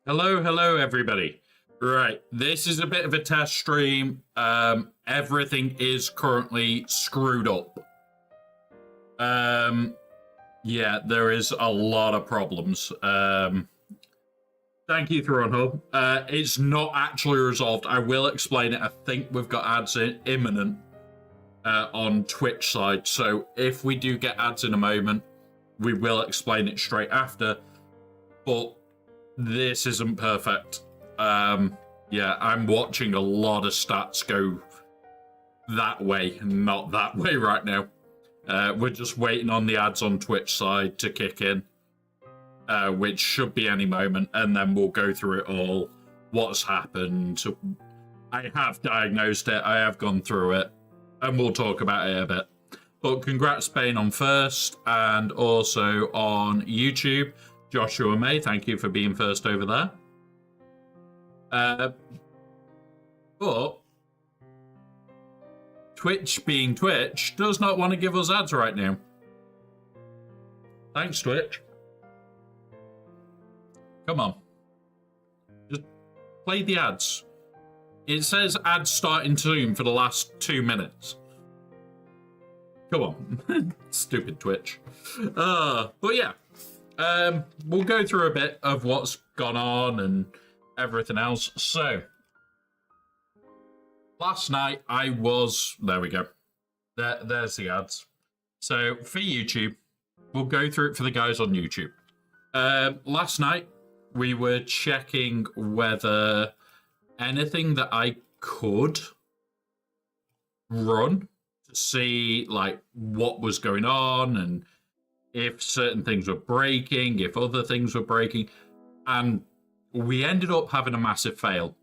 Hello, everybody. Right, this is a bit of a test stream. Everything is currently screwed up. Yeah, there is a lot of problems. Thank you, Throne Hub. It's not actually resolved. I will explain it. I think we've got ads imminent on Twitch side. So if we do get ads in a moment, we will explain it straight after. But this isn't perfect. Yeah, I'm watching a lot of stats go that way, not that way right now. We're just waiting on the ads on Twitch side to kick in, which should be any moment, and then we'll go through it all, what's happened. I have diagnosed it, I have gone through it, and we'll talk about it a bit. But congrats, Spain, on first, and also on YouTube. Joshua May, thank you for being first over there. But Twitch, being Twitch, does not want to give us ads right now. Thanks, Twitch. Come on. Just play the ads. It says ads starting soon for the last 2 minutes. Come on. Stupid Twitch. But yeah. We'll go through a bit of what's gone on and everything else. So, last night I was... There we go. There's the ads. So, for YouTube, we'll go through it for the guys on YouTube. Last night, we were checking whether anything that I could run to see, like, what was going on and if certain things were breaking, if other things were breaking, and we ended up having a massive fail.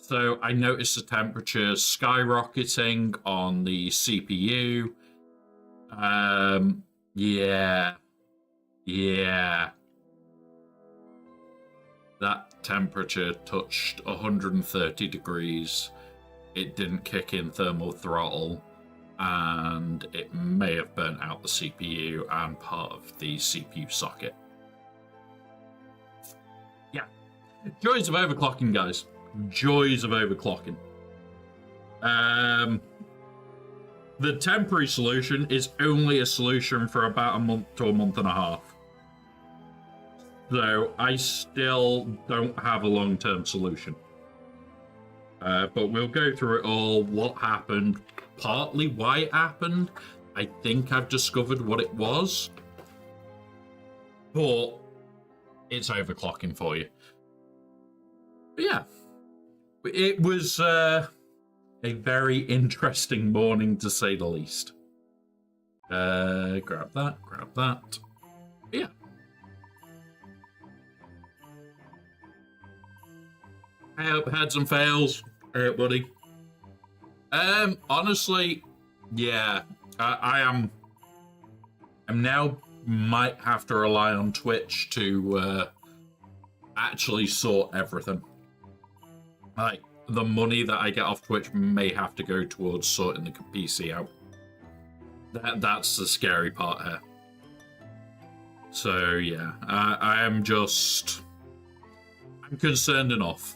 So I noticed the temperature skyrocketing on the CPU. Yeah. That temperature touched 130 degrees. It didn't kick in thermal throttle, and it may have burnt out the CPU and part of the CPU socket. Yeah. Joys of overclocking, guys. Joys of overclocking. The temporary solution is only a solution for about a month to a month and a half. So I still don't have a long-term solution. But we'll go through it all, what happened, partly why it happened. I think I've discovered what it was. But it's overclocking for you. But yeah, it was a very interesting morning, to say the least. Grab that, grab that. But yeah. Had some fails, buddy. Honestly, yeah, I'm now might have to rely on Twitch to actually sort everything. Like, the money that I get off Twitch may have to go towards sorting the PC out. That's the scary part here. So yeah, I'm concerned enough.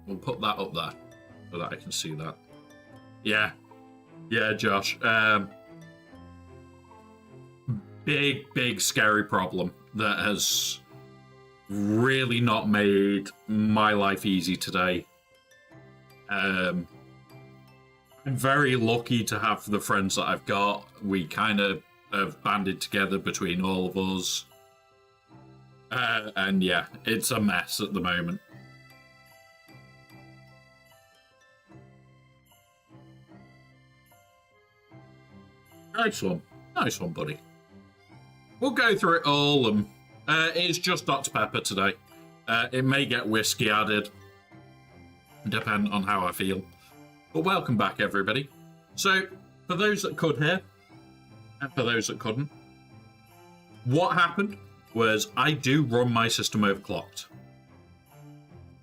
We'll put that up there so that I can see that. Yeah, Josh. Big scary problem that has really not made my life easy today. I'm very lucky to have the friends that I've got. We kind of have banded together between all of us. And yeah, it's a mess at the moment. Nice one, buddy. We'll go through it all, and it's just Dr. Pepper today. It may get whiskey added, depending on how I feel. But welcome back, everybody. So, for those that could hear, and for those that couldn't, what happened was I do run my system overclocked.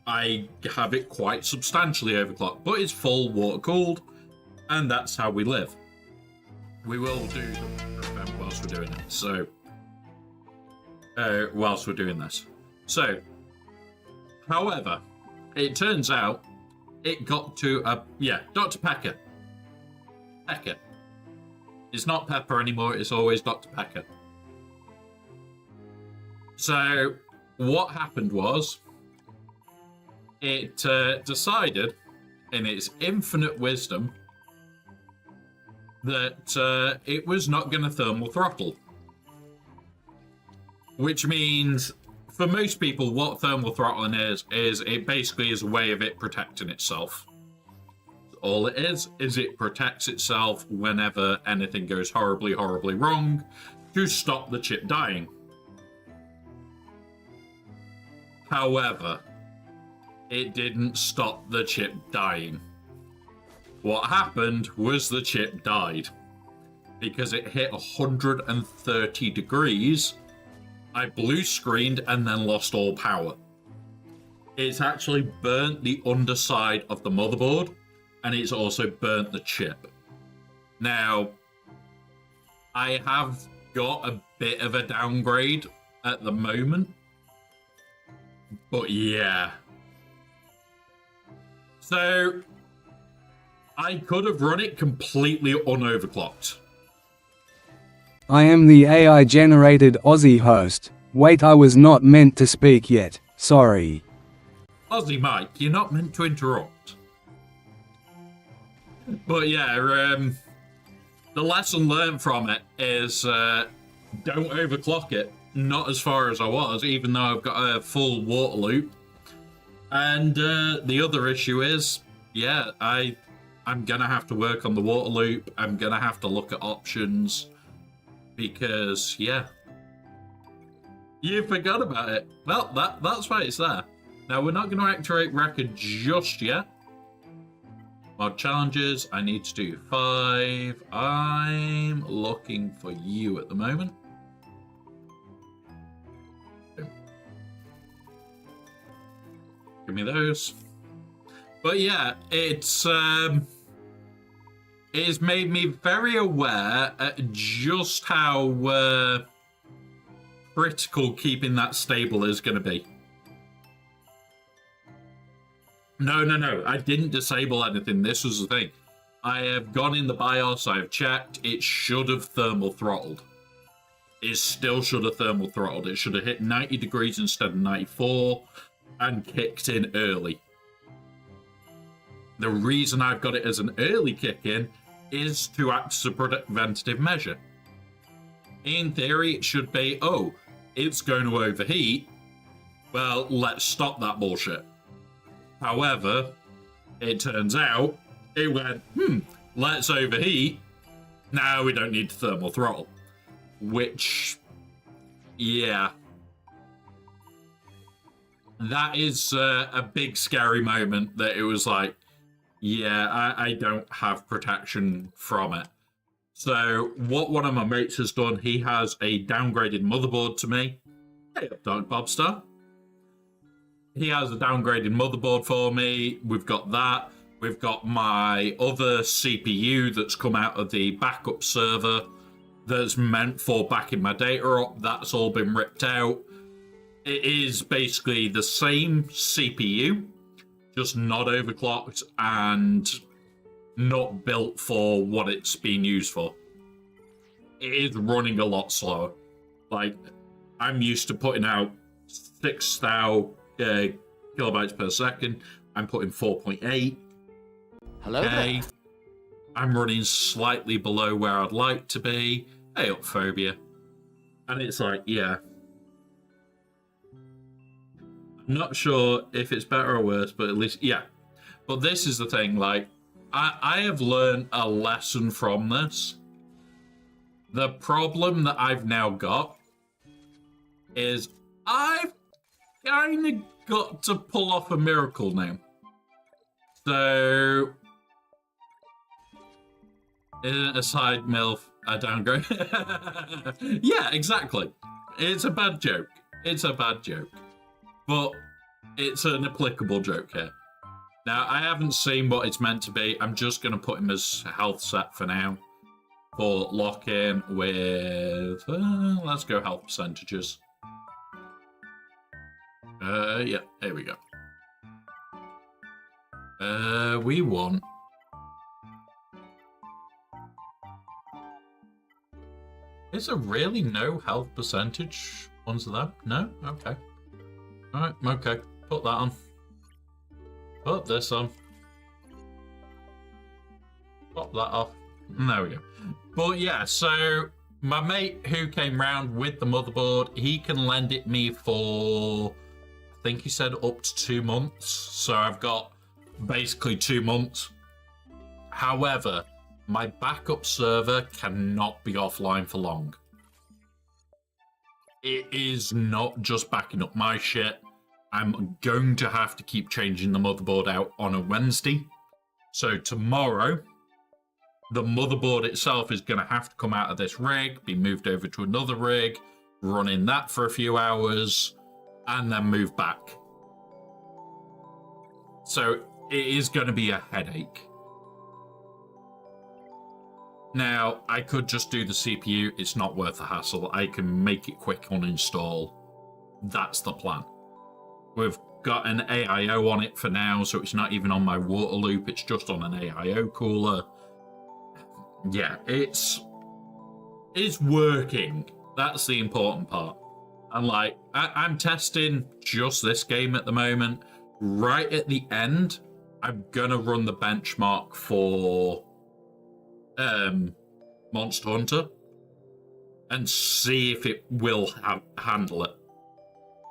I have it quite substantially overclocked, but it's full water cooled, and that's how we live. We will do the event whilst we're doing it. So, whilst we're doing this. So, however, it turns out it got to Dr. Pecker. Pecker. It's not Pepper anymore. It's always Dr. Pecker. So, what happened was, it decided, in its infinite wisdom, that it was not going to thermal throttle. Which means, for most people, what thermal throttling is it basically is a way of it protecting itself. All it is it protects itself whenever anything goes horribly wrong to stop the chip dying. However, it didn't stop the chip dying. What happened was the chip died. Because it hit 130 degrees, I blue screened and then lost all power. It's actually burnt the underside of the motherboard, and it's also burnt the chip. Now, I have got a bit of a downgrade at the moment, but yeah. So, I could have run it completely unoverclocked. I am the AI-generated Aussie host. Wait, I was not meant to speak yet. Sorry. Aussie Mike, you're not meant to interrupt. But yeah, the lesson learned from it is don't overclock it. Not as far as I was, even though I've got a full water loop. And the other issue is, yeah, I'm going to have to work on the water loop. I'm going to have to look at options. Because, yeah, you forgot about it. Well, that's why it's there. Now, we're not going to activate record just yet. Mod challenges, I need to do 5. I'm looking for you at the moment. Give me those. But yeah, it's made me very aware at just how critical keeping that stable is going to be. No, I didn't disable anything. This was the thing. I have gone in the BIOS, I have checked. It should have thermal throttled. It still should have thermal throttled. It should have hit 90 degrees instead of 94 and kicked in early. The reason I've got it as an early kick in is to act as a preventative measure. In theory, it should be, oh, it's going to overheat. Well, let's stop that bullshit. However, it turns out it went, let's overheat. Now we don't need to thermal throttle. Which, yeah. That is a big scary moment that it was like, yeah, I don't have protection from it. So what one of my mates has done, he has a downgraded motherboard to me. Hey up, Dark Bobstar. He has a downgraded motherboard for me. We've got that. We've got my other CPU that's come out of the backup server that's meant for backing my data up. That's all been ripped out. It is basically the same CPU, just not overclocked and not built for what it's being used for. It is running a lot slower. Like, I'm used to putting out 6,000 kilobytes per second. I'm putting 4.8. Hello there. I'm running slightly below where I'd like to be. Hey up, Phobia. And it's like, yeah. I'm not sure if it's better or worse, but at least, yeah. But this is the thing, like, I have learned a lesson from this. The problem that I've now got is I've kind of got to pull off a miracle now. So, isn't a side MILF a downgrade? Yeah, exactly. It's a bad joke. It's a bad joke. But it's an applicable joke here. Now, I haven't seen what it's meant to be. I'm just going to put him as health set for now. For lock-in with... let's go health percentages. Yeah, here we go. We want... Is there really no health percentage ones of that? No? Okay. Alright, okay. Put that on. Put this on. Pop that off. And there we go. But yeah, so my mate who came round with the motherboard, he can lend it me for, I think he said up to 2 months. So I've got basically 2 months. However, my backup server cannot be offline for long. It is not just backing up my shit. I'm going to have to keep changing the motherboard out on a Wednesday. So tomorrow, the motherboard itself is going to have to come out of this rig, be moved over to another rig, running that for a few hours, and then move back. So it is going to be a headache. Now, I could just do the CPU. It's not worth the hassle. I can make it quick uninstall. That's the plan. We've got an AIO on it for now, so it's not even on my water loop. It's just on an AIO cooler. Yeah, it's working. That's the important part. And like, I'm testing just this game at the moment. Right at the end, I'm gonna run the benchmark for Monster Hunter and see if it will handle it.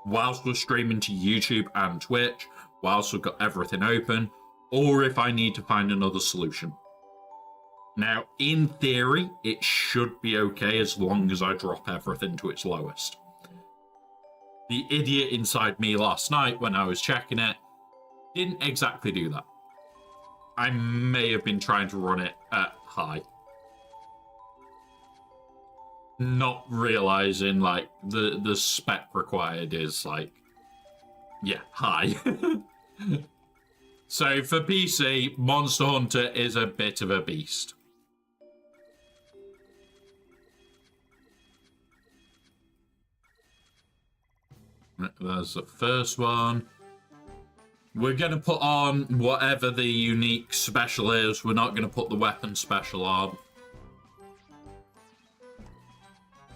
Whilst we're streaming to YouTube and Twitch, whilst we've got everything open, or if I need to find another solution. Now, in theory, it should be okay as long as I drop everything to its lowest. The idiot inside me last night, when I was checking it, didn't exactly do that. I may have been trying to run it at high. Not realizing, like, the spec required is, like, yeah, high. So, for PC, Monster Hunter is a bit of a beast. There's the first one. We're going to put on whatever the unique special is. We're not going to put the weapon special on.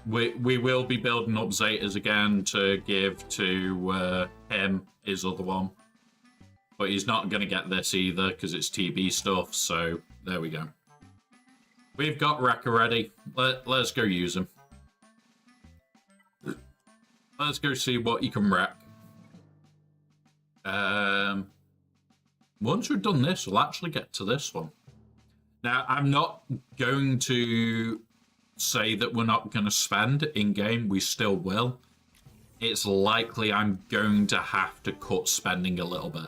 We will be building up Zetas again to give to him, his other one. But he's not going to get this either because it's TB stuff, so there we go. We've got Wrecker ready. Let's go use him. Let's go see what you can wreck. Once we've done this, we'll actually get to this one. Now, I'm not going to say that we're not going to spend in-game. We still will. It's likely I'm going to have to cut spending a little bit.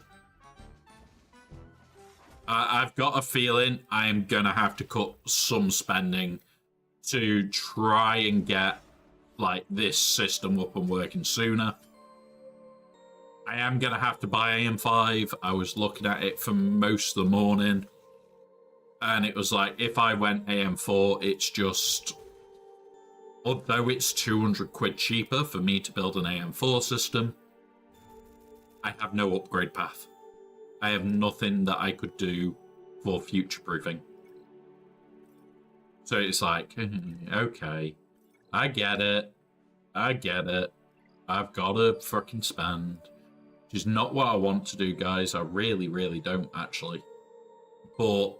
I've got a feeling I'm going to have to cut some spending to try and get like this system up and working sooner. I am going to have to buy AM5. I was looking at it for most of the morning. And it was like, if I went AM4, it's just... Although it's 200 quid cheaper for me to build an AM4 system, I have no upgrade path. I have nothing that I could do for future-proofing. So it's like, okay, I get it. I've got to fucking spend. Which is not what I want to do, guys. I really, really don't, actually. But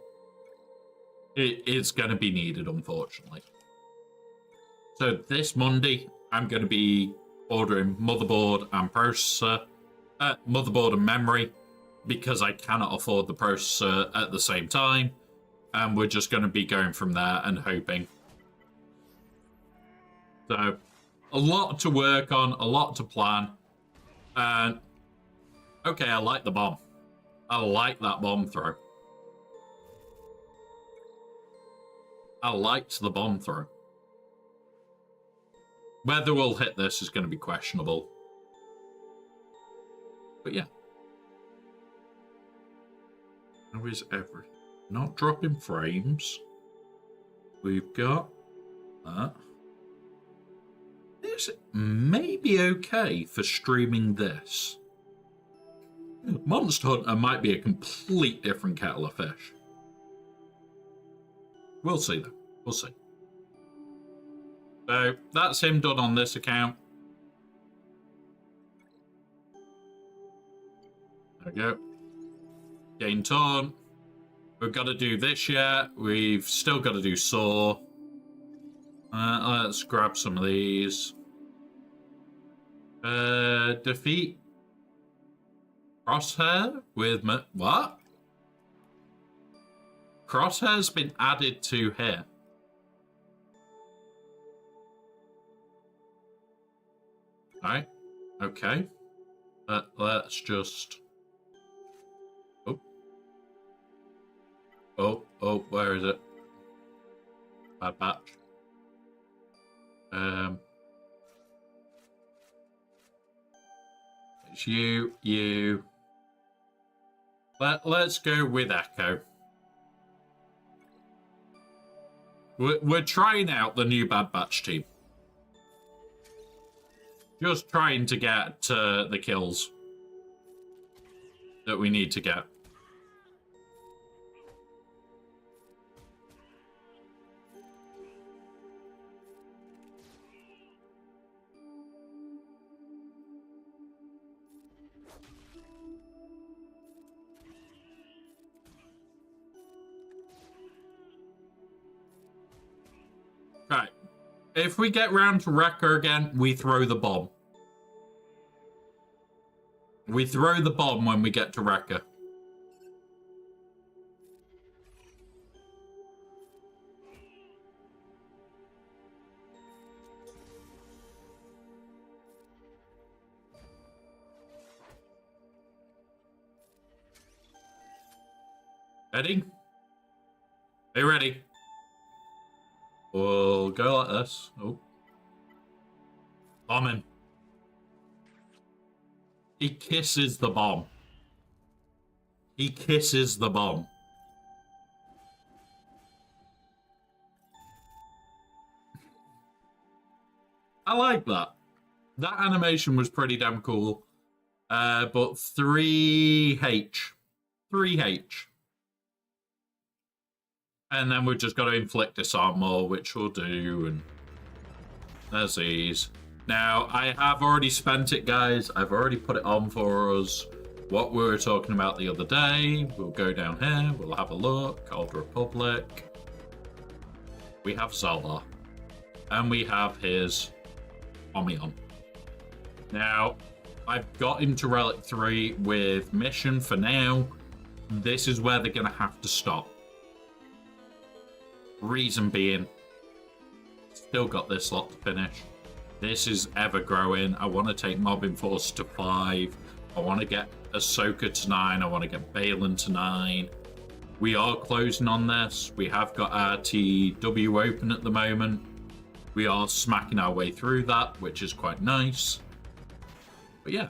it's going to be needed, unfortunately. So this Monday, I'm going to be ordering motherboard and processor. Motherboard and memory, because I cannot afford the processor at the same time. And we're just going to be going from there and hoping. So, a lot to work on, a lot to plan. And, okay, I like the bomb. I like that bomb throw. I liked the bomb throw. Whether we'll hit this is going to be questionable. But yeah. How is everything? Not dropping frames. We've got that. This may be okay for streaming this. Monster Hunter might be a complete different kettle of fish. We'll see though. We'll see. So that's him done on this account. There we go. Gain turn. We've got to do this yet. We've still got to do saw. Let's grab some of these. Defeat Crosshair with what? Crosshair's been added to here. Alright. Okay. Let's just... Oh, where is it? Bad batch. It's you. Let's go with Echo. We're trying out the new Bad Batch team. Just trying to get the kills that we need to get. Right. If we get round to Wrecker again, we throw the bomb. We throw the bomb when we get to Wrecker. Ready? Are you ready? We'll go like this. Oh. Bombing. He kisses the bomb. He kisses the bomb. I like that. That animation was pretty damn cool. But 3H. 3H. And then we've just got to inflict disarm more, which we'll do, and there's these. Now, I have already spent it, guys. I've already put it on for us. What we were talking about the other day. We'll go down here. We'll have a look. Old Republic. We have Zola. And we have his Omion. Now, I've got him to Relic 3 with mission for now. This is where they're going to have to stop. Reason being, still got this lot to finish. This is ever growing. I want to take Mobbing Force to 5. I want to get Ahsoka to 9. I want to get Balin to 9. We are closing on this. We have got our TW open at the moment. We are smacking our way through that, which is quite nice. But yeah,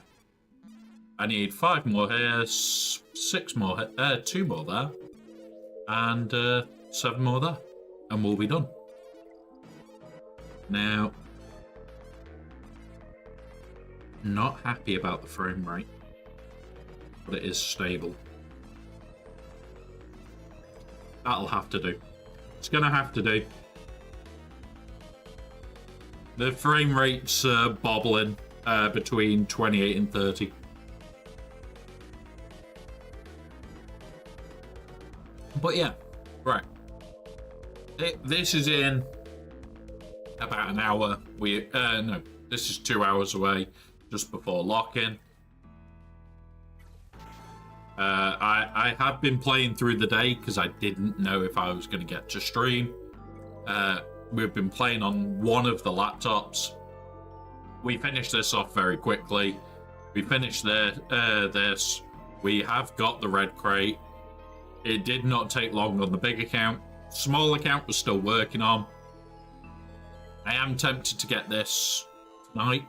I need 5 more here, 6 more here, 2 more there, and 7 more there, and we'll be done. Now, not happy about the frame rate, but it is stable. That'll have to do. It's gonna have to do. The frame rate's bobbling between 28 and 30. But yeah, right. This is in about an hour. No, this is 2 hours away, just before lock-in. I have been playing through the day because I didn't know if I was going to get to stream. We've been playing on one of the laptops. We finished this off very quickly. We finished this. We have got the red crate. It did not take long on the big account. Small account was still working on. I am tempted to get this tonight.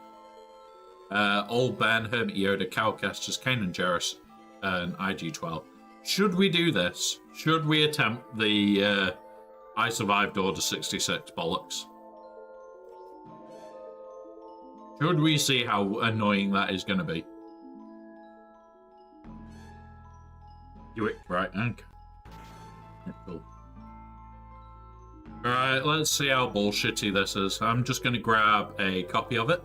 Old Ben, Hermit Yoda, Cowcasters, Kanan Jarrus, and IG-12. Should we do this? Should we attempt the I Survived Order 66 bollocks? Should we see how annoying that is going to be? Do it. Right, okay. Yeah, cool. Alright, let's see how bullshitty this is. I'm just going to grab a copy of it.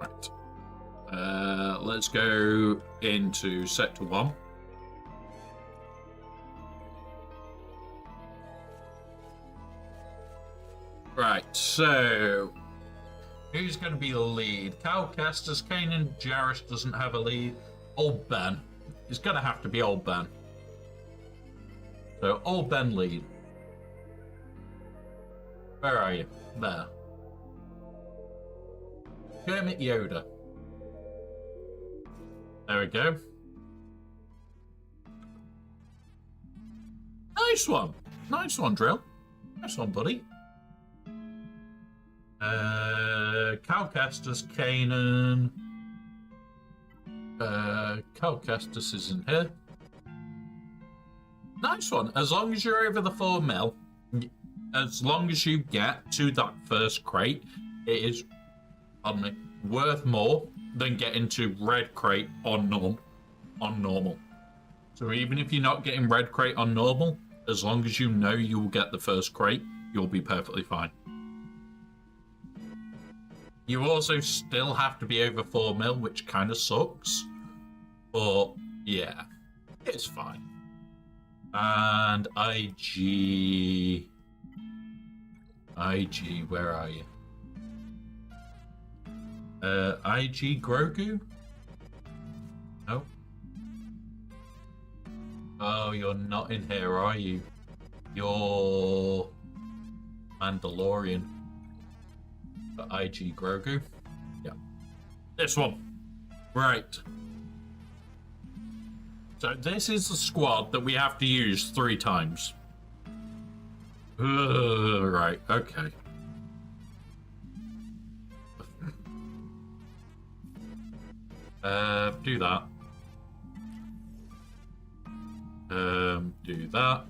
Right. Let's go into Sector 1. Right, so who's going to be the lead? Cowcasters, Kanan Jarrus doesn't have a lead. Old Ben. It's going to have to be Old Ben. So, Old Ben lead. Where are you? There. Hermit Yoda. There we go. Nice one. Nice one, Drill. Nice one, buddy. Cowcasters, Kanan. Cowcasters isn't here. Nice one. As long as you're over the 4 mil, as long as you get to that first crate, it is, pardon me, worth more than getting to red crate on normal. So even if you're not getting red crate on normal, as long as you know you will get the first crate, you'll be perfectly fine. You also still have to be over 4 mil, which kind of sucks. But yeah, it's fine. And IG, where are you? IG Grogu? No. Oh, you're not in here, are you? You're Mandalorian. But IG Grogu? Yeah. This one. Right. So this is the squad that we have to use 3 times. Right, okay. Do that. Do that.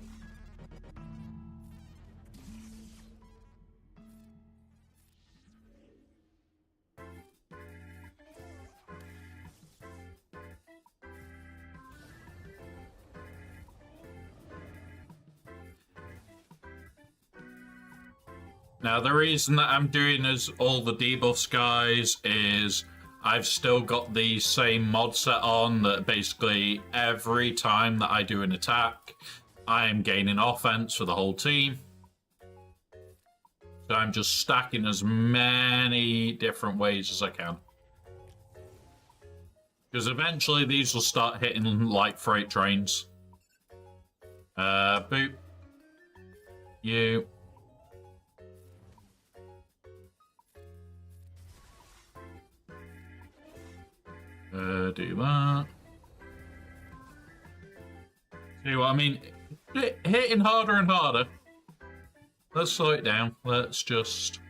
Now, the reason that I'm doing as all the debuffs, guys, is I've still got the same mod set on that basically every time that I do an attack, I am gaining offense for the whole team. So I'm just stacking as many different ways as I can. Because eventually these will start hitting like freight trains. Boop. You. Do that. See what I mean? Hitting harder and harder. Let's slow it down. Let's just...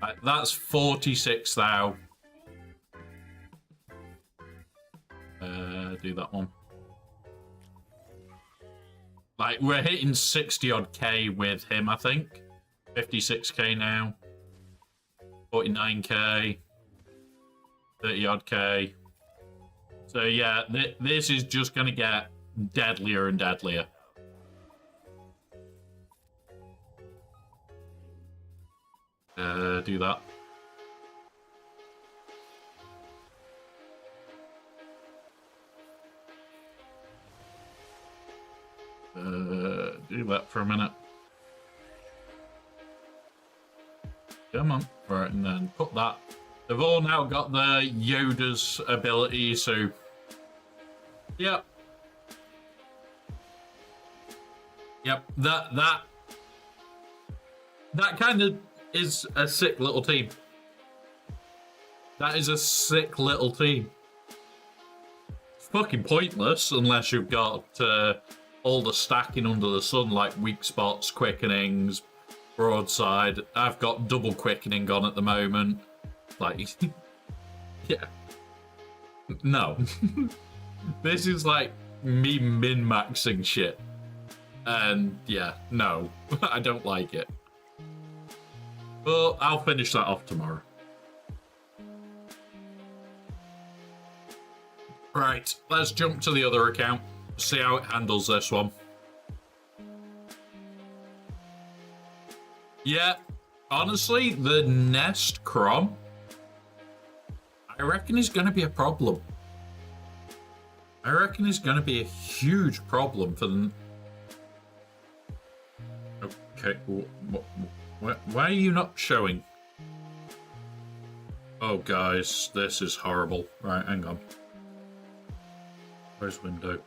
Right, that's 46 thou. Do that one. Like, we're hitting 60 odd K with him, I think. 56K now. 49K. 30 odd K. So yeah, this is just gonna get deadlier and deadlier. Do that. Do that for a minute. Come on. Right, and then put that. They've all now got the Yoda's ability, so... Yep. Yep, that kind of is a sick little team. That is a sick little team. It's fucking pointless unless you've got all the stacking under the sun, like weak spots, quickenings, broadside. I've got double quickening on at the moment. Like, yeah. No. This is like me min-maxing shit. And yeah, no. I don't like it. But I'll finish that off tomorrow. Right, let's jump to the other account. See how it handles this one. Yeah, honestly, the Nest Crom, I reckon is going to be a problem. I reckon it's going to be a huge problem for them. Okay, why are you not showing? Oh, guys, this is horrible. Right, hang on. Where's window?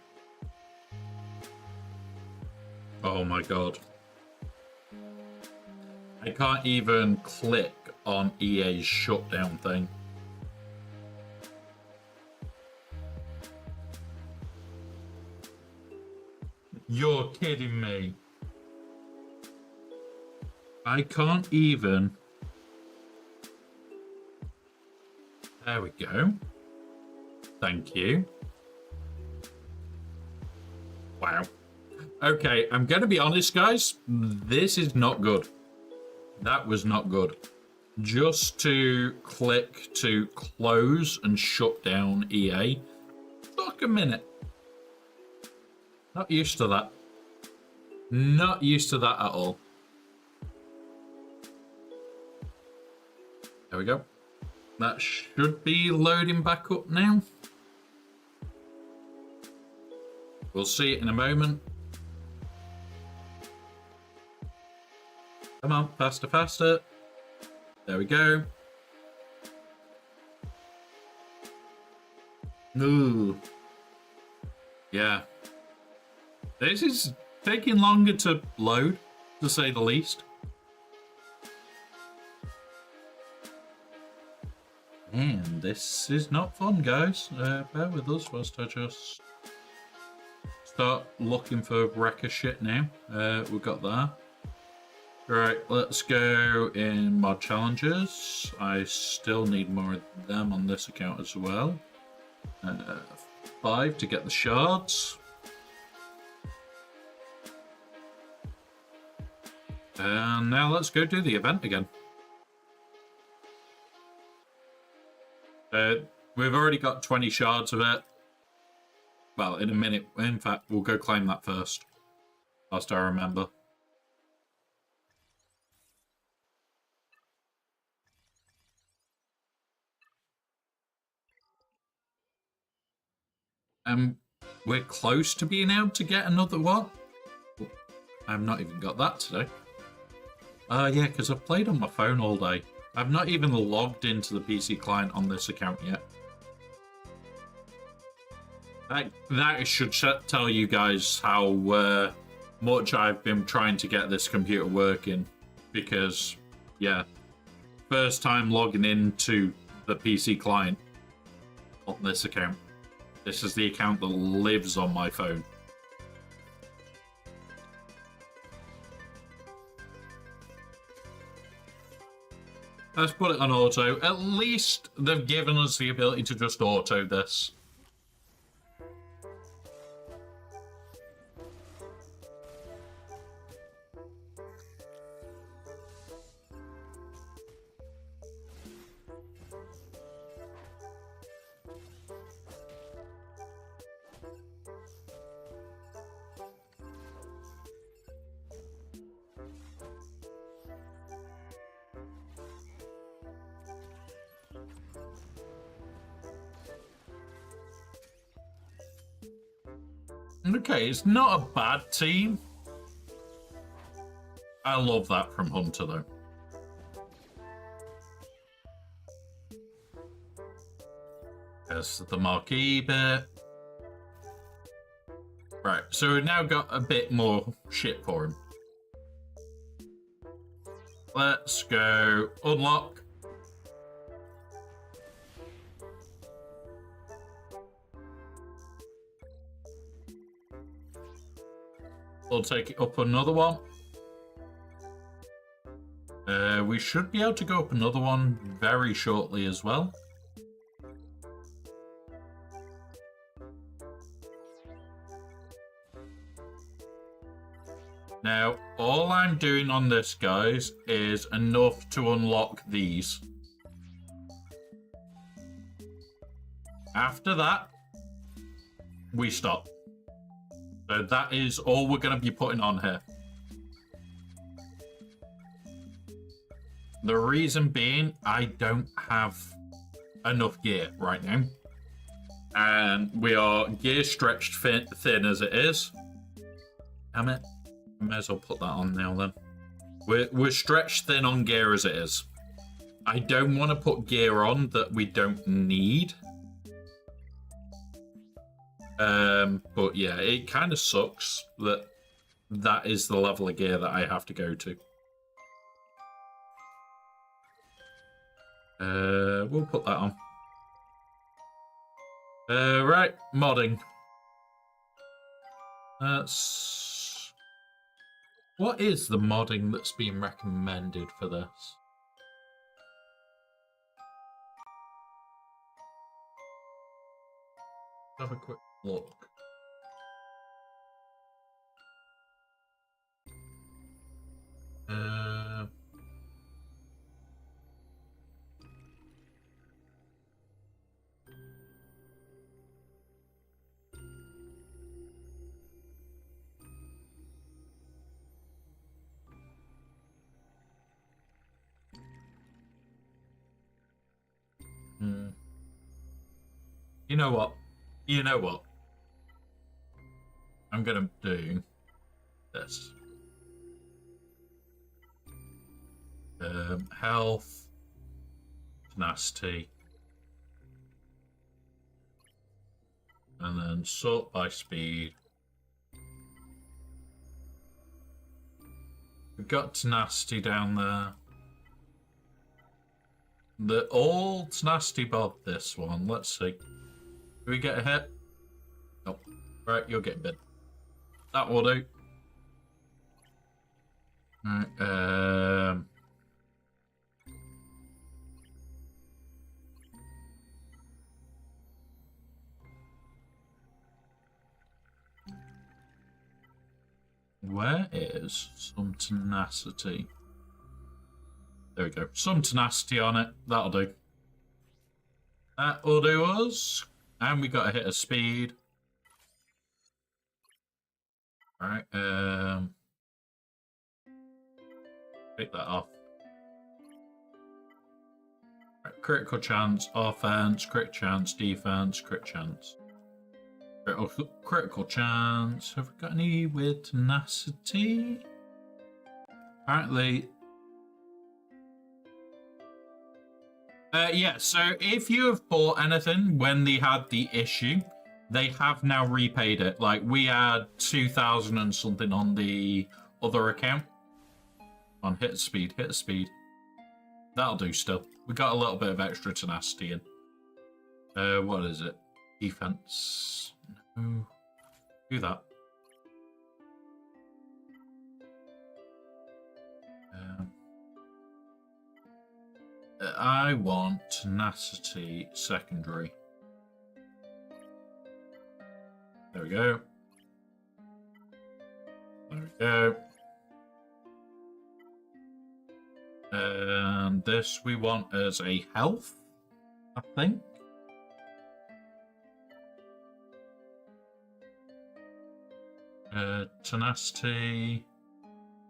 Oh my god. I can't even click on EA's shutdown thing. You're kidding me. I can't even... There we go. Thank you. Wow. Okay, I'm going to be honest, guys. This is not good. That was not good. Just to click to close and shut down EA. Took a minute. Not used to that. Not used to that at all. There we go. That should be loading back up now. We'll see it in a moment. Come on, faster, faster. There we go. Ooh. Yeah. This is taking longer to load, to say the least. And this is not fun, guys. Bear with us whilst I just start looking for wrecker shit now. We've got that. Right, let's go in mod challenges. I still need more of them on this account as well. 5 to get the shards. And now let's go do the event again. We've already got 20 shards of it. Well, in a minute. In fact, we'll go claim that first. Last I remember. We're close to being able to get another what? I've not even got that today. Yeah, because I've played on my phone all day. I've not even logged into the PC client on this account yet. That should tell you guys how much I've been trying to get this computer working. Because, yeah, first time logging into the PC client on this account. This is the account that lives on my phone. Let's put it on auto. At least they've given us the ability to just auto this. Okay, it's not a bad team. I love that from Hunter, though. There's the marquee bit. Right, so we've now got a bit more shit for him. Let's go unlock. We'll take it up another one. We should be able to go up another one very shortly as well. Now, all I'm doing on this, guys, is enough to unlock these. After that, we stop. So that is all we're going to be putting on here. The reason being, I don't have enough gear right now. And we are gear stretched thin as it is. Damn it. I may as well put that on now then. We're stretched thin on gear as it is. I don't want to put gear on that we don't need. But yeah, it kind of sucks that that is the level of gear that I have to go to. We'll put that on. Right, modding. What is the modding that's being recommended for this? Have a quick look. You know what? You know what? I'm gonna do this. Health, tenacity, and then sort by speed. We've got tenacity down there. The all tenacity above this one. Let's see. Do we get a hit? Nope. Right, you're getting bid. That will do. Right, where is some tenacity? There we go. Some tenacity on it. That'll do. That will do us. And we got a hit of speed. Alright, take that off. Right, critical chance, offense, crit chance, defense, crit chance. Critical chance. Have we got any with tenacity? Apparently. Yeah, so if you have bought anything when they had the issue, they have now repaid it. Like, we had 2,000 and something on the other account. On hit speed. That'll do still. We got a little bit of extra tenacity in. What is it? Defense. No. Do that. I want tenacity secondary. There we go. There we go. And this we want as a health, I think. Tenacity.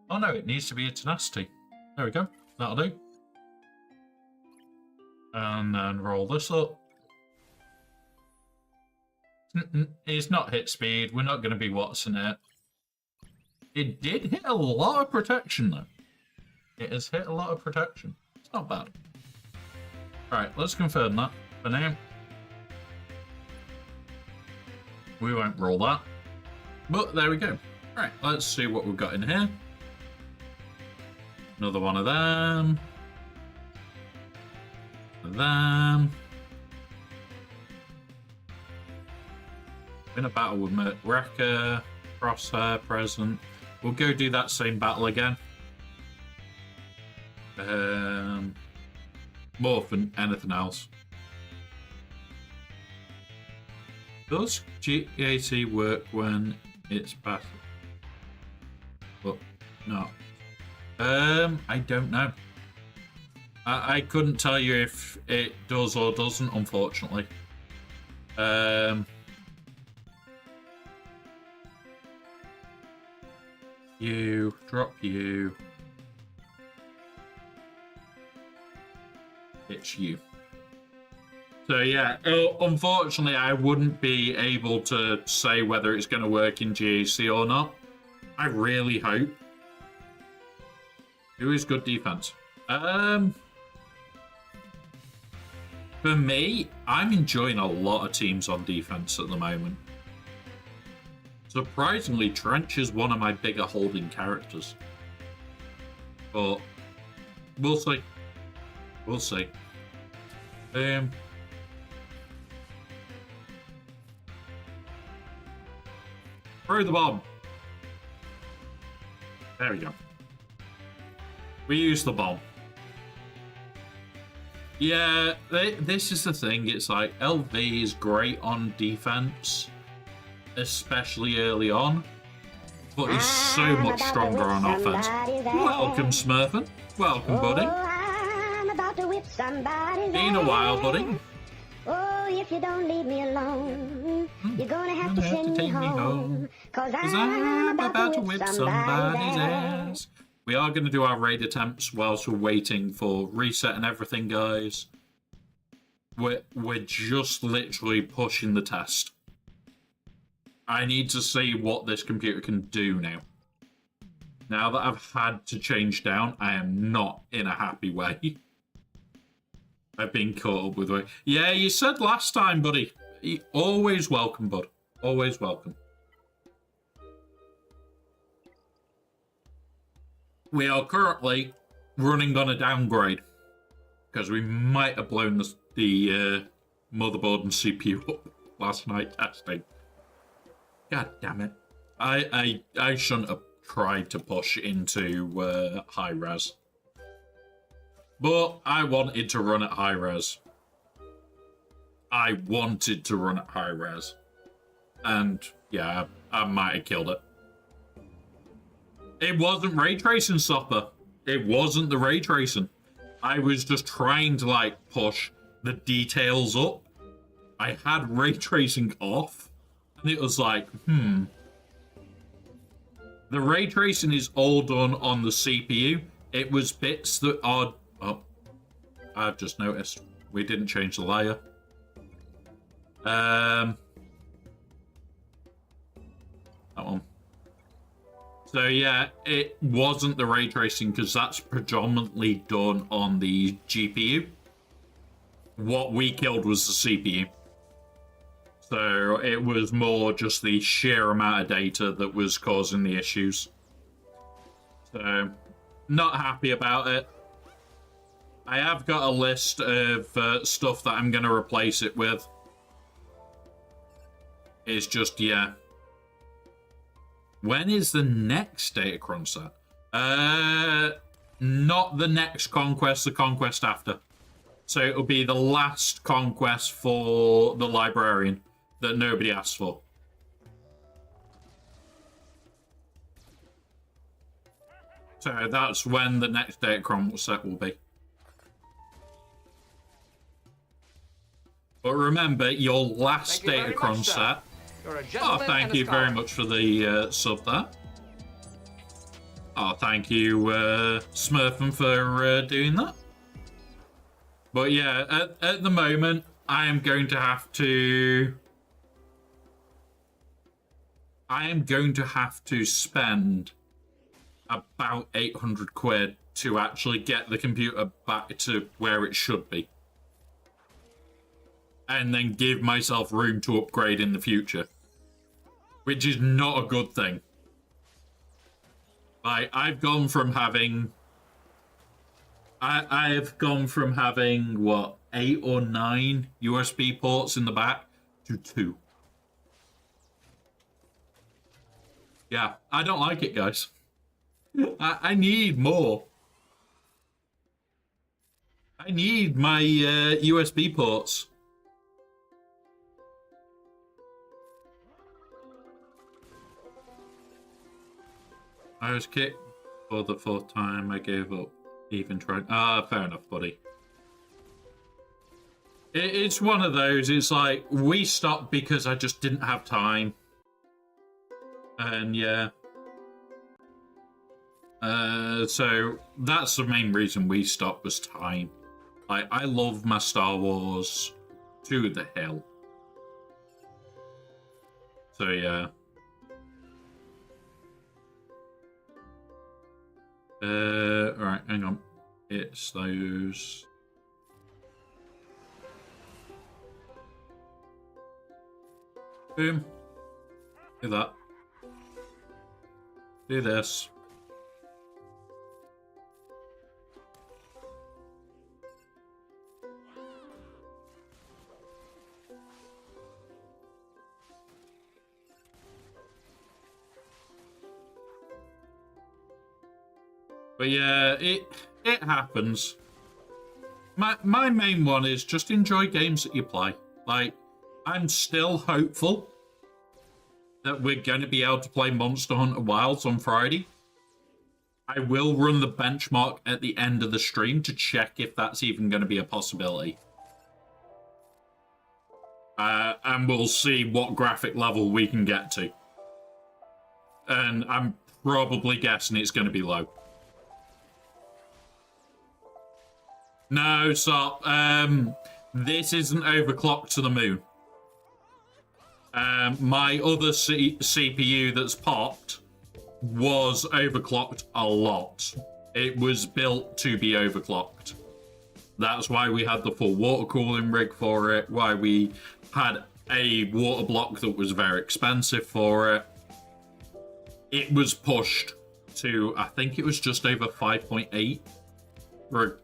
Oh no, it needs to be a tenacity. There we go. That'll do. And then roll this up. It's not hit speed. We're not going to be Watson it. It did hit a lot of protection, though. It has hit a lot of protection. It's not bad. Right, let's confirm that for now. We won't roll that. But there we go. Right, let's see what we've got in here. Another one of them. Them. In a battle with Wrecker, Crosshair present. We'll go do that same battle again. More than anything else. Does GAC work when it's battle? But no. I don't know. I couldn't tell you if it does or doesn't, unfortunately. You, drop you. It's you. So yeah, unfortunately I wouldn't be able to say whether it's going to work in GAC or not. I really hope. Who is good defense? For me, I'm enjoying a lot of teams on defense at the moment. Surprisingly, Trench is one of my bigger holding characters. But we'll see. We'll see. Throw the bomb. There we go. We use the bomb. Yeah, this is the thing. It's like LV is great on defense, especially early on, but he's so much stronger on offense. Welcome, Smurfin. Welcome, buddy. I'm about to whip somebody's Been a while, buddy. Oh, if you don't leave me alone, you're gonna have to send me home. Cause I'm about to whip somebody's ass. We are going to do our raid attempts whilst we're waiting for reset and everything, guys. We're just literally pushing the test. I need to see what this computer can do now. Now that I've had to change down, I am not in a happy way. I've been caught up with way. Yeah, you said last time, buddy. Always welcome, bud. Always welcome. We are currently running on a downgrade because we might have blown the motherboard and CPU up last night testing. God damn it. I shouldn't have tried to push into high res. But I wanted to run at high res. I wanted to run at high res. And yeah, I might have killed it. It wasn't ray tracing, Stopper. It wasn't the ray tracing. I was just trying to, like, push the details up. I had ray tracing off, and it was like, The ray tracing is all done on the CPU. It was bits that are... Oh, I've just noticed. We didn't change the layer. So yeah, it wasn't the ray tracing because that's predominantly done on the GPU. What we killed was the CPU. So it was more just the sheer amount of data that was causing the issues. So, not happy about it. I have got a list of stuff that I'm going to replace it with. It's just, yeah. When is the next Datacron set? Not the next conquest, the conquest after. So it'll be the last conquest for the librarian that nobody asked for. So that's when the next Datacron set will be. But remember, your last Datacron set... Oh, thank you very much for the sub there. Oh, thank you, Smurfin, for doing that. But yeah, at the moment, I am going to have to... spend about 800 quid to actually get the computer back to where it should be. And then give myself room to upgrade in the future. Which is not a good thing. I've gone from having... I've gone from having, what, 8 or 9 USB ports in the back to 2. Yeah, I don't like it, guys. I need more. I need my USB ports. I was kicked for the 4th time. I gave up even trying. Ah, fair enough, buddy. It's one of those. It's like, we stopped because I just didn't have time. And yeah. So that's the main reason we stopped, was time. Like, I love my Star Wars to the hill. So yeah. Alright, hang on. It's those. Boom. Do that. Do this. But yeah, it happens. My main one is just enjoy games that you play. Like, I'm still hopeful that we're going to be able to play Monster Hunter Wilds on Friday. I will run the benchmark at the end of the stream to check if that's even going to be a possibility. And we'll see what graphic level we can get to. And I'm probably guessing it's going to be low. No, stop. This isn't overclocked to the moon. My other CPU that's popped was overclocked a lot. It was built to be overclocked. That's why we had the full water cooling rig for it, why we had a water block that was very expensive for it. It was pushed to, I think it was just over 5.8 for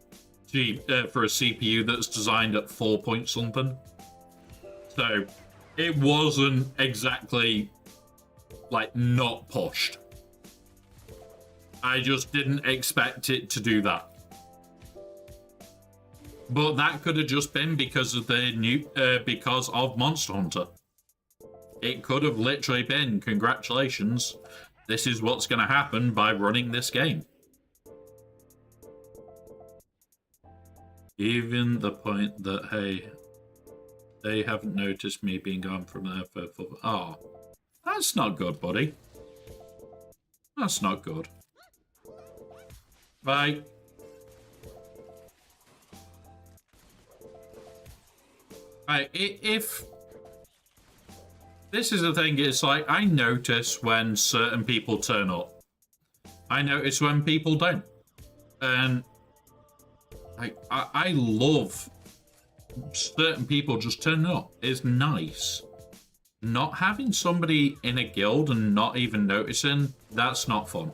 a CPU that's designed at 4 point something. So it wasn't exactly like not pushed. I just didn't expect it to do that. But that could have just been because of the new because of Monster Hunter. It could have literally been, congratulations, this is what's going to happen by running this game. Even the point that, hey, they haven't noticed me being gone from there for... Oh, that's not good, buddy. That's not good. Bye. Right, if... This is the thing, it's like, I notice when certain people turn up. I notice when people don't. And I love certain people just turning up. It's nice. Not having somebody in a guild and not even noticing, that's not fun.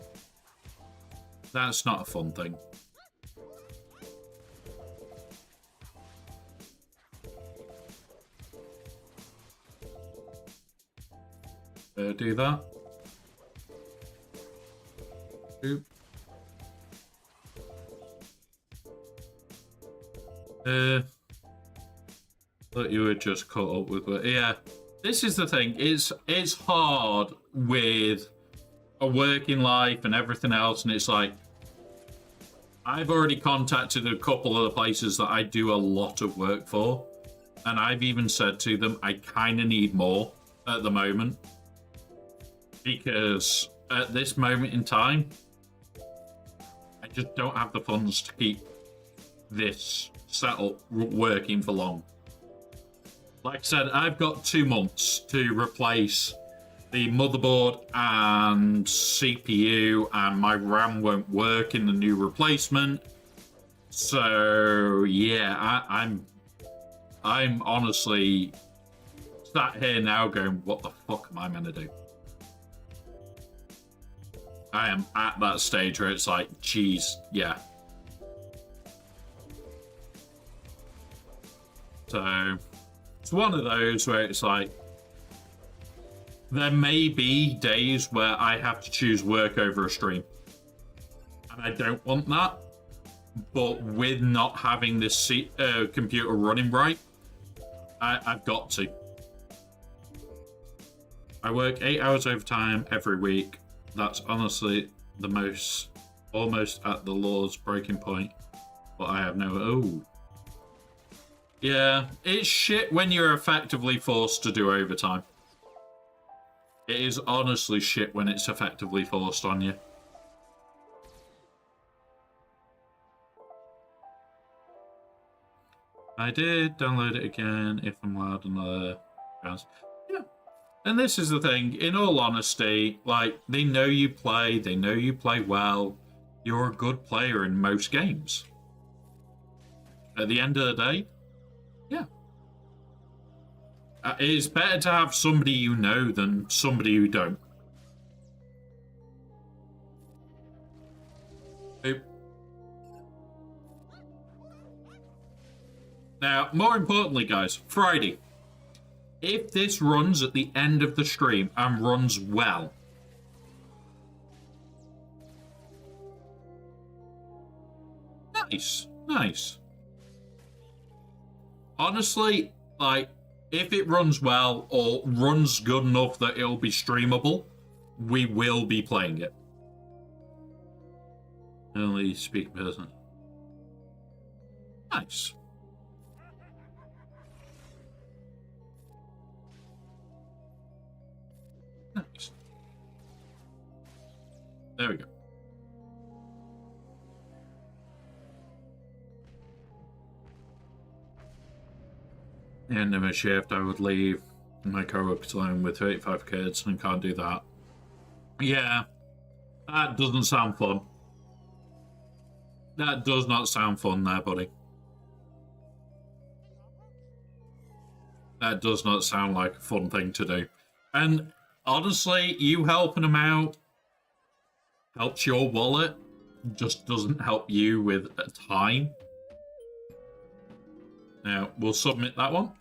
That's not a fun thing. Do that. Oop. Thought you were just caught up with it. Yeah, this is the thing. It's hard with a working life and everything else, and it's like I've already contacted a couple of the places that I do a lot of work for, and I've even said to them I kind of need more at the moment because at this moment in time I just don't have the funds to keep this setup working for long. Like I said, I've got 2 months to replace the motherboard and CPU, and my RAM won't work in the new replacement. So yeah, I'm honestly sat here now going, what the fuck am I meant to do? I am at that stage where it's like, geez, yeah. So it's one of those where it's like, there may be days where I have to choose work over a stream. And I don't want that. But with not having this computer running right, I've got to. I work 8 hours overtime every week. That's honestly the most, almost at the law's breaking point. But I have no, oh. Yeah, it's shit when you're effectively forced to do overtime. It is honestly shit when it's effectively forced on you. I did download it again if I'm allowed another chance. Yeah. And this is the thing, in all honesty, like, they know you play well. You're a good player in most games. At the end of the day, yeah. It's better to have somebody you know than somebody you don't. Oop. Now, more importantly, guys, Friday. If this runs at the end of the stream and runs well, nice. Honestly, like, if it runs well or runs good enough that it'll be streamable, we will be playing it. Only speak person. Nice. Nice. There we go. End of a shift, I would leave my co-worker's home with 35 kids and can't do that. Yeah, that doesn't sound fun. That does not sound fun there, buddy. That does not sound like a fun thing to do. And honestly, you helping them out helps your wallet, just doesn't help you with time. Now, we'll submit that one.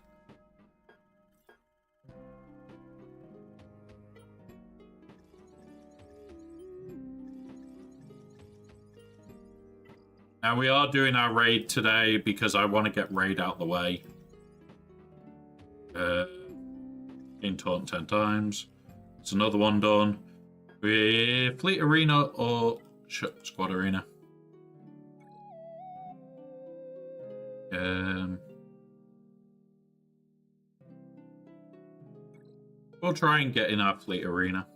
Now, we are doing our raid today because I want to get raid out the way. In taunt 10 times. It's another one done. Fleet Arena or Squad Arena. We'll try and get in our Fleet Arena.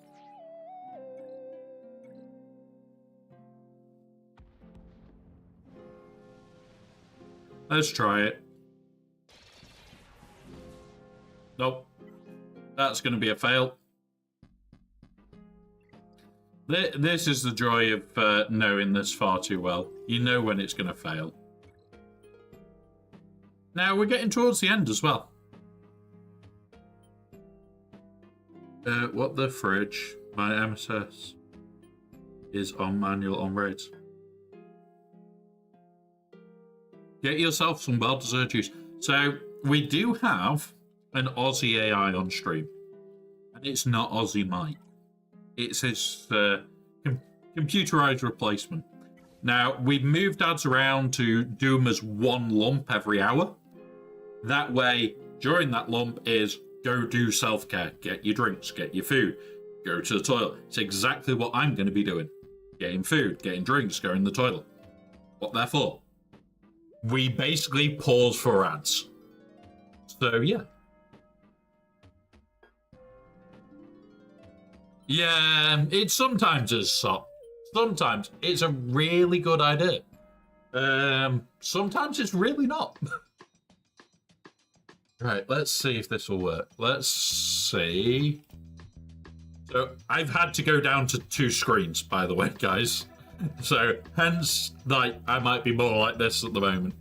Let's try it. Nope. That's going to be a fail. This is the joy of knowing this far too well. You know when it's going to fail. Now, we're getting towards the end as well. What the fridge? My MSS is on manual on raids. Get yourself some well-deserved juice. So, we do have an Aussie AI on stream. And it's not Aussie Mike. It's his computerized replacement. Now, we've moved ads around to do them as one lump every hour. That way, during that lump is go do self-care, get your drinks, get your food, go to the toilet. It's exactly what I'm going to be doing. Getting food, getting drinks, going to the toilet. What they're for. We basically pause for ads. So, yeah. Yeah, it sometimes is sop. Sometimes it's a really good idea. Sometimes it's really not. Right, let's see if this will work. Let's see. So I've had to go down to 2 screens, by the way, guys. So hence, like, I might be more like this at the moment.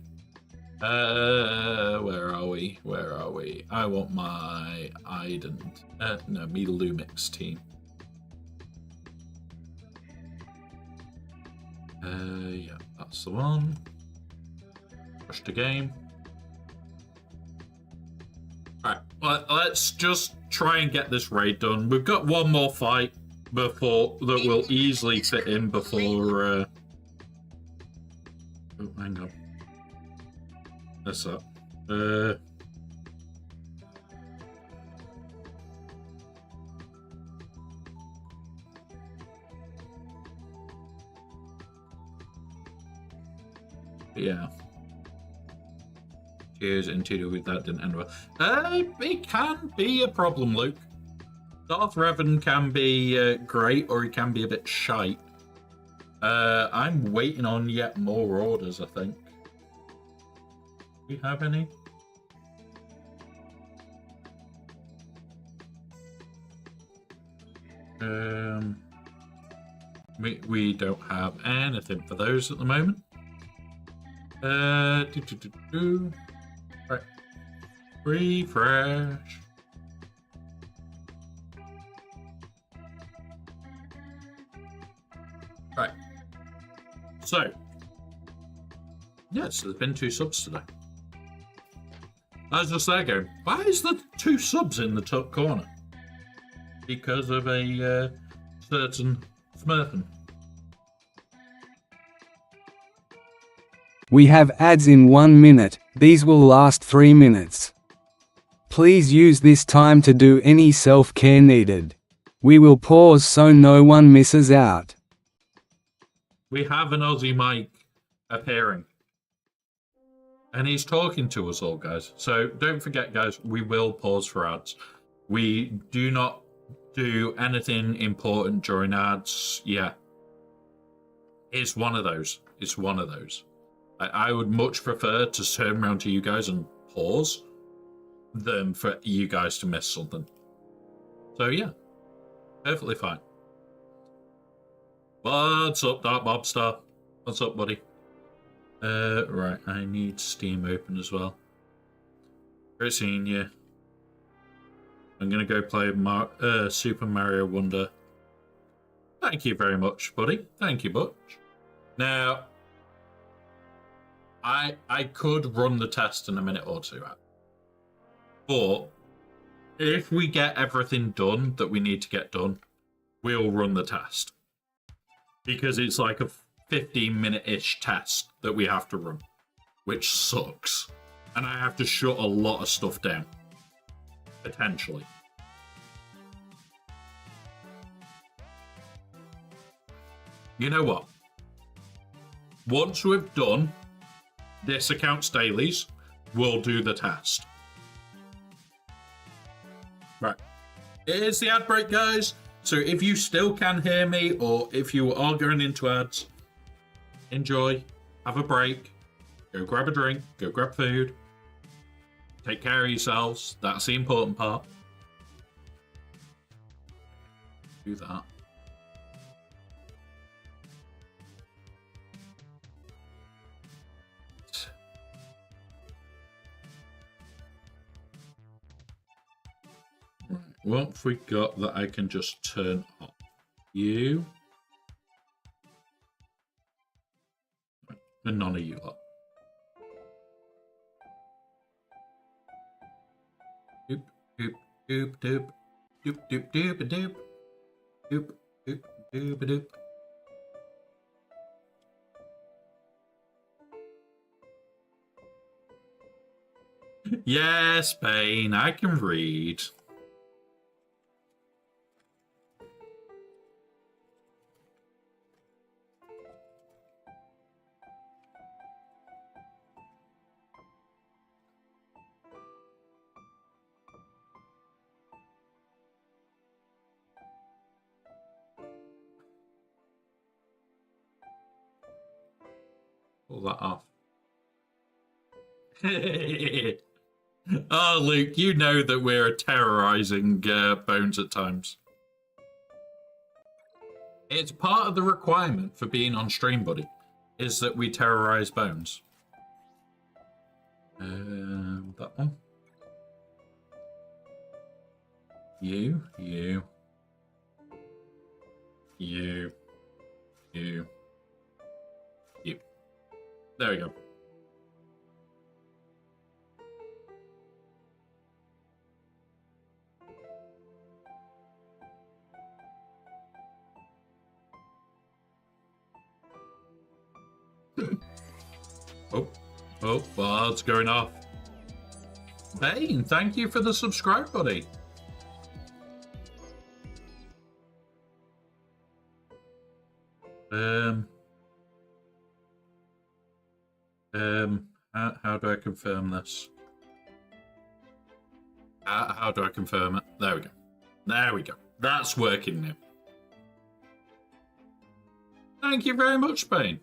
Where are we? Where are we? I want my Ident. No, me Lumix team. Yeah, that's the one. Push the game. Alright, let's just try and get this raid done. We've got one more fight before that will easily fit in before. Oh, hang on. That's up. Yeah. Cheers into with that didn't end well. It can be a problem, Luke. Darth Revan can be great, or he can be a bit shite. I'm waiting on yet more orders, I think. Do we have any? We don't have anything for those at the moment. Right. Refresh. Right. So, yes, there's been 2 subs today. I was just there going, why is there 2 subs in the top corner? Because of a certain Smurfin. We have ads in 1 minute, these will last 3 minutes. Please use this time to do any self-care needed. We will pause so no one misses out. We have an Aussie Mike appearing. And he's talking to us all, guys. So don't forget, guys, we will pause for ads. We do not do anything important during ads. Yeah. It's one of those. It's one of those. I would much prefer to turn around to you guys and pause than for you guys to miss something. So yeah, perfectly fine. What's up, Dark Mobstar? What's up, buddy? Right, I need Steam open as well. Great seeing you. I'm gonna go play Super Mario Wonder. Thank you very much, buddy. Thank you, Butch. Now, I could run the test in a minute or 2 out. But if we get everything done that we need to get done, we'll run the test. Because it's like a 15-minute-ish test that we have to run, which sucks. And I have to shut a lot of stuff down. Potentially. You know what? Once we've done this account's dailies, we'll do the test. Right. Here's the ad break, guys. So if you still can hear me, or if you are going into ads, enjoy, have a break, go grab a drink, go grab food, take care of yourselves. That's the important part. Do that. what have we got that I can just turn off? You. And none of you lot. Doop, doop, doop, doop. Doop, doop, doop, doop. Doop, doop, doop, doop. Yes, Bane, I can read. Pull that off. Oh, Luke, you know that we're terrorizing Bones at times. It's part of the requirement for being on stream, buddy, is that we terrorize Bones. That one. You. There we go. Oh, well, it's going off. Bane, thank you for the subscribe, buddy. How do I confirm this? How do I confirm it? There we go. There we go. That's working now. Thank you very much, Bane.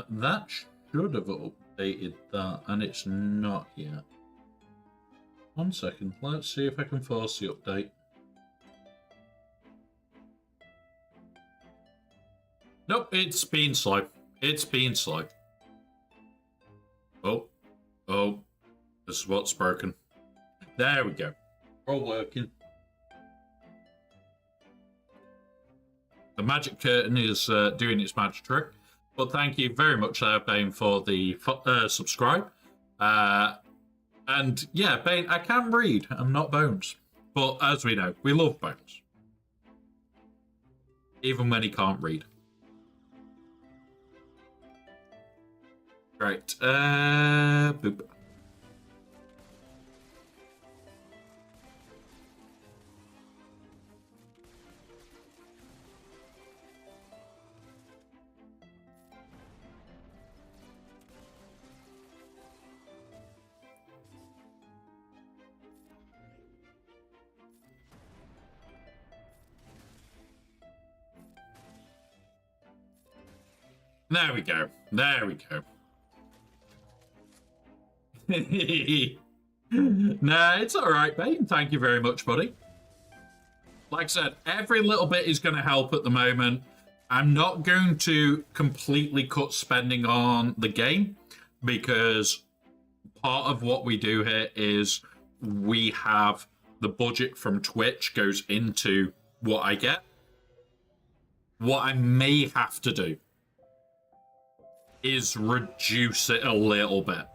That should have updated that, and it's not yet. 1 second. Let's see if I can force the update. Nope, it's been slow. It's been slow. Oh, this is what's broken. There we go. All working. The magic curtain is doing its magic trick. But thank you very much, Bane, for the subscribe. And yeah, Bane, I can read. I'm not Bones. But as we know, we love Bones. Even when he can't read. Right. Boop. There we go. There we go. Nah, it's all right, Bane. Thank you very much, buddy. Like I said, every little bit is going to help at the moment. I'm not going to completely cut spending on the game because part of what we do here is we have the budget from Twitch goes into what I get. What I may have to do is reduce it a little bit.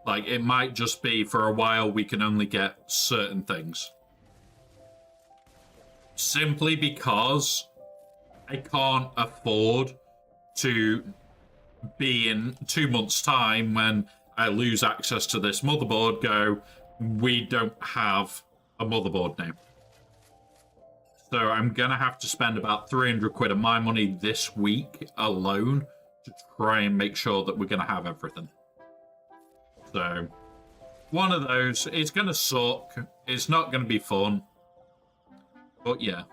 Like, it might just be for a while we can only get certain things. Simply because I can't afford to be in 2 months' time when I lose access to this motherboard go, we don't have a motherboard now. So I'm going to have to spend about 300 quid of my money this week alone to try and make sure that we're going to have everything. So, one of those. It's going to suck. It's not going to be fun. But yeah.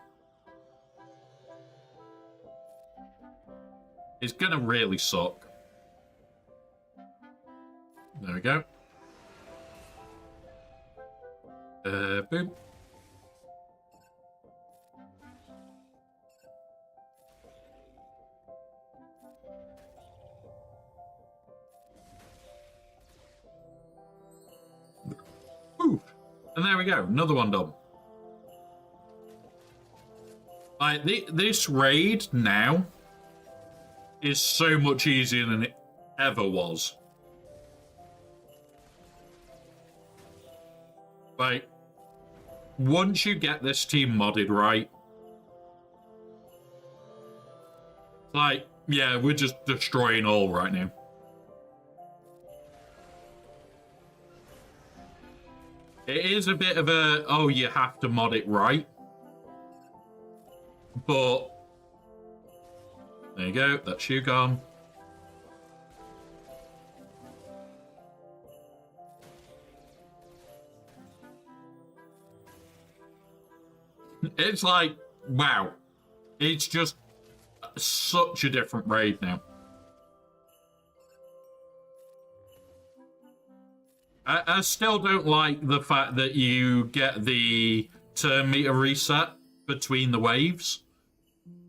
It's going to really suck. There we go. Boom. And there we go, another one done. Like, this raid now is so much easier than it ever was. Like, once you get this team modded right, like, yeah, we're just destroying all right now. It is a bit of a, oh, you have to mod it right. But, there you go, that's you gone. It's like, wow. It's just such a different raid now. I still don't like the fact that you get the turn meter reset between the waves.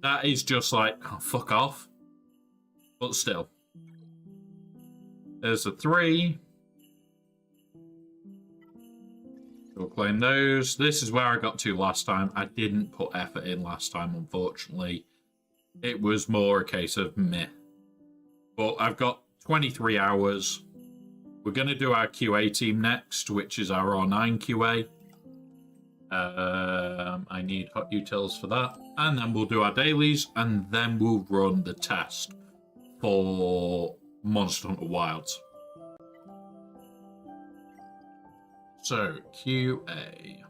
That is just like, oh, fuck off. But still. There's a 3. We'll claim those. This is where I got to last time. I didn't put effort in last time, unfortunately. It was more a case of meh. But I've got 23 hours. We're going to do our QA team next, which is our R9 QA. I need hot utils for that. And then we'll do our dailies, and then we'll run the test for Monster Hunter Wilds. So, QA.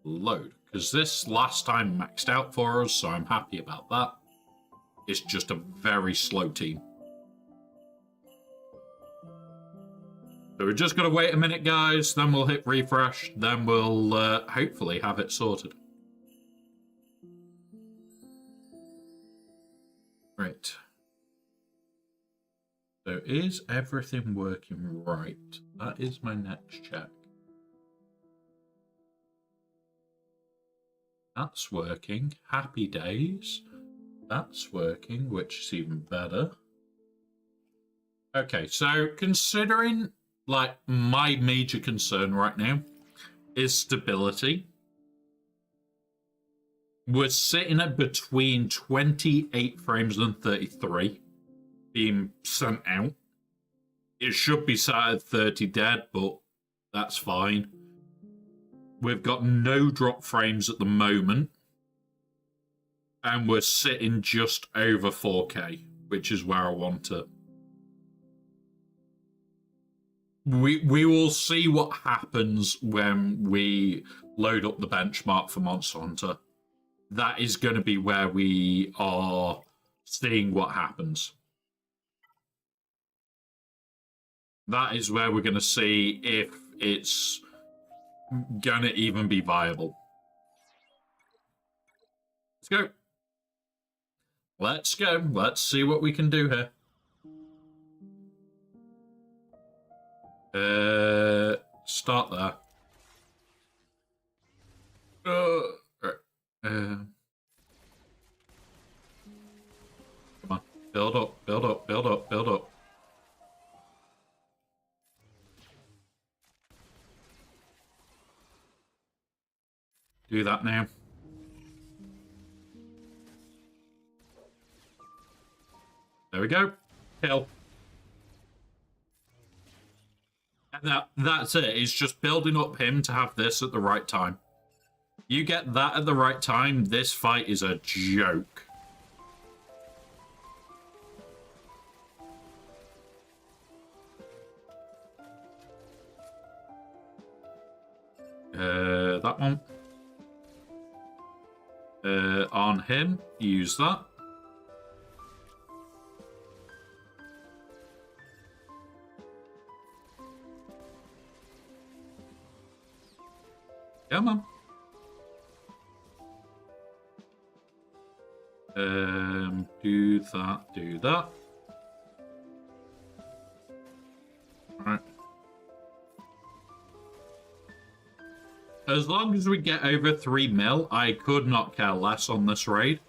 Load. Because this last time maxed out for us, so I'm happy about that. It's just a very slow team. So we're just going to wait a minute, guys. Then we'll hit refresh. Then we'll hopefully have it sorted. Right. So is everything working right? That is my next check. That's working. Happy days. That's working, which is even better. Okay, so considering, like, my major concern right now is stability. We're sitting at between 28 frames and 33 being sent out. It should be sat at 30 dead, but that's fine. We've got no drop frames at the moment. And we're sitting just over 4K, which is where I want it. We will see what happens when we load up the benchmark for Monster Hunter. That is going to be where we are seeing what happens. That is where we're going to see if it's going to even be viable. Let's go. Let's go. Let's see what we can do here. Start there. Come on. Build up, build up, build up, build up. Do that now. There we go. Kill. And that's it. It's just building up him to have this at the right time. You get that at the right time, this fight is a joke. That one. On him, use that. Come on. Do that, do that. Alright. As long as we get over 3 mil, I could not care less on this raid.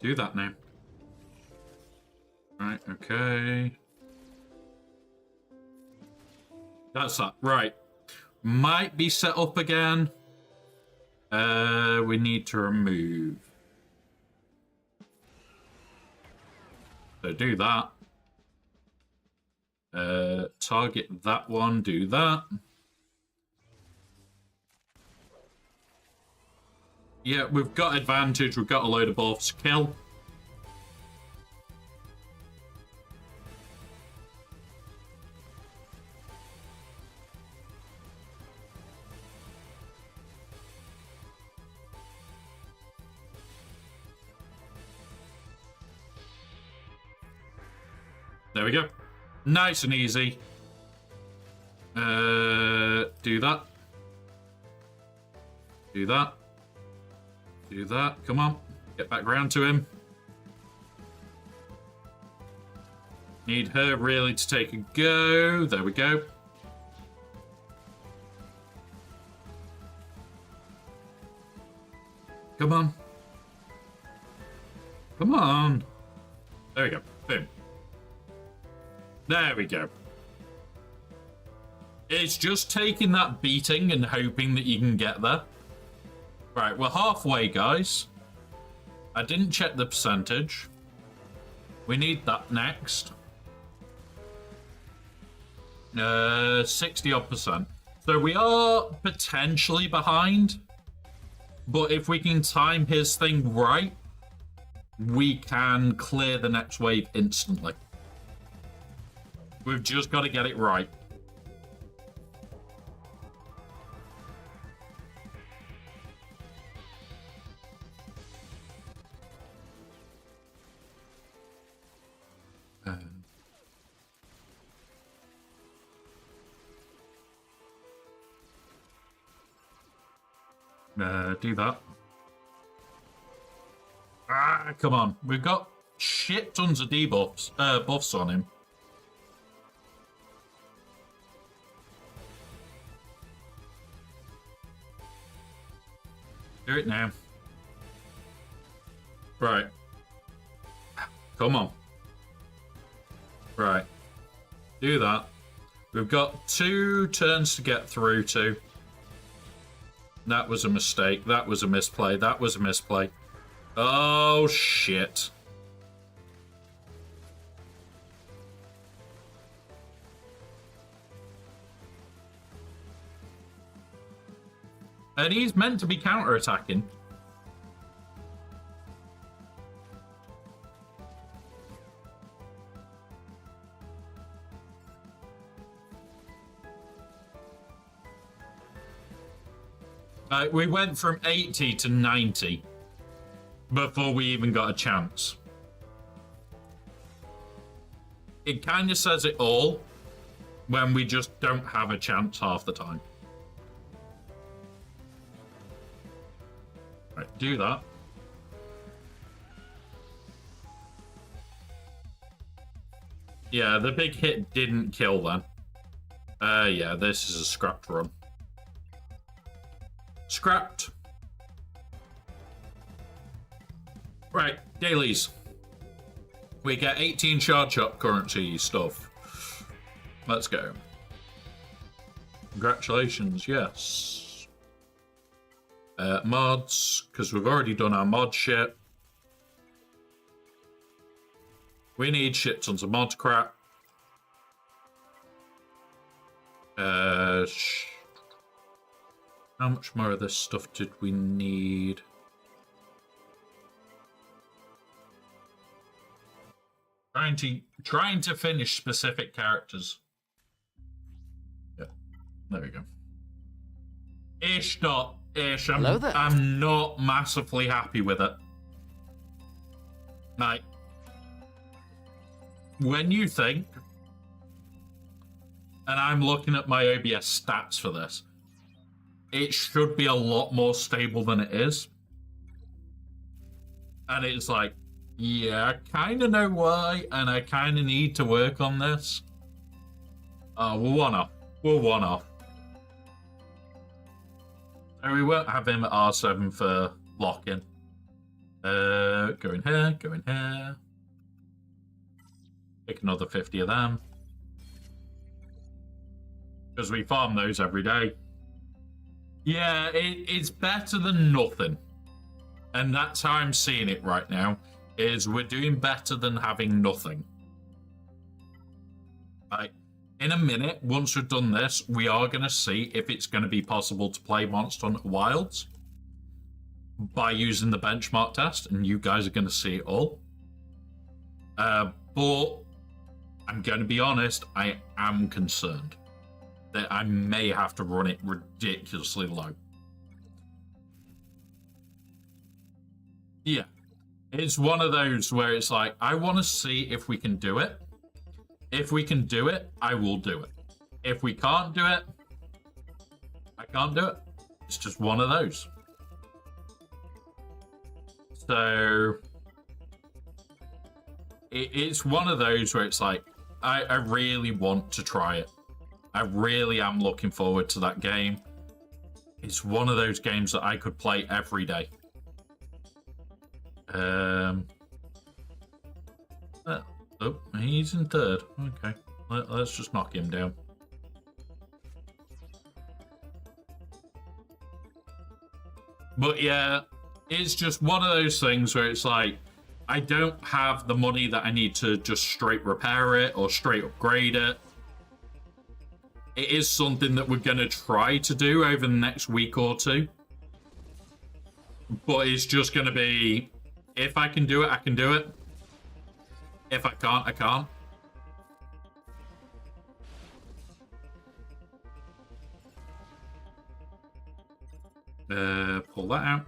Do that now. Right, okay. That's that. Right. Might be set up again. We need to remove. So do that. Target that one, do that. Yeah, we've got advantage, we've got a load of buffs. Kill. There we go. Nice and easy. Do that. Do that. Do that. Come on. Get back round to him. Need her really to take a go. There we go. Come on. Come on. There we go. Boom. There we go. It's just taking that beating and hoping that you can get there. Right, we're halfway, guys. I didn't check the percentage. We need that next. 60-odd%. So we are potentially behind. But if we can time his thing right, we can clear the next wave instantly. We've just got to get it right. Do that. Ah, come on. We've got shit tons of debuffs, buffs on him. Do it now. Right. Come on. Right. Do that. We've got 2 turns to get through to. That was a mistake. That was a misplay. That was a misplay. Oh, shit. And he's meant to be counter-attacking. We went from 80 to 90 before we even got a chance. It kind of says it all when we just don't have a chance half the time. Right, do that. Yeah, the big hit didn't kill then. Yeah, this is a scrapped run. Scrapped. Right, dailies. We get 18 charge up currency stuff. Let's go. Congratulations, yes. Mods, because we've already done our mod shit. We need shit tons of mod crap. How much more of this stuff did we need? Trying to finish specific characters. Yeah, there we go. Ish. Hello there. I'm not massively happy with it. Like, when you think, and I'm looking at my OBS stats for this, it should be a lot more stable than it is. And it's like, yeah, I kind of know why, and I kind of need to work on this. Oh, we're one off. We're one off. So we won't have him at R7 for lock-in. Go in here, go in here. Pick another 50 of them. Because we farm those every day. Yeah, it's better than nothing. And that's how I'm seeing it right now, is we're doing better than having nothing. Like, in a minute, once we've done this, we are going to see if it's going to be possible to play Monster Hunter Wilds by using the benchmark test, and you guys are going to see it all. But I'm going to be honest, I am concerned that I may have to run it ridiculously low. Yeah, it's one of those where it's like, I want to see if we can do it. If we can do it, I will do it. If we can't do it, I can't do it. It's just one of those. So it's one of those where it's like, I really want to try it. I really am looking forward to that game. It's one of those games that I could play every day. Oh, he's in third. Okay, let's just knock him down. But yeah, it's just one of those things where it's like, I don't have the money that I need to just straight repair it or straight upgrade it. It is something that we're going to try to do over the next week or two. But it's just going to be, if I can do it, I can do it. If I can't, I can't. Pull that out.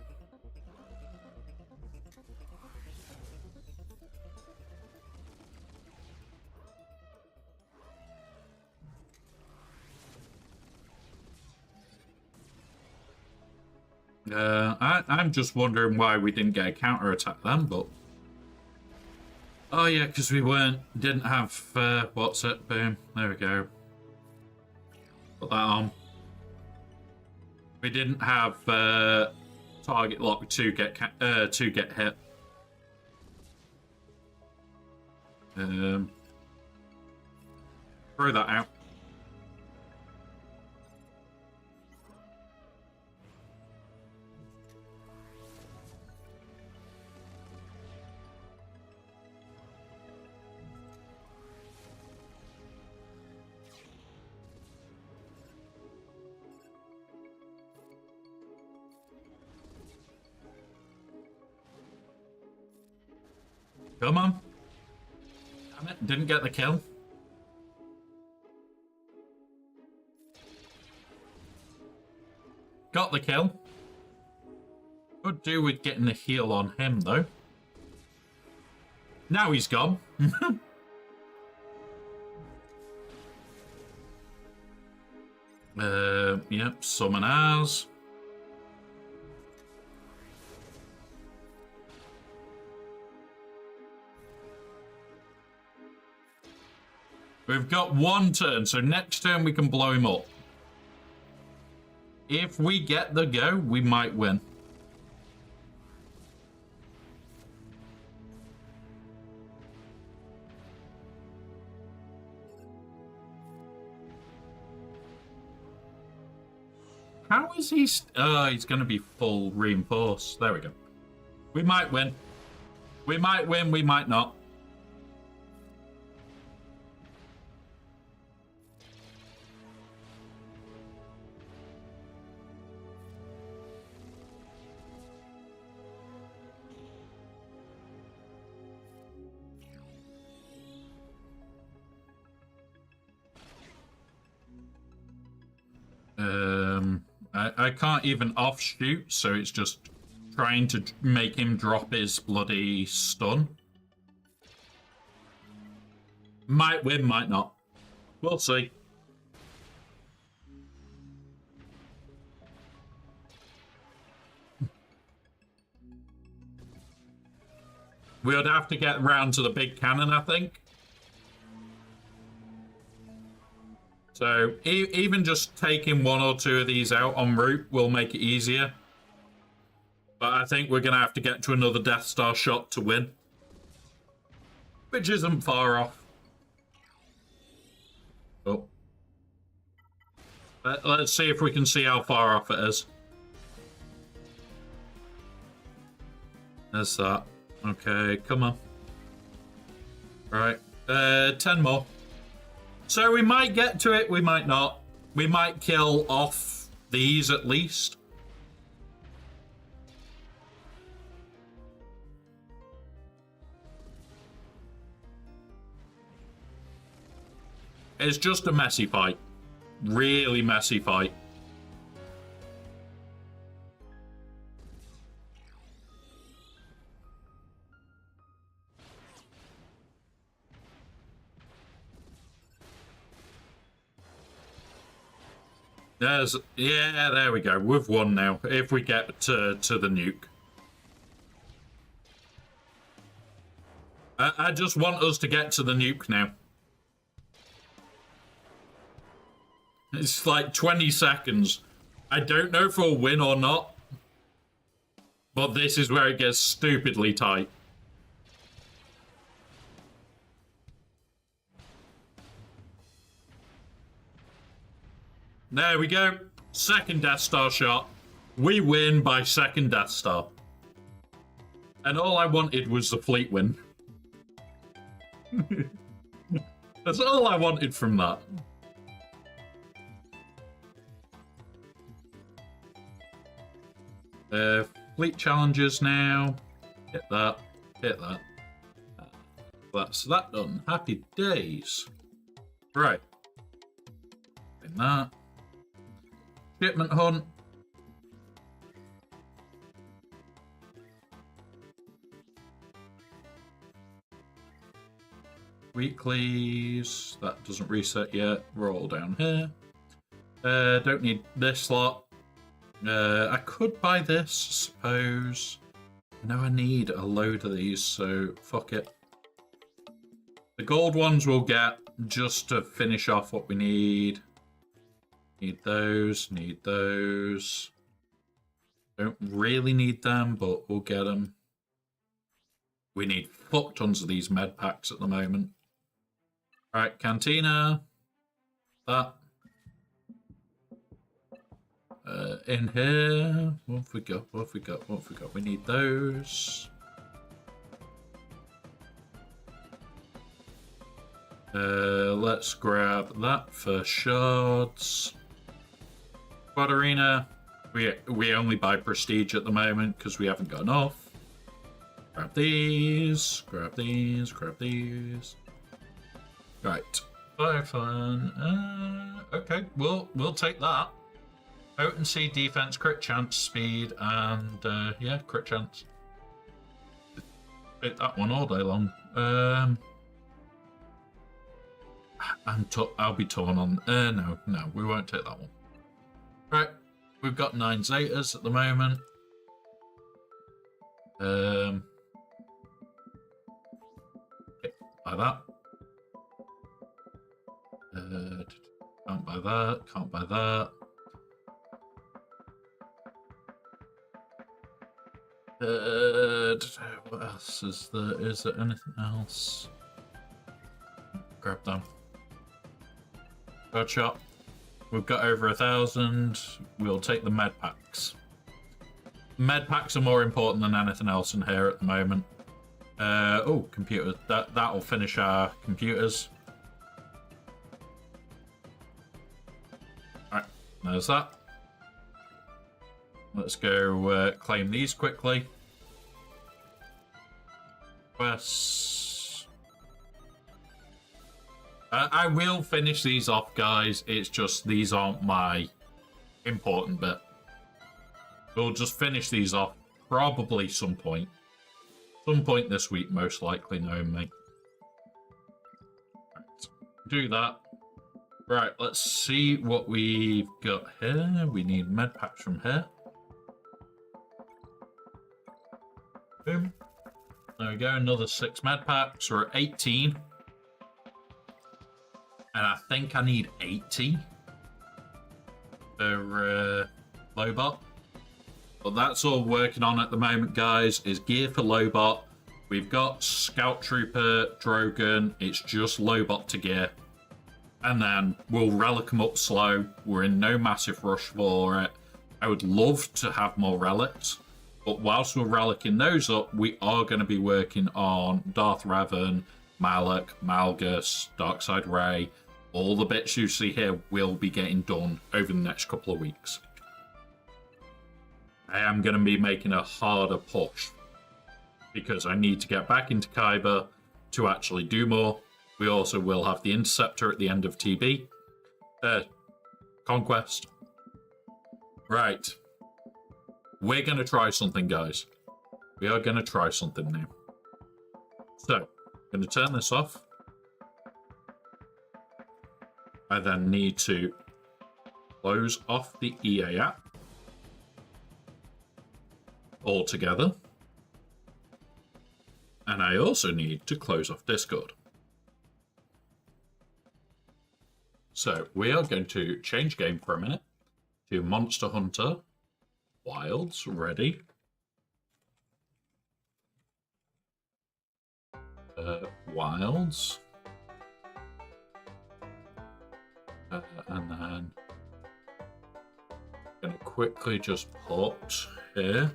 I'm just wondering why we didn't get a counter attack then, but oh yeah, because we didn't have what's it? Boom, there we go. Put that on. We didn't have target lock to get hit. Throw that out. Come on. Damn it, didn't get the kill. Got the kill. Could do with getting the heal on him, though. Now he's gone. Yep, summon as. We've got one turn, so next turn we can blow him up. If we get the go, we might win. How is he? Oh, he's going to be full reinforced. There we go. We might win. We might win, we might not. I can't even offshoot, so it's just trying to make him drop his bloody stun. Might win, might not. We'll see. We would have to get round to the big cannon, I think. So even just taking one or two of these out en route will make it easier. But I think we're going to have to get to another Death Star shot to win. Which isn't far off. Oh. Let's see if we can see how far off it is. There's that. Okay, come on. Right. 10 more. So we might get to it, we might not. We might kill off these at least. It's just a messy fight. Really messy fight. Yeah, there we go. We've won now. If we get to the nuke. I just want us to get to the nuke now. It's like 20 seconds. I don't know if we'll win or not. But this is where it gets stupidly tight. There we go. Second Death Star shot. We win by second Death Star. And all I wanted was the fleet win. That's all I wanted from that. Fleet challenges now. Hit that. Hit that. That's that done. Happy days. Right. In that. Shipment hunt. Weeklies. That doesn't reset yet. We're all down here. Don't need this lot. I could buy this, suppose. No, I need a load of these, so fuck it. The gold ones we'll get just to finish off what we need. Need those, need those. Don't really need them, but we'll get them. We need fuck tons of these med packs at the moment. Right, Cantina. That. In here. What have we got? What have we got? What have we got? We need those. Let's grab that for shards. Squad Arena. We only buy prestige at the moment because we haven't got enough. Grab these. Grab these. Grab these. Right. Fire fun. Okay, we'll take that. Potency, defense, crit chance, speed, and yeah, crit chance. Take that one all day long. I'll be torn on. No, we won't take that one. Right, we've got 9 Zetas at the moment. Buy that. Can't buy that. Can't buy that. What else is there? Is there anything else? Grab them. Bird shot. We've got over 1,000. We'll take the med packs. Med packs are more important than anything else in here at the moment. Oh, computers. That'll finish our computers. Alright, there's that. Let's go claim these quickly. Quests. I will finish these off, guys. It's just these aren't my important bit. We'll just finish these off probably some point. Some point this week, most likely, knowing me. Right. Do that. Right, let's see what we've got here. We need med packs from here. Boom. There we go, another 6 med packs. We're at 18. And I think I need 80 for Lobot. But that's all working on at the moment, guys, is gear for Lobot. We've got Scout Trooper, Drogon. It's just Lobot to gear. And then we'll relic them up slow. We're in no massive rush for it. I would love to have more relics. But whilst we're relicing those up, we are going to be working on Darth Revan, Malak, Malgus, Darkside Ray. All the bits you see here will be getting done over the next couple of weeks. I am going to be making a harder push because I need to get back into Kyber to actually do more. We also will have the Interceptor at the end of TB. Conquest. Right. We're going to try something, guys. We are going to try something new. So, I'm going to turn this off. I then need to close off the EA app altogether. And I also need to close off Discord. So we are going to change game for a minute to Monster Hunter Wilds. Ready. Wilds. And then I'm going to quickly just put here.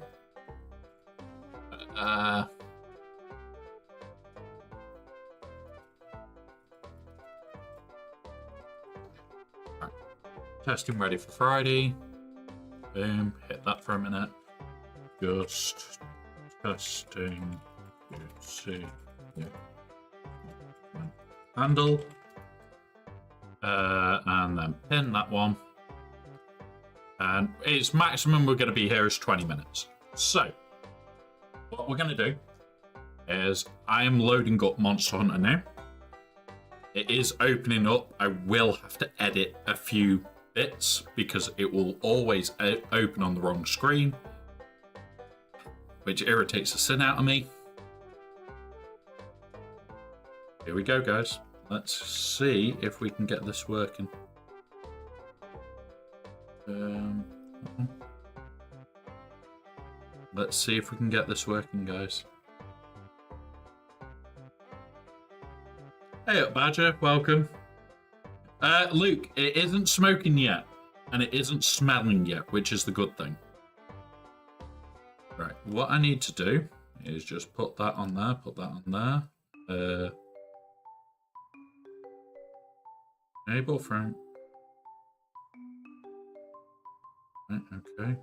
Testing ready for Friday. Boom. Hit that for a minute. Just testing. See. Yeah. Handle. And then pin that one. And its maximum we're going to be here is 20 minutes. So, what we're going to do is I am loading up Monster Hunter now. It is opening up. I will have to edit a few bits because it will always open on the wrong screen, which irritates the sin out of me. Here we go, guys. Let's see if we can get this working. Let's see if we can get this working, guys. Hey up, Badger. Welcome. Luke, it isn't smoking yet, and it isn't smelling yet, which is the good thing. Right, what I need to do is just put that on there, put that on there. Enable frame. Right, okay.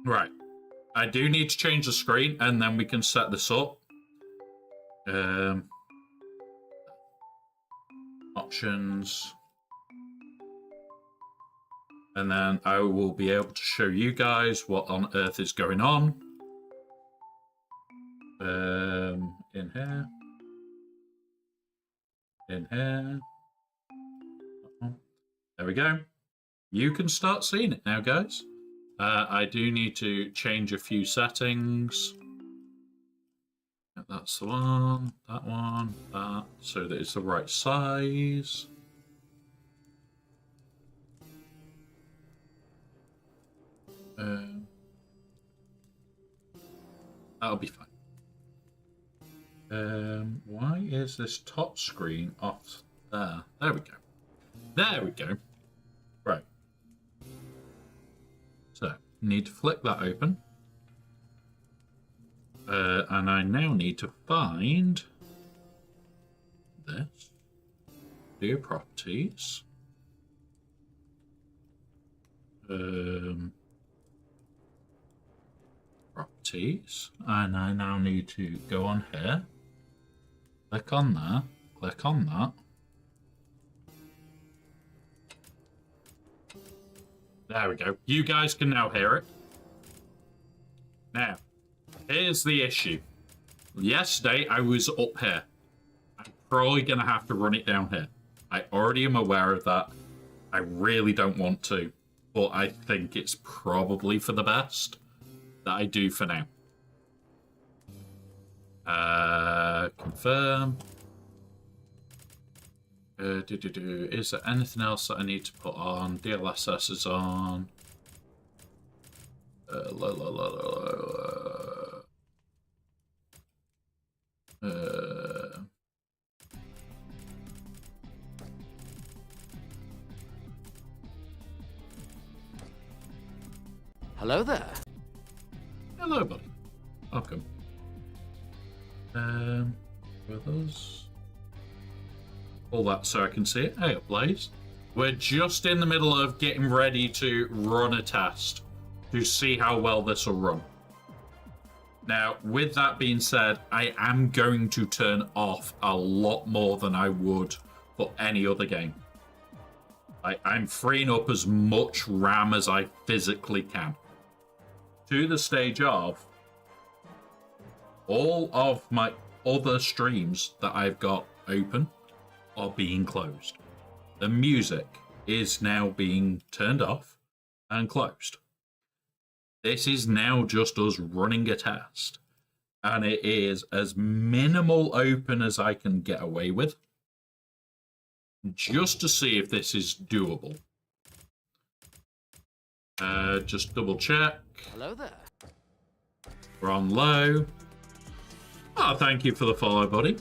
Right, I do need to change the screen, and then we can set this up. Options, and then I will be able to show you guys what on earth is going on. In here, there we go. You can start seeing it now, guys. I do need to change a few settings. That's the one, that, so that it's the right size. That'll be fine. Why is this top screen off there? There we go. There we go. Right. So, need to flick that open. And I now need to find this. View properties. Properties. And I now need to go on here. Click on there. Click on that. There we go. You guys can now hear it. Now, here's the issue. Yesterday, I was up here. I'm probably going to have to run it down here. I already am aware of that. I really don't want to, but I think it's probably for the best that I do for now. Confirm. Is there anything else that I need to put on? DLSS is on. Hello there. Hello, buddy. Welcome. Brothers. All that so I can see it. Hey, Blaze. We're just in the middle of getting ready to run a test to see how well this will run. Now, with that being said, I am going to turn off a lot more than I would for any other game. I'm freeing up as much RAM as I physically can. To the stage of all of my other streams that I've got open are being closed. The music is now being turned off and closed. This is now just us running a test, and it is as minimal open as I can get away with, just to see if this is doable. Just double check. Hello there. We're on low. Oh, thank you for the follow, buddy.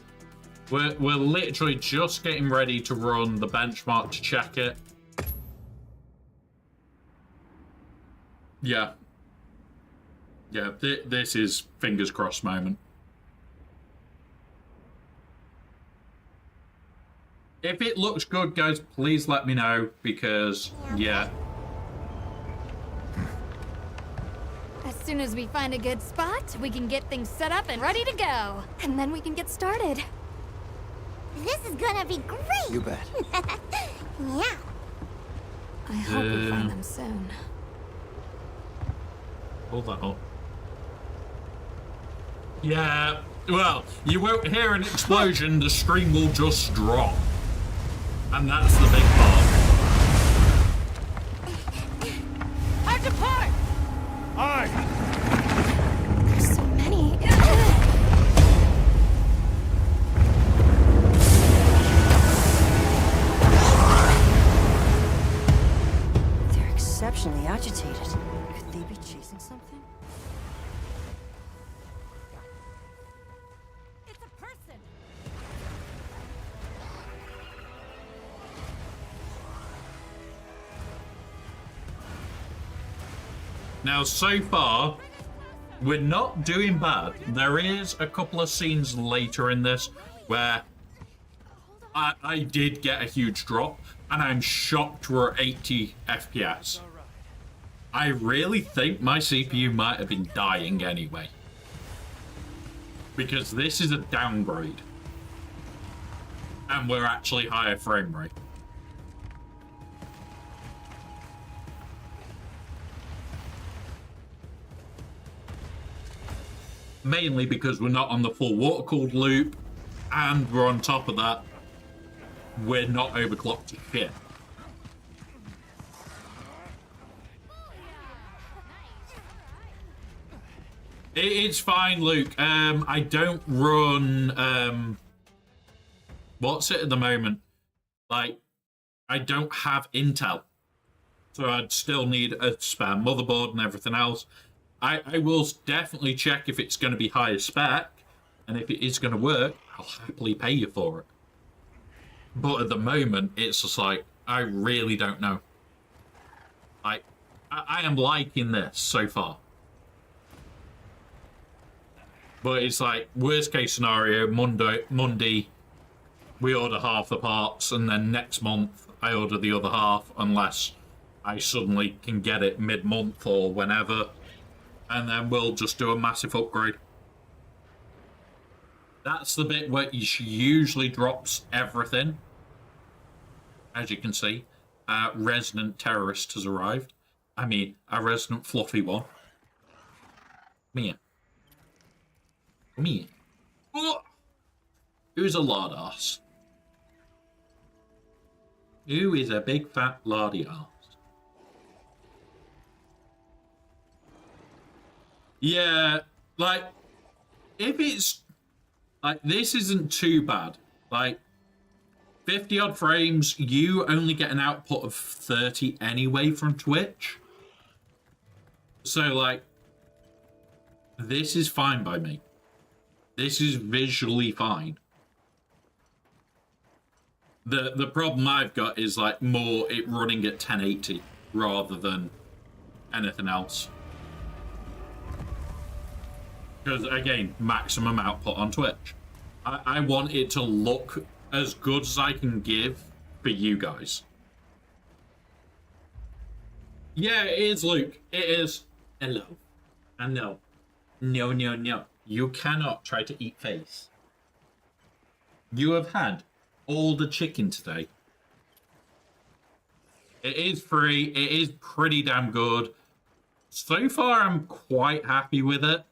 We're literally just getting ready to run the benchmark to check it. Yeah. Yeah, this is fingers crossed moment. If it looks good, guys, please let me know, because, yeah. As soon as we find a good spot, we can get things set up and ready to go. And then we can get started. This is gonna be great. You bet. Yeah. I hope we find them soon. Hold that up. Yeah, well, you won't hear an explosion, the stream will just drop. And that's the big part. Hard to part! Aye. There's so many. They're exceptionally agitated. Could they be chasing something? It's a person! Now, so far, we're not doing bad. There is a couple of scenes later in this where I did get a huge drop, and I'm shocked we're at 80 FPS. I really think my CPU might have been dying anyway, because this is a downgrade, and we're actually higher frame rate. Mainly because we're not on the full water cooled loop, and we're on top of that, we're not overclocked to shit. It's fine, Luke. I don't run what's it at the moment? Like, I don't have Intel, so I'd still need a spare motherboard and everything else. I will definitely check if it's going to be higher spec, and if it is going to work, I'll happily pay you for it. But at the moment, it's just like, I really don't know. I am liking this so far. But it's like, worst case scenario, Monday, we order half the parts, and then next month, I order the other half, unless I suddenly can get it mid-month or whenever. And then we'll just do a massive upgrade. That's the bit where he usually drops everything. As you can see, our resident terrorist has arrived. I mean, our resident fluffy one. Come here. Come here. Oh! Who's a lard ass? Who is a big fat lardy ass? Yeah, like, if it's, like, this isn't too bad. Like, 50 odd frames, you only get an output of 30 anyway from Twitch. So, like, this is fine by me. This is visually fine. The problem I've got is, like, more it running at 1080 rather than anything else. Because, again, maximum output on Twitch. I want it to look as good as I can give for you guys. Yeah, it is, Luke. It is. Hello. I know. No, no, no. You cannot try to eat face. You have had all the chicken today. It is free. It is pretty damn good. So far, I'm quite happy with it.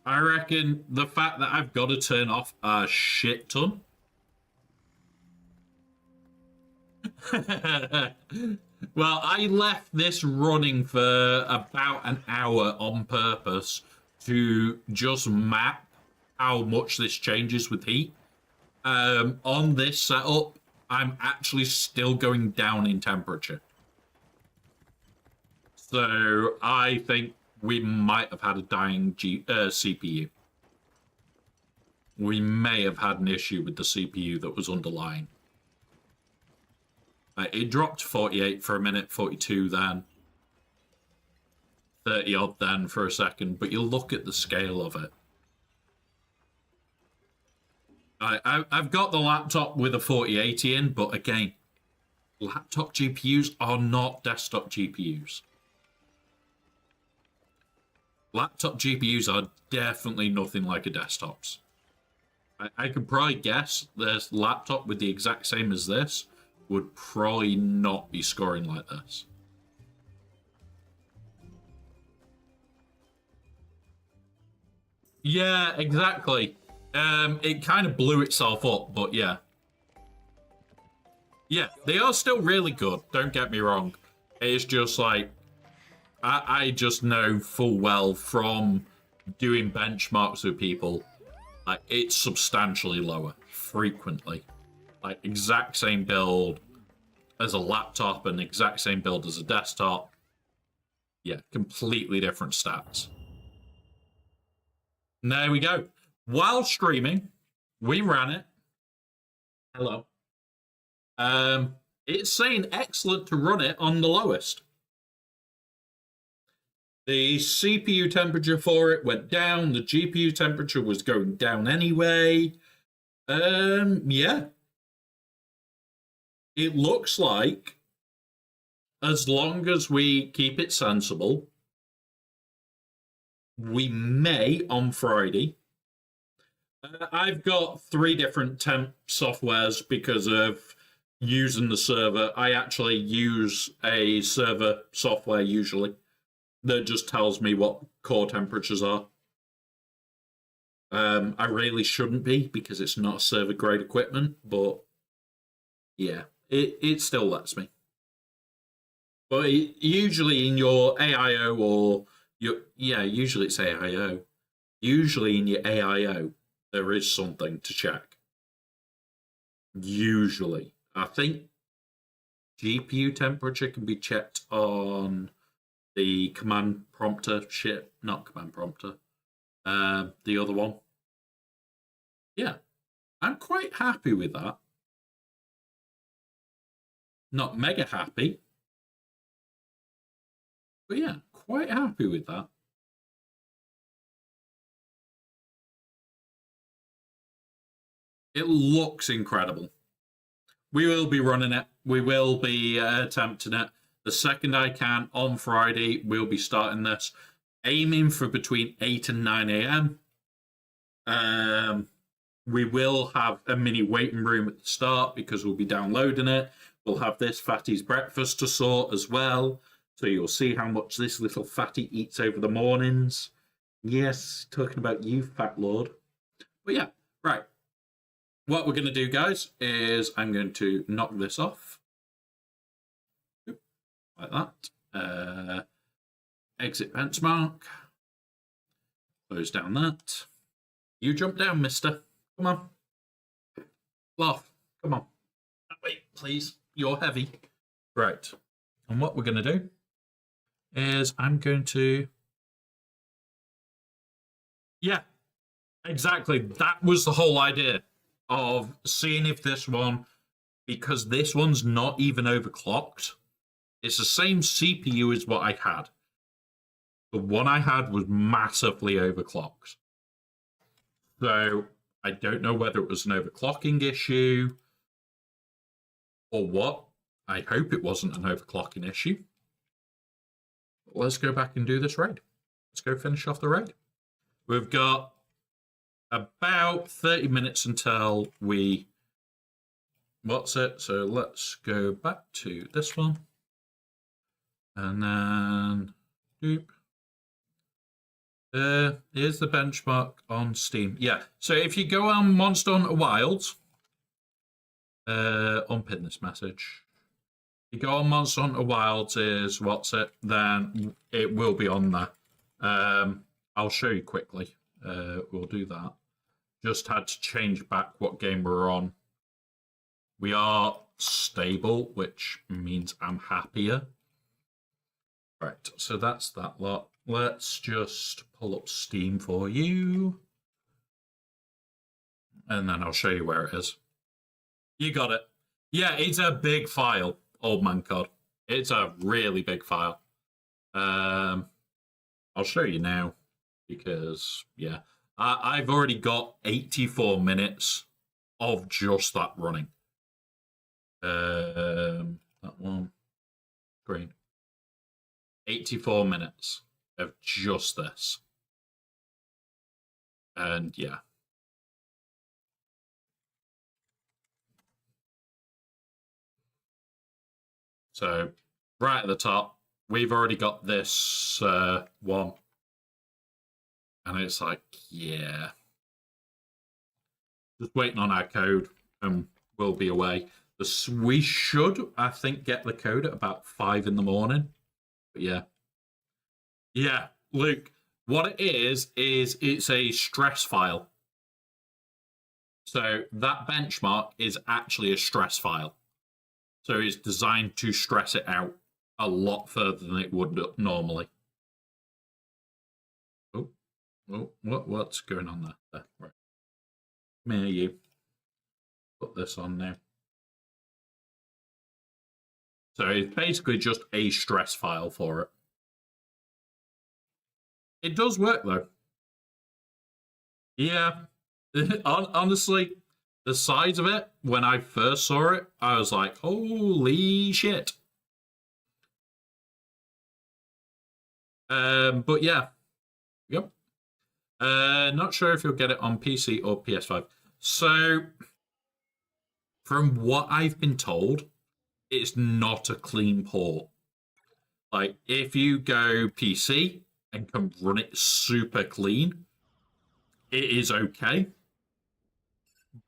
I reckon the fact that I've got to turn off a shit ton. Well, I left this running for about an hour on purpose to just map how much this changes with heat. On this setup, I'm actually still going down in temperature. So I think we might have had a dying CPU. We may have had an issue with the CPU that was underlying. It dropped 48 for a minute, 42 then. 30 odd then for a second, but you look at the scale of it. I've got the laptop with a 4080 in, but again, laptop GPUs are not desktop GPUs. Laptop GPUs are definitely nothing like a desktop's. I could probably guess this laptop with the exact same as this would probably not be scoring like this. Yeah, exactly. It kind of blew itself up, but yeah. Yeah, they are still really good, don't get me wrong. It's just like, I just know full well from doing benchmarks with people, like, it's substantially lower, frequently. Like, exact same build as a laptop and exact same build as a desktop. Yeah, completely different stats. And there we go. While streaming, we ran it. Hello. It's saying excellent to run it on the lowest. The CPU temperature for it went down. The GPU temperature was going down anyway. Yeah. It looks like, as long as we keep it sensible, we may, on Friday... I've got 3 different temp softwares because of using the server. I actually use a server software usually that just tells me what core temperatures are. I really shouldn't be because it's not server grade equipment, but yeah, it still lets me. But usually in your AIO or your, yeah, usually it's AIO. Usually in your AIO, there is something to check. Usually. I think GPU temperature can be checked on the command prompter shit. Not command prompter. The other one. Yeah. I'm quite happy with that. Not mega happy. But yeah, quite happy with that. It looks incredible. We will be running it. We will be attempting it. The second I can on Friday, we'll be starting this. Aiming for between 8 and 9 a.m. We will have a mini waiting room at the start because we'll be downloading it. We'll have this fatty's breakfast to sort as well. So you'll see how much this little fatty eats over the mornings. Yes, talking about you, fat lord. But yeah, right. What we're going to do, guys, is I'm going to knock this off. Like that. Exit benchmark. Close down that. You jump down, mister. Come on. Laugh. Come on. Wait, please. You're heavy. Right. And what we're going to do is I'm going to... Yeah, exactly. That was the whole idea of seeing if this one, because this one's not even overclocked. It's the same CPU as what I had. The one I had was massively overclocked. So I don't know whether it was an overclocking issue or what. I hope it wasn't an overclocking issue. But let's go back and do this raid. Let's go finish off the raid. We've got about 30 minutes until we... What's it? So let's go back to this one. And then... Doop. Here's the benchmark on Steam. Yeah, so if you go on Monster Hunter Wilds, unpin this message. If you go on Monster Hunter Wilds is what's it, then it will be on there. I'll show you quickly. We'll do that. Just had to change back what game we're on. We are stable, which means I'm happier. Right, so that's that lot. Let's just pull up Steam for you. And then I'll show you where it is. You got it. Yeah, it's a big file, Old Man Cod. It's a really big file. I'll show you now because, yeah. I've already got 84 minutes of just that running. That one. Green. 84 minutes of just this. And yeah. So right at the top, we've already got this one. And it's like, yeah. Just waiting on our code and we'll be away. We should, I think, get the code at about 5 in the morning. But yeah. Yeah, Luke, what it is it's a stress file. So that benchmark is actually a stress file. So it's designed to stress it out a lot further than it would normally. Oh, what's going on there? Right. Come here, you. Put this on now. So it's basically just a stress file for it. It does work, though. Yeah. Honestly, the size of it, when I first saw it, I was like, holy shit. But yeah. Yep. Not sure if you'll get it on PC or PS5. So, from what I've been told, it's not a clean port. Like, if you go PC and can run it super clean, it is okay.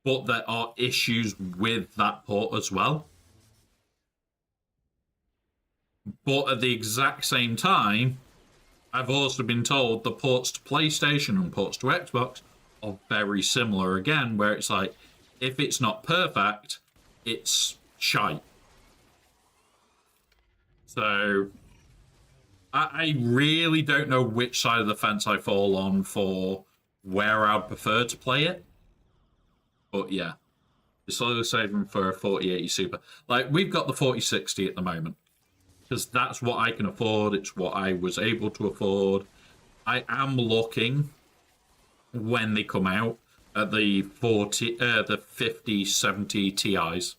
But there are issues with that port as well. But at the exact same time, I've also been told the ports to PlayStation and ports to Xbox are very similar again, where it's like, if it's not perfect, it's shite. So, I really don't know which side of the fence I fall on for where I'd prefer to play it. But yeah, it's slowly saving for a 4080 Super. Like, we've got the 4060 at the moment. Because that's what I can afford. It's what I was able to afford. I am looking, when they come out, at the 5070 Ti's.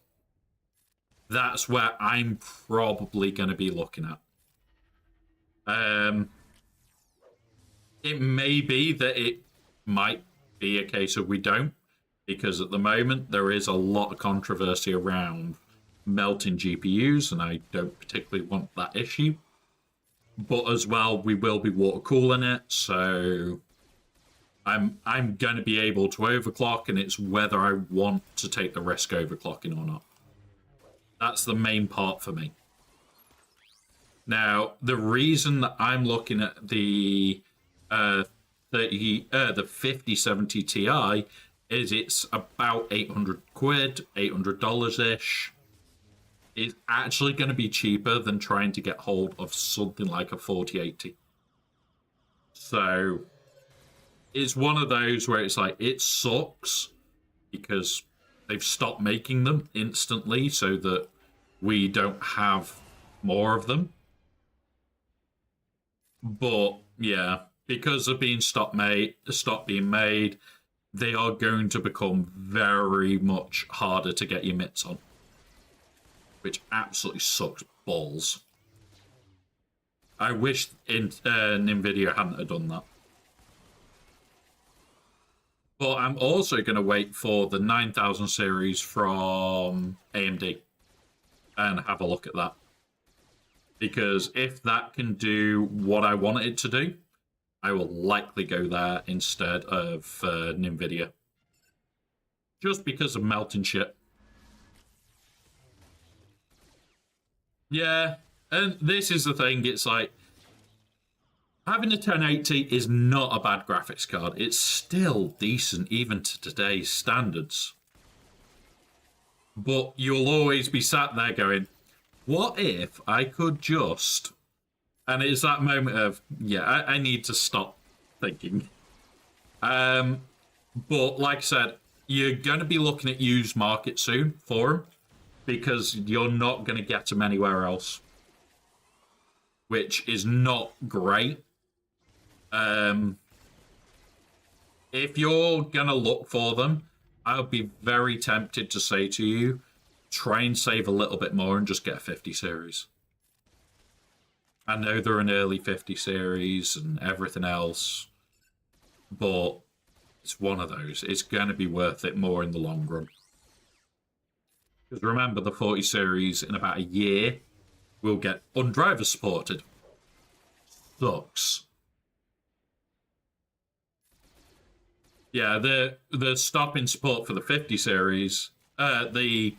That's where I'm probably going to be looking at. It may be that it might be a case of we don't, because at the moment there is a lot of controversy around melting GPUs, and I don't particularly want that issue. But as well, we will be water cooling it, so I'm going to be able to overclock, and it's whether I want to take the risk overclocking or not. That's the main part for me. Now, the reason that I'm looking at the the 5070 Ti is it's about 800 quid, $800-ish. It's actually going to be cheaper than trying to get hold of something like a 4080. So it's one of those where it's like, it sucks because they've stopped making them instantly so that we don't have more of them. But yeah, because of being stopped being made, they are going to become very much harder to get your mitts on, which absolutely sucks balls. I wish Nvidia hadn't have done that. But I'm also going to wait for the 9000 series from AMD and have a look at that. Because if that can do what I want it to do, I will likely go there instead of Nvidia. Just because of melting shit. Yeah, and this is the thing, it's like, having a 1080 is not a bad graphics card. It's still decent, even to today's standards. But you'll always be sat there going, what if I could just... And it's that moment of, yeah, I need to stop thinking. But like I said, you're going to be looking at used market soon for them, because you're not going to get them anywhere else, which is not great. If you're going to look for them, I'll be very tempted to say to you, try and save a little bit more and just get a 50 series. I know they're an early 50 series and everything else, but it's one of those. It's going to be worth it more in the long run. Because remember, the 40 series in about a year will get undriver supported. Sucks. Yeah, the stopping support for the 50 series, the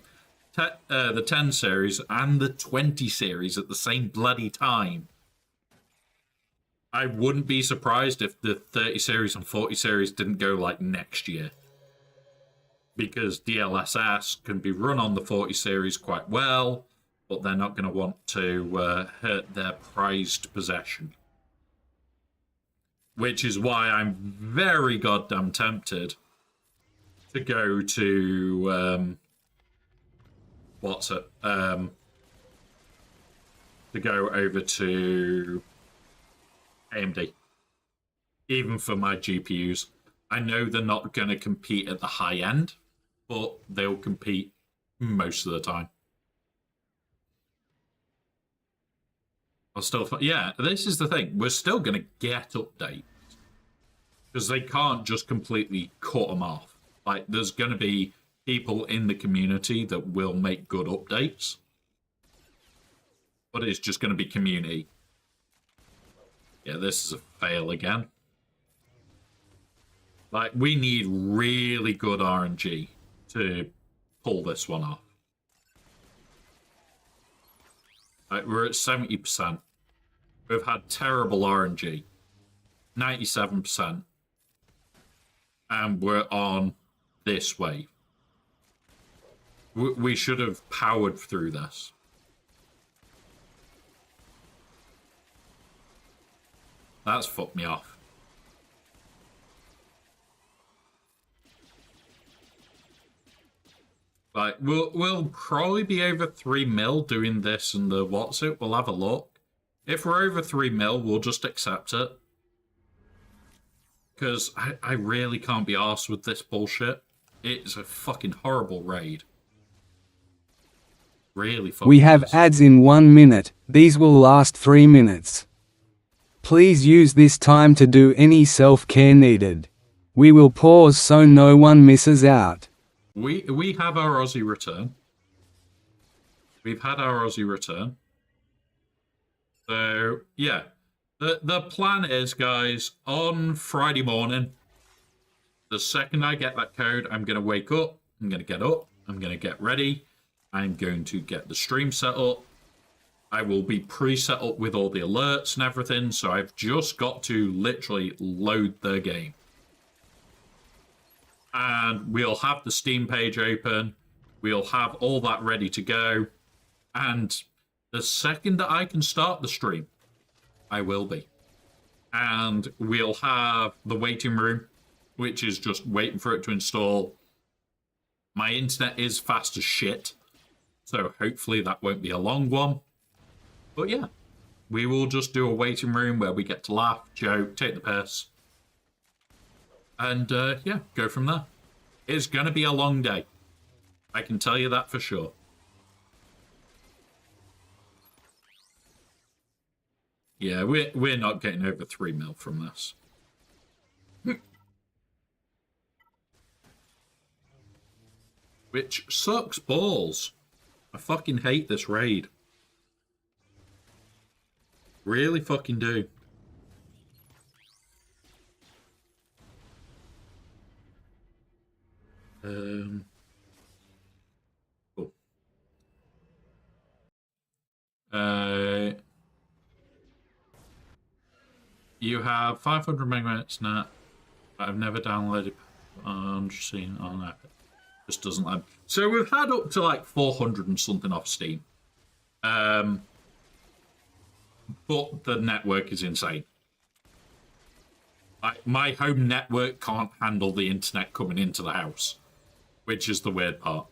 10 series and the 20 series at the same bloody time. I wouldn't be surprised if the 30 series and 40 series didn't go like next year. Because DLSS can be run on the 40 series quite well, but they're not going to want to hurt their prized possession. Which is why I'm very goddamn tempted to go to... to go over to AMD. Even for my GPUs. I know they're not going to compete at the high end, but they'll compete most of the time. Yeah, this is the thing. We're still going to get updates. Because they can't just completely cut them off. Like, there's going to be people in the community that will make good updates. But it's just going to be community. Yeah, this is a fail again. Like, we need really good RNG to pull this one off. Like, we're at 70%. We've had terrible RNG. 97%. And we're on this wave. We should have powered through this. That's fucked me off. Like, we'll probably be over 3 mil doing this and the what's it. We'll have a look. If we're over 3 mil, we'll just accept it. Because I really can't be arsed with this bullshit. It's a fucking horrible raid. Really fucking We have is. ads in 1 minute, these will last 3 minutes. Please use this time to do any self-care needed. We will pause so no one misses out. We have our Aussie return. We've had our Aussie return. So, yeah. The plan is, guys, on Friday morning, the second I get that code, I'm going to wake up, I'm going to get up, I'm going to get ready, I'm going to get the stream set up, I will be pre-set up with all the alerts and everything, so I've just got to literally load the game. And we'll have the Steam page open. We'll have all that ready to go. And the second that I can start the stream, I will be. And we'll have the waiting room, which is just waiting for it to install. My internet is fast as shit, so hopefully that won't be a long one. But yeah, we will just do a waiting room where we get to laugh, joke, take the piss. And yeah, go from there. It's going to be a long day. I can tell you that for sure. Yeah, we're not getting over 3 mil from this. Which sucks balls. I fucking hate this raid. Really fucking do. Cool. You have 500 megabytes net. I've never downloaded. I'm just seeing on that. Just doesn't like. So we've had up to like 400 and something off Steam. But the network is insane. My home network can't handle the internet coming into the house, which is the weird part.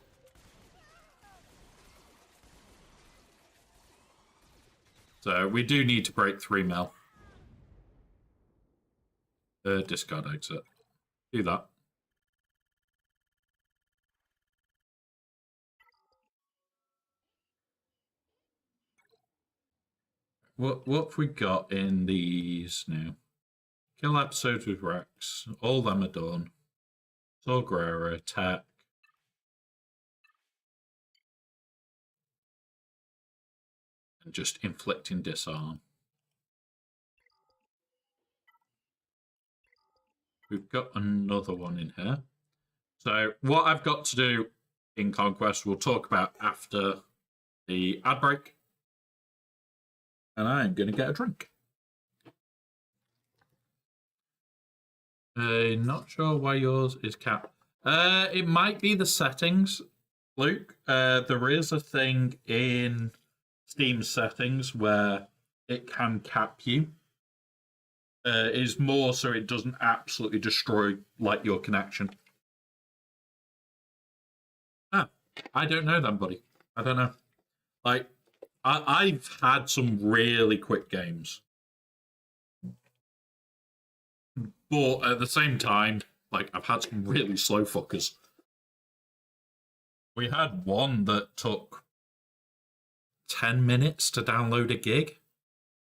So we do need to break 3 mil. Discard exit. Do that. What have we got in these now? Kill episodes with Rex. All them are done. Sorgrera, attack. And just inflicting disarm. We've got another one in here. So what I've got to do in Conquest, we'll talk about after the ad break. And I'm going to get a drink. Not sure why yours is capped. It might be the settings, Luke. There is a thing in Steam settings where it can cap you. Is more so it doesn't absolutely destroy like your connection. Ah, I don't know then, buddy. I don't know. Like, I've had some really quick games. But at the same time, like, I've had some really slow fuckers. We had one that took 10 minutes to download a gig.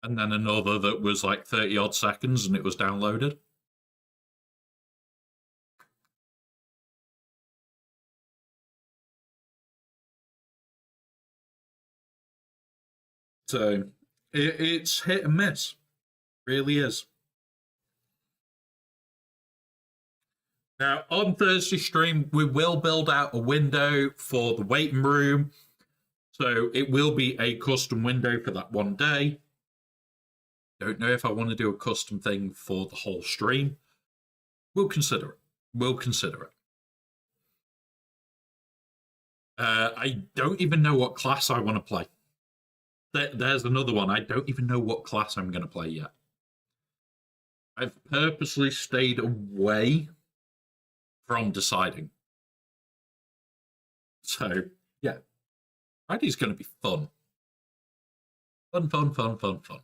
And then another that was like 30 odd seconds and it was downloaded. So it's hit and miss. Really is. Now, on Thursday stream, we will build out a window for the waiting room. So it will be a custom window for that one day. Don't know if I want to do a custom thing for the whole stream. We'll consider it. We'll consider it. I don't even know what class I want to play. There's another one. I don't even know what class I'm going to play yet. I've purposely stayed away from deciding. So, yeah. Friday's going to be fun. Fun, fun, fun, fun, fun.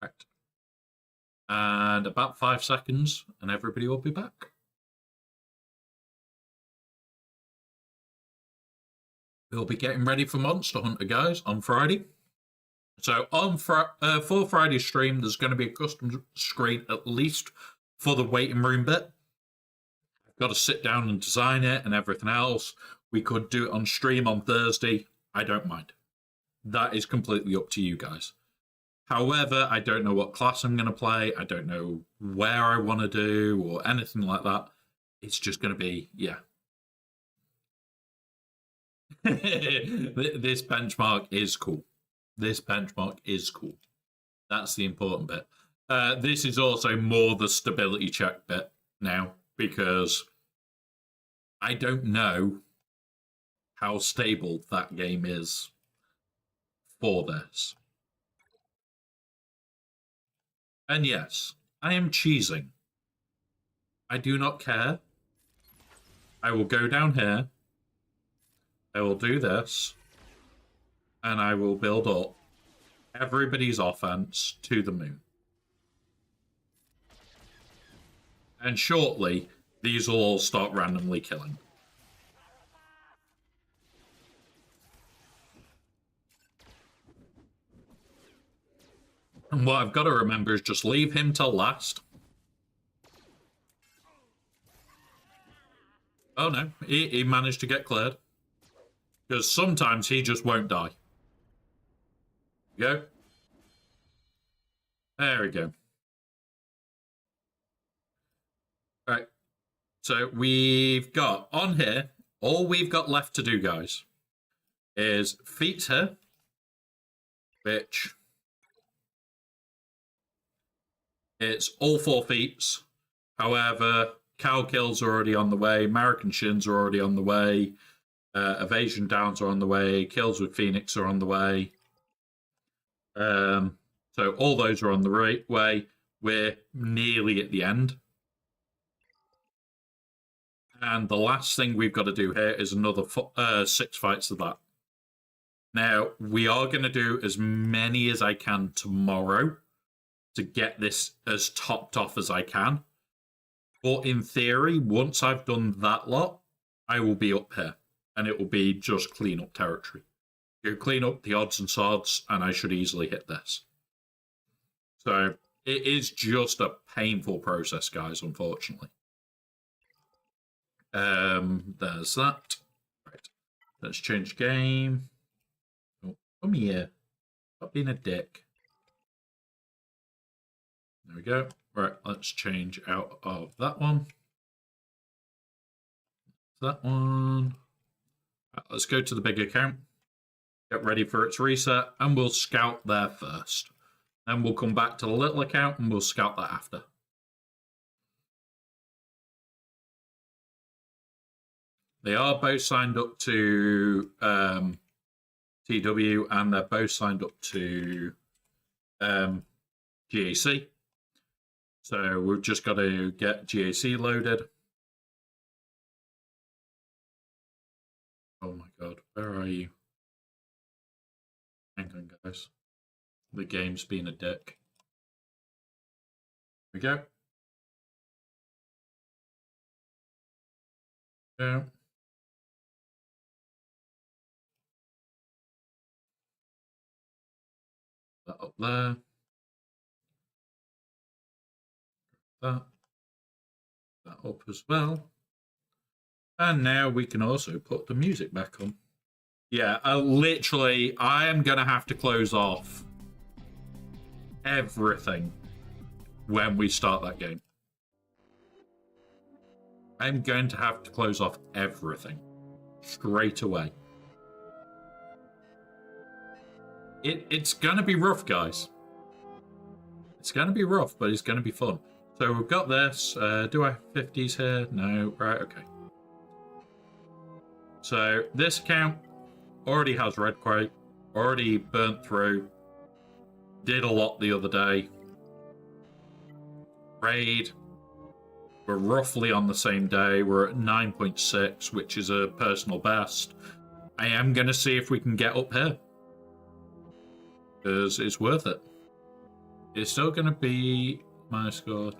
Right. And about 5 seconds, and everybody will be back. We'll be getting ready for Monster Hunter, guys, on Friday. So on for Friday's stream, there's going to be a custom screen, at least for the waiting room bit. I've got to sit down and design it and everything else. We could do it on stream on Thursday. I don't mind. That is completely up to you guys. However, I don't know what class I'm going to play. I don't know where I want to do or anything like that. It's just going to be, yeah. This benchmark is cool. This benchmark is cool. That's the important bit. This is also more the stability check bit now, because I don't know how stable that game is for this. And yes, I am cheesing. I do not care. I will go down here. I will do this. And I will build up everybody's offense to the moon. And shortly, these will all start randomly killing. And what I've got to remember is just leave him till last. Oh no, he managed to get cleared. Because sometimes he just won't die. Go. There we go. Right. So we've got on here, all we've got left to do, guys, is feats here, which it's all 4 feats. However, cow kills are already on the way, American shins are already on the way, evasion downs are on the way, kills with Phoenix are on the way. So all those are on the right way. We're nearly at the end. And the last thing we've got to do here is another 6 fights of that. Now, we are going to do as many as I can tomorrow to get this as topped off as I can. But in theory, once I've done that lot, I will be up here. And it will be just clean up territory. You clean up the odds and sods, and I should easily hit this. So, it is just a painful process, guys, unfortunately. There's that. Right. Let's change game. Oh, come here. Stop being a dick. There we go. Right, let's change out of that one. That one. Right, let's go to the big account. Get ready for its reset, and we'll scout there first. Then we'll come back to the little account, and we'll scout that after. They are both signed up to TW, and they're both signed up to GAC. So we've just got to get GAC loaded. Oh my god, where are you? Hang on, guys. The game's been a dick. Here we go. Go. That up there. That up as well. And now we can also put the music back on. Yeah, literally, I am going to have to close off everything when we start that game. I'm going to have to close off everything straight away. It's going to be rough, guys. It's going to be rough, but it's going to be fun. So we've got this. Do I have 50s here? No. Right, okay. So this account already has Red Crate, already burnt through, did a lot the other day. Raid, we're roughly on the same day. We're at 9.6, which is a personal best. I am going to see if we can get up here, because it's worth it. It's still going to be my score.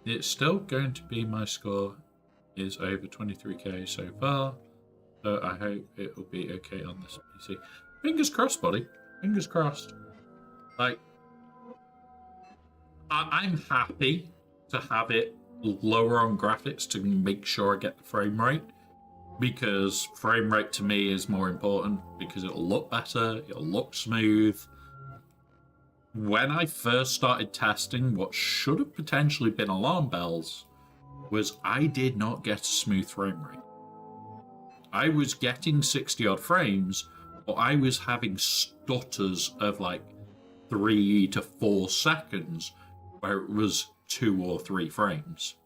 It's still going to be my score is over 23k so far. So I hope it will be okay on this PC. Fingers crossed, buddy. Fingers crossed. Like, I'm happy to have it lower on graphics to make sure I get the frame rate. Because frame rate to me is more important, because it'll look better, it'll look smooth. When I first started testing what should have potentially been alarm bells, was I did not get a smooth frame rate. I was getting 60 odd frames, but I was having stutters of like 3 to 4 seconds where it was 2 or 3 frames.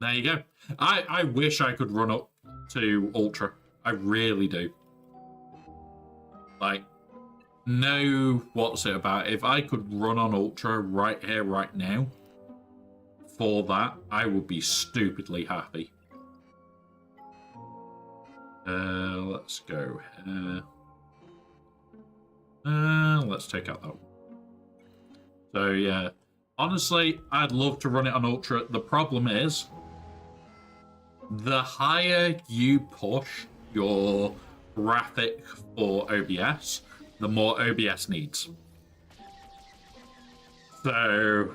There you go. I wish I could run up to Ultra. I really do. Like, no, what's it about? If I could run on Ultra right here, right now, for that, I would be stupidly happy. Let's go here. Let's take out that one. So, yeah. Honestly, I'd love to run it on Ultra. The problem is, the higher you push your graphic for OBS, the more OBS needs. So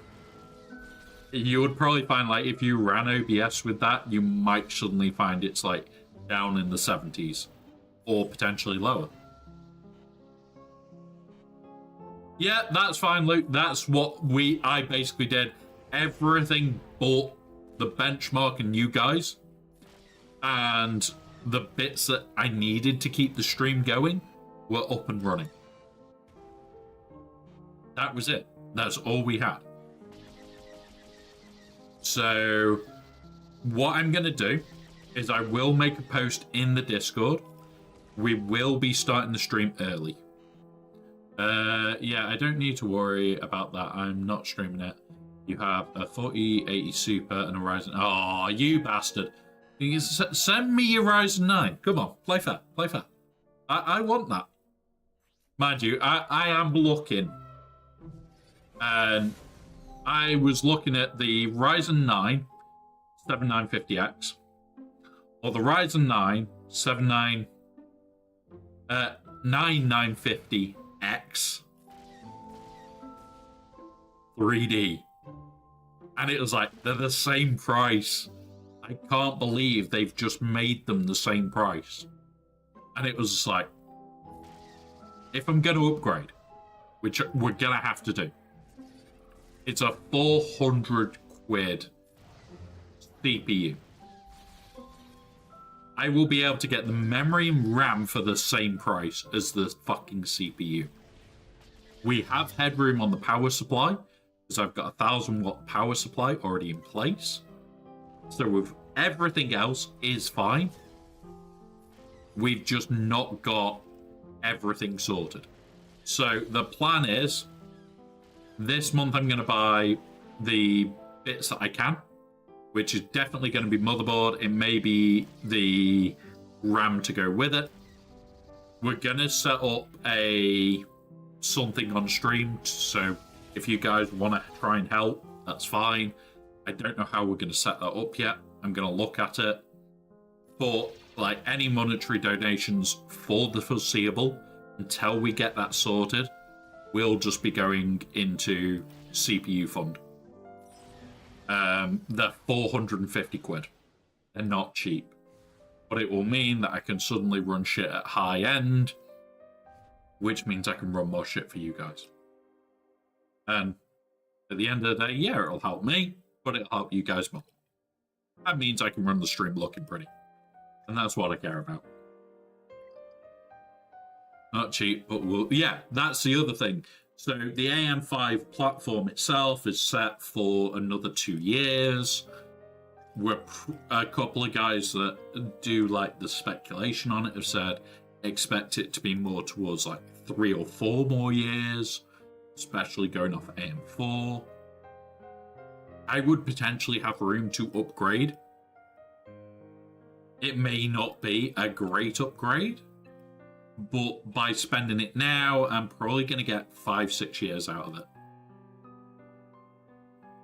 you would probably find, like, if you ran OBS with that, you might suddenly find it's like down in the 70s or potentially lower. Yeah, that's fine, Luke. That's what I basically did. Everything but the benchmark and you guys and the bits that I needed to keep the stream going were up and running. That was it. That's all we had. So what I'm going to do is I will make a post in the Discord. We will be starting the stream early. Yeah, I don't need to worry about that. I'm not streaming it. You have a 4080 Super and a Ryzen. Oh, you bastard. Send me your Ryzen 9. Come on, play fair. Play fair. I want that. Mind you, I am looking. And I was looking at the Ryzen 9 7950X. Or the Ryzen 9 9950X 3D. And it was like, they're the same price. I can't believe they've just made them the same price. And it was like, if I'm going to upgrade, which we're going to have to do, it's a 400 quid CPU. I will be able to get the memory and RAM for the same price as the fucking CPU. We have headroom on the power supply, because I've got a 1000-watt power supply already in place. So with everything else is fine. We've just not got everything sorted. So the plan is, this month I'm going to buy the bits that I can, which is definitely going to be motherboard. It may be the RAM to go with it. We're going to set up something on stream, so if you guys want to try and help, that's fine. I don't know how we're going to set that up yet. I'm going to look at it. But like any monetary donations for the foreseeable, until we get that sorted, will just be going into CPU fund. They're 450 quid. They're not cheap. But it will mean that I can suddenly run shit at high end, which means I can run more shit for you guys. And at the end of the day, yeah, it'll help me, but it'll help you guys more. That means I can run the stream looking pretty. And that's what I care about. Not cheap, but yeah, that's the other thing. So the AM5 platform itself is set for another 2 years. We're a couple of guys that do like the speculation on it have said expect it to be more towards like 3 or 4 more years, especially going off AM4. I would potentially have room to upgrade. It may not be a great upgrade, but by spending it now, I'm probably going to get 5-6 years out of it.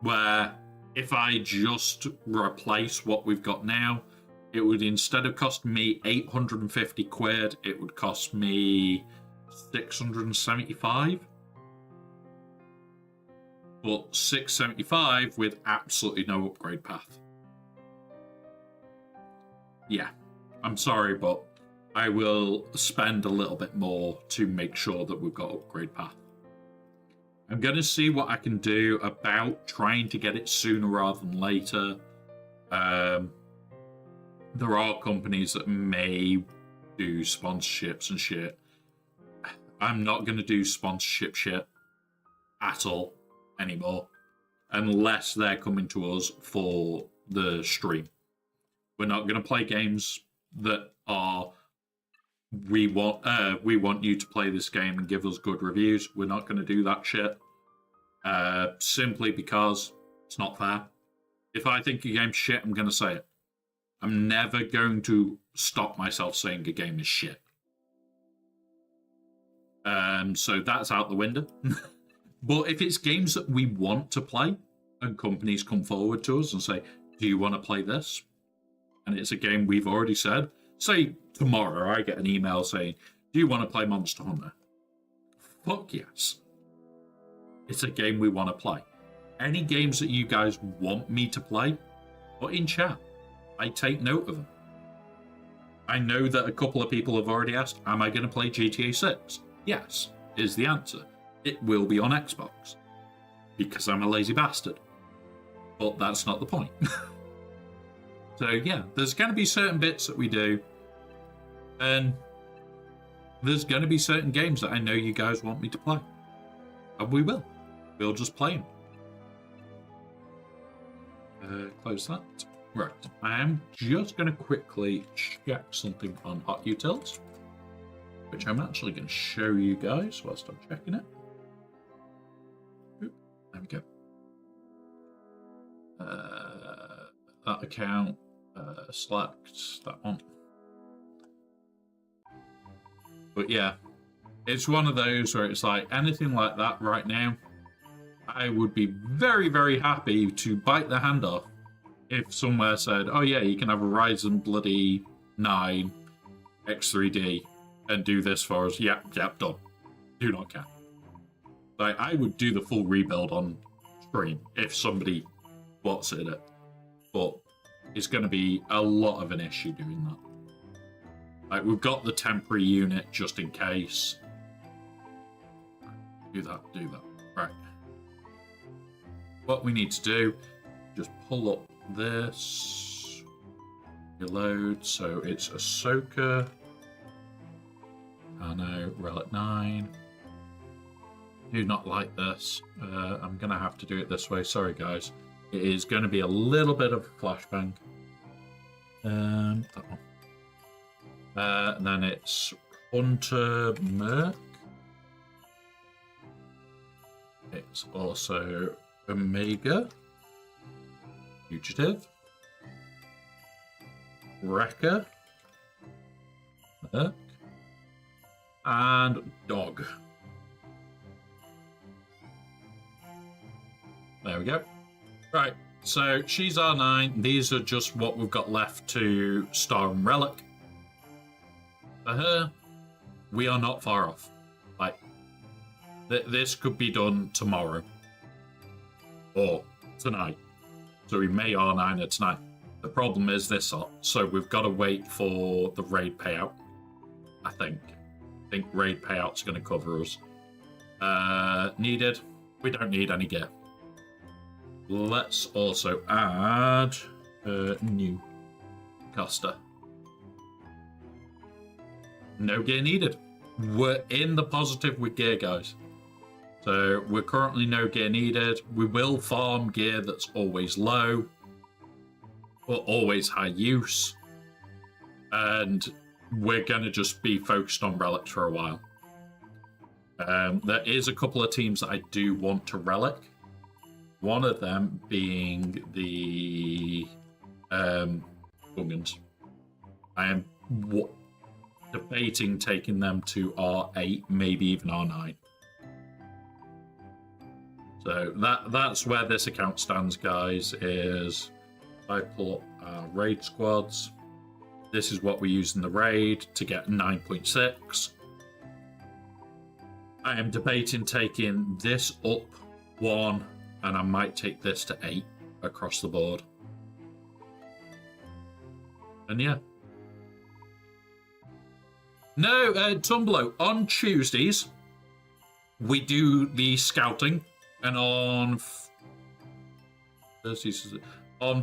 Where if I just replace what we've got now, it would, instead of costing me 850 quid, it would cost me 675. But 675 with absolutely no upgrade path. Yeah, I'm sorry, but I will spend a little bit more to make sure that we've got upgrade path. I'm going to see what I can do about trying to get it sooner rather than later. there are companies that may do sponsorships and shit. I'm not going to do sponsorship shit at all anymore unless they're coming to us for the stream. We're not going to play games that are we want you to play this game and give us good reviews. We're not going to do that shit simply because it's not fair. If I think a game's shit, I'm going to say it. I'm never going to stop myself saying a game is shit. So that's out the window. But if it's games that we want to play and companies come forward to us and say, do you want to play this? And it's a game we've already said. Say tomorrow I get an email saying, do you want to play Monster Hunter? Fuck yes. It's a game we want to play. Any games that you guys want me to play, put in chat. I take note of them. I know that a couple of people have already asked, am I going to play GTA 6? Yes, is the answer. It will be on Xbox. Because I'm a lazy bastard. But that's not the point. So yeah, there's going to be certain bits that we do. And there's going to be certain games that I know you guys want me to play. And we will. We'll just play them. Close that. Right, I am just going to quickly check something on Hot Utils, which I'm actually going to show you guys whilst I'm checking it. Oop, there we go. That account, select that one. But yeah, it's one of those where it's like anything like that right now, I would be very, very happy to bite the hand off if somewhere said, oh yeah, you can have a Ryzen bloody 9 X3D and do this for us. Yep, done. Do not care. Like, I would do the full rebuild on stream if somebody wants it. But it's going to be a lot of an issue doing that. Like, we've got the temporary unit just in case. Do that. Right. What we need to do, just pull up this. Reload. So it's Ahsoka. Kano, Relic 9. Do not like this. I'm going to have to do it this way. Sorry, guys. It is going to be a little bit of a flashbang. That one. And then it's Hunter Merc. It's also Omega. Fugitive. Wrecker. Merc. And Dog. There we go. Right, so she's R9. These are just what we've got left to Star and Relic. For her, we are not far off. Like, this could be done tomorrow. Or tonight. So we may R9 her tonight. The problem is this lot. So we've got to wait for the raid payout. I think raid payout's going to cover us. Needed. We don't need any gear. Let's also add new Costa. No gear needed. We're in the positive with gear, guys. So we're currently no gear needed. We will farm gear that's always low, but always high use. And we're going to just be focused on relics for a while. There is a couple of teams that I do want to relic. One of them being the Gungans. I am debating taking them to R8, maybe even R9. So that's where this account stands, guys, is I pull up our raid squads. This is what we use in the raid to get 9.6. I am debating taking this up 1, and I might take this to 8 across the board. And yeah. No, Tumblo, on Tuesdays, we do the scouting, and on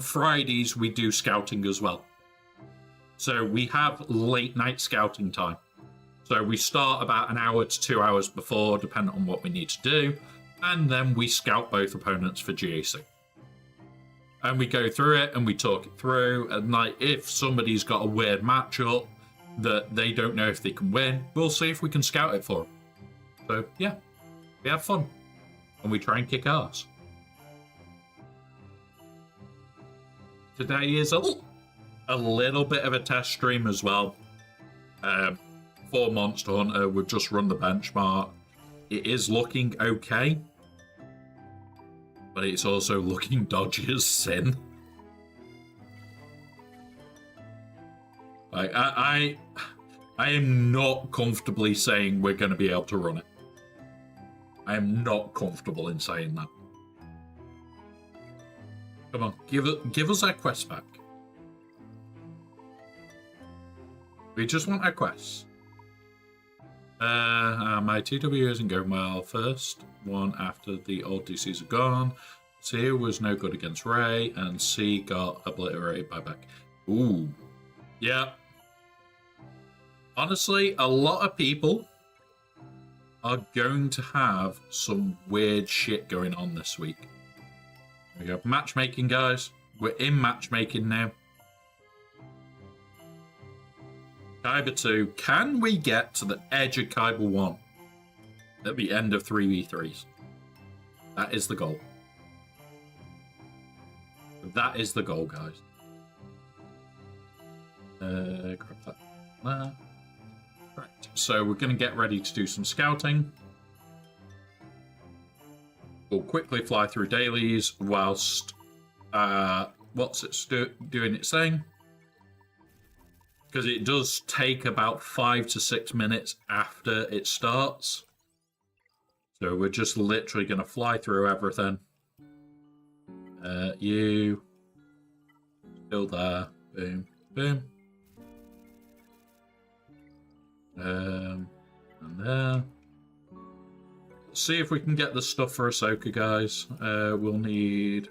Fridays, we do scouting as well. So we have late night scouting time. So we start about an hour to 2 hours before, depending on what we need to do. And then we scout both opponents for GAC. And we go through it and we talk it through. And like, if somebody's got a weird matchup that they don't know if they can win, we'll see if we can scout it for them. So yeah, we have fun. And we try and kick ass. Today is a little bit of a test stream as well. For Monster Hunter, we've just run the benchmark. It is looking okay. But it's also looking dodgy as sin. Like, I am not comfortably saying we're going to be able to run it. I am not comfortable in saying that. Come on, give us our quest back. We just want our quests. My TW isn't going well. First one after the old DCs are gone. C was no good against Ray, and C got obliterated by Beck. Ooh. Yeah. Honestly, a lot of people are going to have some weird shit going on this week. There we go. Matchmaking, guys. We're in matchmaking now. Kyber 2. Can we get to the edge of Kyber 1 at the end of 3v3s? That is the goal. That is the goal, guys. Grab that there. Right. So we're going to get ready to do some scouting. We'll quickly fly through dailies whilst what's it doing its thing. Because it does take about 5 to 6 minutes after it starts. So we're just literally going to fly through everything. You. Still there. Boom. Boom. And there. Let's see if we can get the stuff for Ahsoka, guys. We'll need...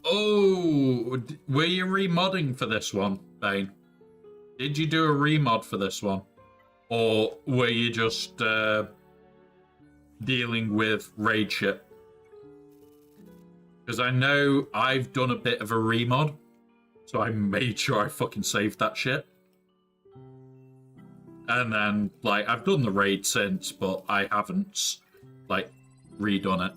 Oh, were you remodding for this one, Bane? Did you do a remod for this one? Or were you just dealing with raid shit? Because I know I've done a bit of a remod, so I made sure I fucking saved that shit. And then, like, I've done the raid since, but I haven't, like, redone it.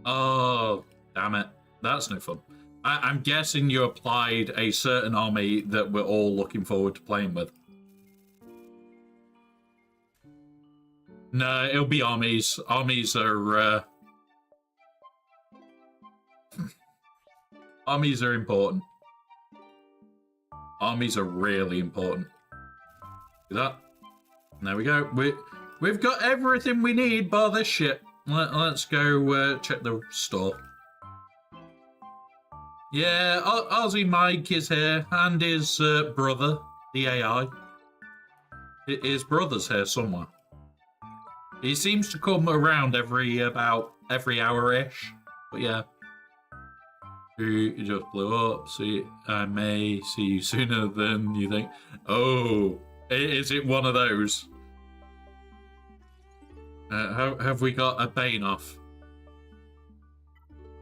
Oh, damn it. That's no fun. I'm guessing you applied a certain army that we're all looking forward to playing with. No, it'll be armies. Armies are... armies are important. Armies are really important. Do that. There we go. We've got everything we need bar this shit. Let's go check the store. Yeah, Aussie Mike is here, and his brother, the AI. His brother's here somewhere. He seems to come around every hour-ish, but yeah. You just blew up, so I may see you sooner than you think. Oh, is it one of those? Have we got a Bane off?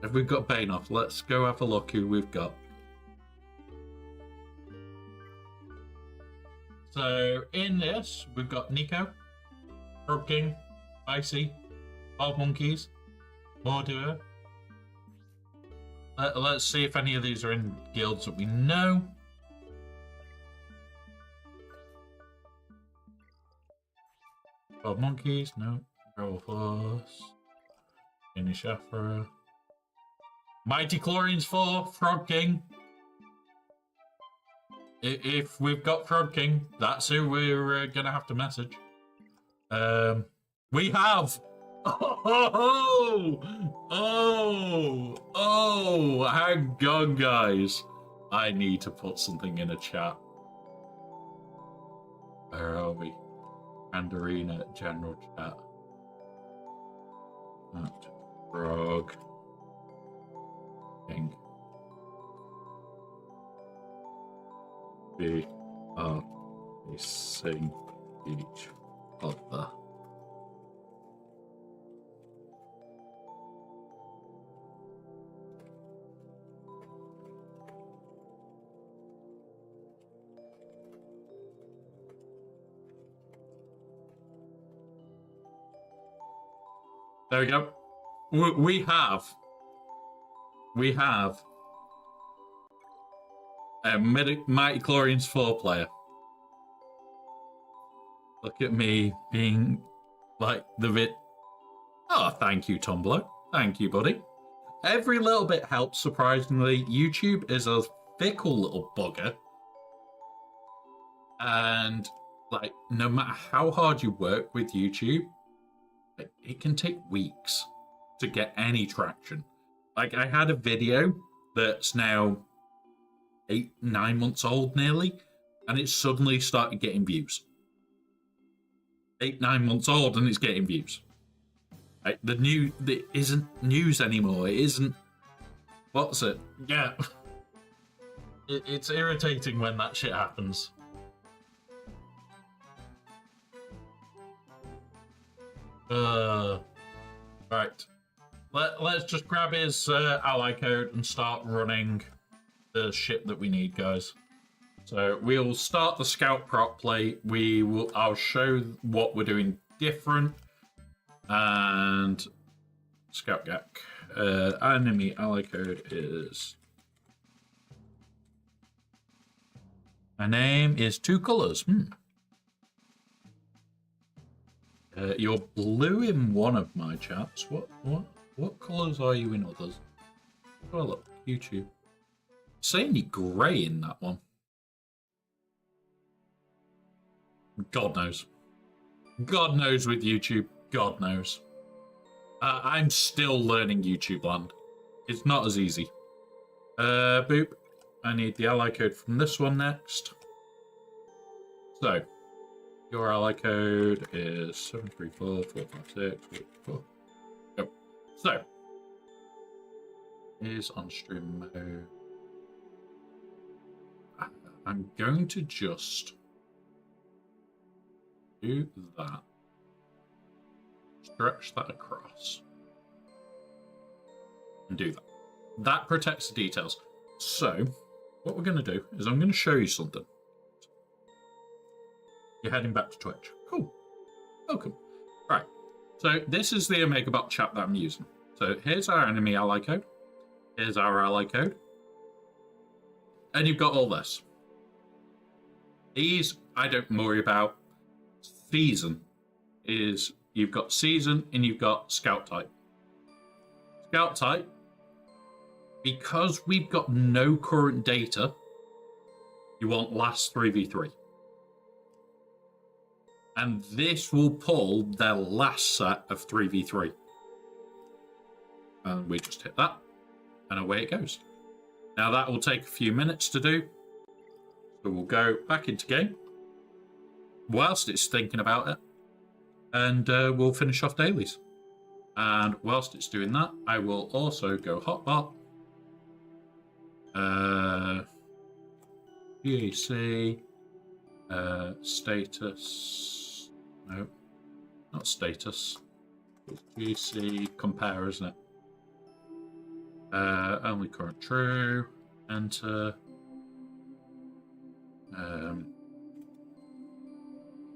Have we got Bane off? Let's go have a look who we've got. So, in this, we've got Nico, Herb King, Icy, 12 Monkeys, Morduo. Let's see if any of these are in guilds that we know. Monkeys, no. Rebel Force, Inny Shafra. Mighty Chlorine's 4, Frog King. If we've got Frog King, that's who we're gonna have to message. We have. Oh! Hang on, guys. I need to put something in a chat. Where are we? Mandarina general chat. Frog King. we are facing each other. There we go. We have a Mighty Chlorians 4 player. Look at me being like the vid. Oh, thank you, Tumblr. Thank you, buddy. Every little bit helps, surprisingly. YouTube is a fickle little bugger. And, like, no matter how hard you work with YouTube, it can take weeks to get any traction. Like, I had a video that's now 8-9 months old nearly, and it suddenly started getting views. 8-9 months old and it's getting views. Like, it isn't news anymore. It isn't. What's it? Yeah. It's irritating when that shit happens. Right. Let's just grab his ally code and start running the shit that we need, guys. So we'll start the scout properly. I'll show what we're doing different. And scout GAC. Enemy ally code is. My name is two colors. You're blue in one of my chats. What colours are you in others? Oh look, YouTube. Saying you're grey in that one. God knows. God knows with YouTube. God knows. I'm still learning YouTube land. It's not as easy. Boop. I need the ally code from this one next. So, your ally code is 7344564. Go. So, is on stream mode. I'm going to just do that. Stretch that across. And do that. That protects the details. So, what we're going to do is I'm going to show you something. You're heading back to Twitch. Cool. Welcome. Right. So, this is the OmegaBot chat that I'm using. So, here's our enemy ally code. Here's our ally code. And you've got all this. These, I don't worry about. Season is, you've got season and you've got scout type. Scout type, because we've got no current data, you want last 3v3. And this will pull their last set of 3v3. And we just hit that, and away it goes. Now that will take a few minutes to do. So we'll go back into game, whilst it's thinking about it, and we'll finish off dailies. And whilst it's doing that, I will also go hotbot. GAC, status, no, not status, it's GAC compare, isn't it? Only current true, enter,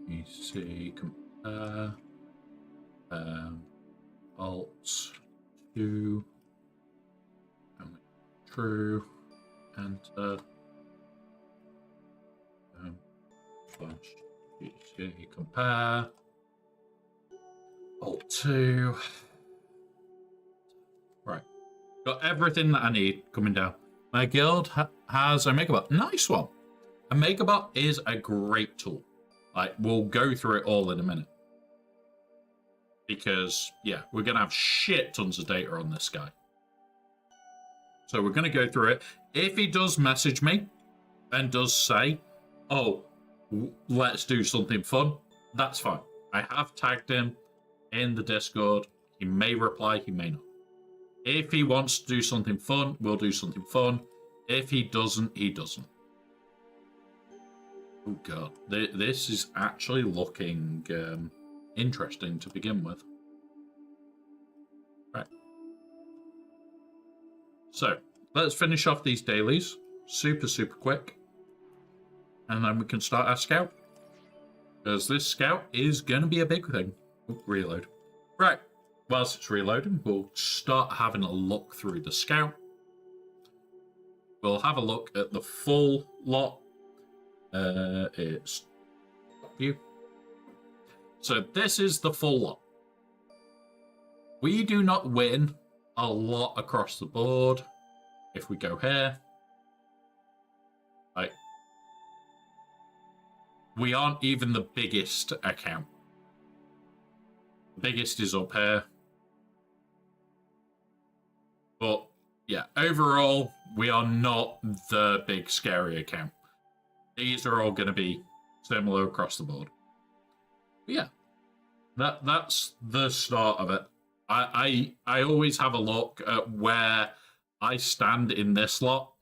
GAC compare, alt 2, only true, enter, GAC compare, alt 2, right, got everything that I need coming down. My guild has a OmegaBot, nice one. A OmegaBot is a great tool. Like, we'll go through it all in a minute. Because, yeah, we're going to have shit tons of data on this guy. So we're going to go through it. If he does message me and does say, oh, let's do something fun, that's fine. I have tagged him in the Discord. He may reply, he may not. If he wants to do something fun, we'll do something fun. If he doesn't, he doesn't. Oh god, this is actually looking interesting to begin with. Right. So, let's finish off these dailies. Super quick. And then we can start our scout. Because this scout is going to be a big thing. Oh, reload. Right. Whilst it's reloading, we'll start having a look through the scout. We'll have a look at the full lot. It's view. So this is the full lot. We do not win a lot across the board. If we go here, like, we aren't even the biggest account. The biggest is up here. But yeah, overall, we are not the big scary account. These are all going to be similar across the board. But yeah, that's the start of it. I always have a look at where I stand in this lot,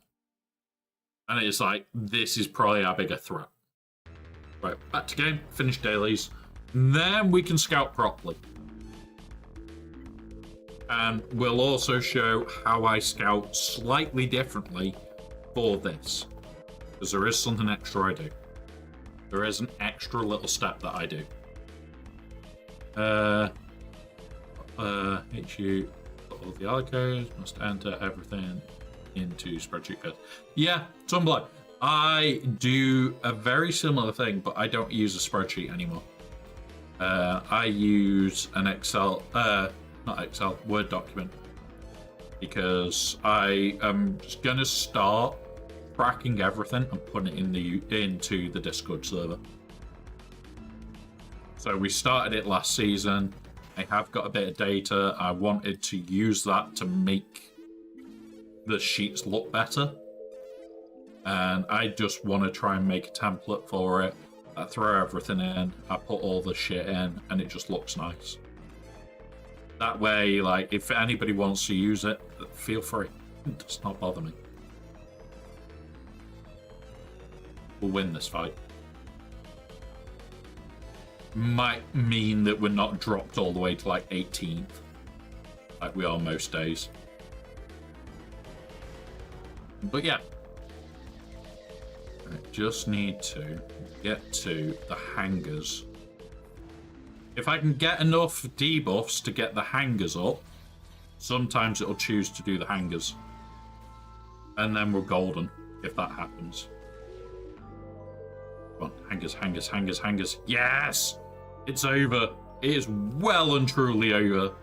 and it's like, this is probably our bigger threat. Right, back to game, finish dailies, then we can scout properly. And we'll also show how I scout slightly differently for this. Because there is something extra I do. There is an extra little step that I do. HU, all the allocations, must enter everything into spreadsheet code. Yeah, Tumblr. I do a very similar thing, but I don't use a spreadsheet anymore. I use an Excel, not Excel, Word document. Because I am just going to start tracking everything and putting it into the Discord server. So we started it last season. I have got a bit of data. I wanted to use that to make the sheets look better. And I just want to try and make a template for it. I throw everything in, I put all the shit in, and it just looks nice. That way, like, if anybody wants to use it, feel free. It does not bother me. We'll win this fight. Might mean that we're not dropped all the way to like 18th, like we are most days. But yeah, I just need to get to the hangers. If I can get enough debuffs to get the hangers up, sometimes it'll choose to do the hangers. And then we're golden if that happens. Come on, hangers. Yes! It's over. It is well and truly over.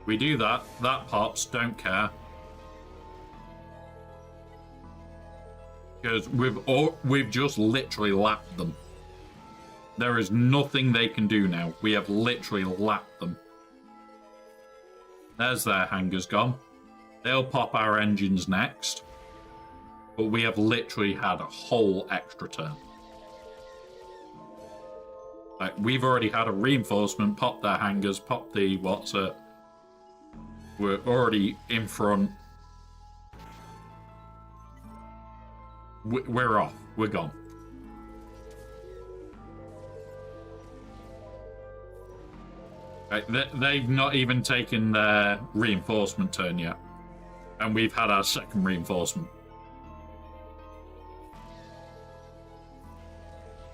We do that. That pops. Don't care. Because we've just literally lapped them. There is nothing they can do now. We have literally lapped them. There's their hangers gone. They'll pop our engines next. But we have literally had a whole extra turn. Like, we've already had a reinforcement, pop their hangers, pop the what's it. We're already in front. We're off. We're gone. Right, they've not even taken their reinforcement turn yet. And we've had our second reinforcement.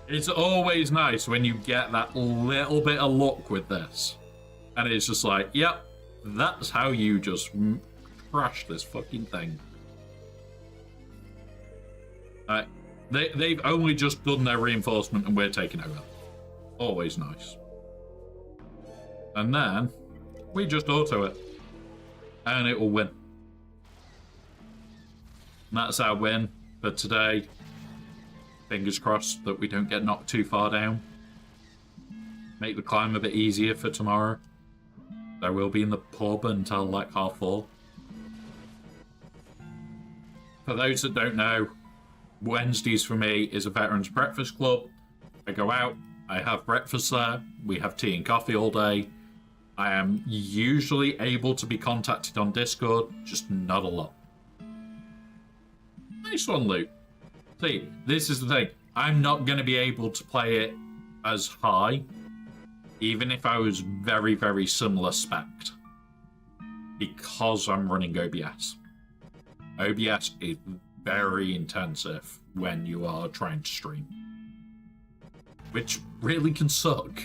It's always nice when you get that little bit of luck with this. And it's just like, yep, that's how you just crash this fucking thing. They've only just done their reinforcement and we're taking over. Always nice. And then we just auto it. And it will win. And that's our win for today. Fingers crossed that we don't get knocked too far down. Make the climb a bit easier for tomorrow. I will be in the pub until like 4:30. For those that don't know, Wednesdays for me is a veterans breakfast club. I go out, I have breakfast there, we have tea and coffee all day. I am usually able to be contacted on Discord, just not a lot. Nice one, Luke. See, this is the thing. I'm not going to be able to play it as high, even if I was very, very similar spec'd, because I'm running OBS. OBS is very intensive when you are trying to stream, which really can suck.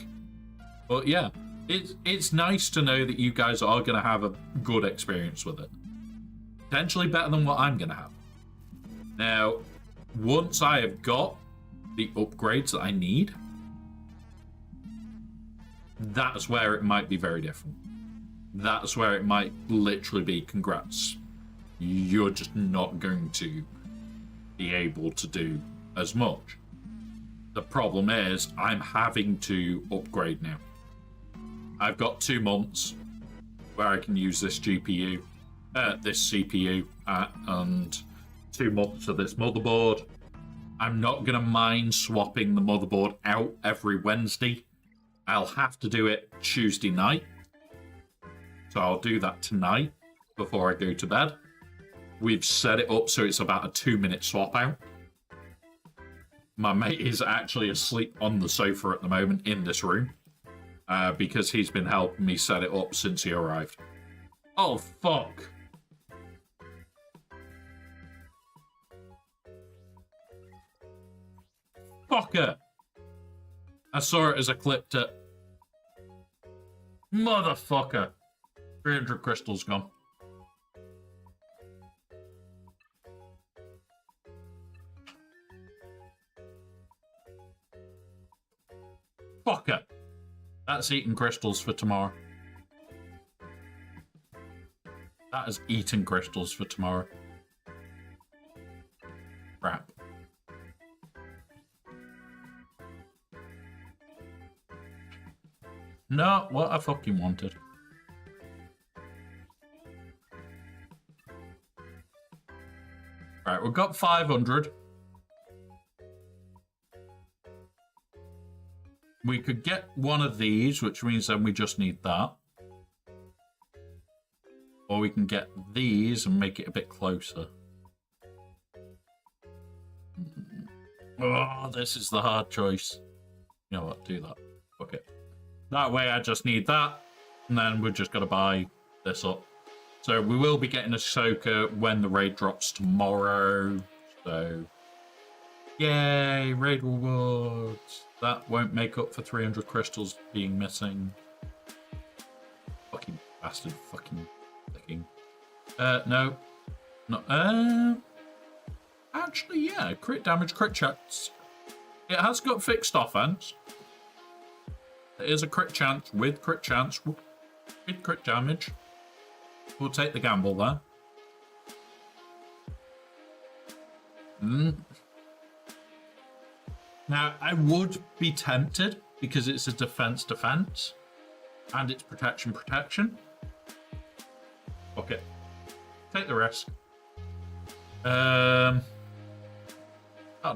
But yeah, it's nice to know that you guys are going to have a good experience with it. Potentially better than what I'm going to have. Now, once I have got the upgrades that I need, that's where it might be very different. That's where it might literally be, congrats. You're just not going to be able to do as much. The problem is, I'm having to upgrade now. I've got 2 months where I can use this GPU, this CPU, and 2 months of this motherboard. I'm not going to mind swapping the motherboard out every Wednesday. I'll have to do it Tuesday night. So I'll do that tonight before I go to bed. We've set it up so it's about a 2-minute swap out. My mate is actually asleep on the sofa at the moment in this room because he's been helping me set it up since he arrived. Oh, fuck. Fucker. I saw it as I clipped it. Motherfucker. 300 crystals gone. Fucker. That's eating crystals for tomorrow. That is eating crystals for tomorrow. Crap. Not what I fucking wanted. Right, we've got 500. We could get one of these, which means then we just need that. Or we can get these and make it a bit closer. Oh, this is the hard choice. You know what, do that. Okay. That way I just need that, and then we're just going to buy this up. So we will be getting Ahsoka when the raid drops tomorrow. So, yay, raid rewards. That won't make up for 300 crystals being missing. Fucking bastard, fucking clicking. No. No, actually, yeah, crit damage, crit chance. It has got fixed offense. There is a crit chance with crit damage. We'll take the gamble there. Now, I would be tempted because it's a defense and it's protection. Okay. Take the risk. That'll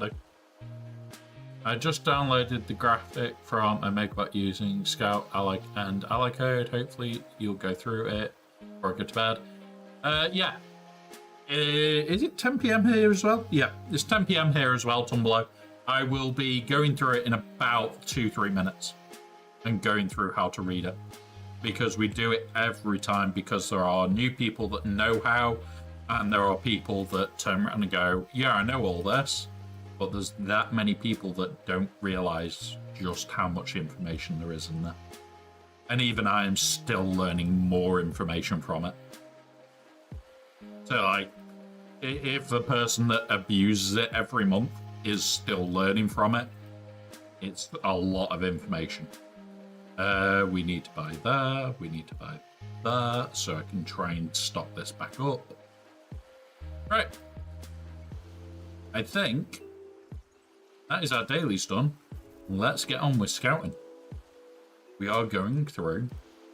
do. I just downloaded the graphic from a megabyte using Scout Ally and Ally code. Hopefully you'll go through it before I go to bed. Yeah. Is it 10 PM here as well? Yeah, it's 10 PM here as well, Tumblr. I will be going through it in about 2-3 minutes and going through how to read it. Because we do it every time because there are new people that know how and there are people that turn around and go, yeah, I know all this. But there's that many people that don't realise just how much information there is in there. And even I am still learning more information from it. So, like, if the person that abuses it every month is still learning from it, it's a lot of information. We need to buy that, we need to buy that, so I can try and stock this back up. Right. I think that is our dailies done. Let's get on with scouting. We are going through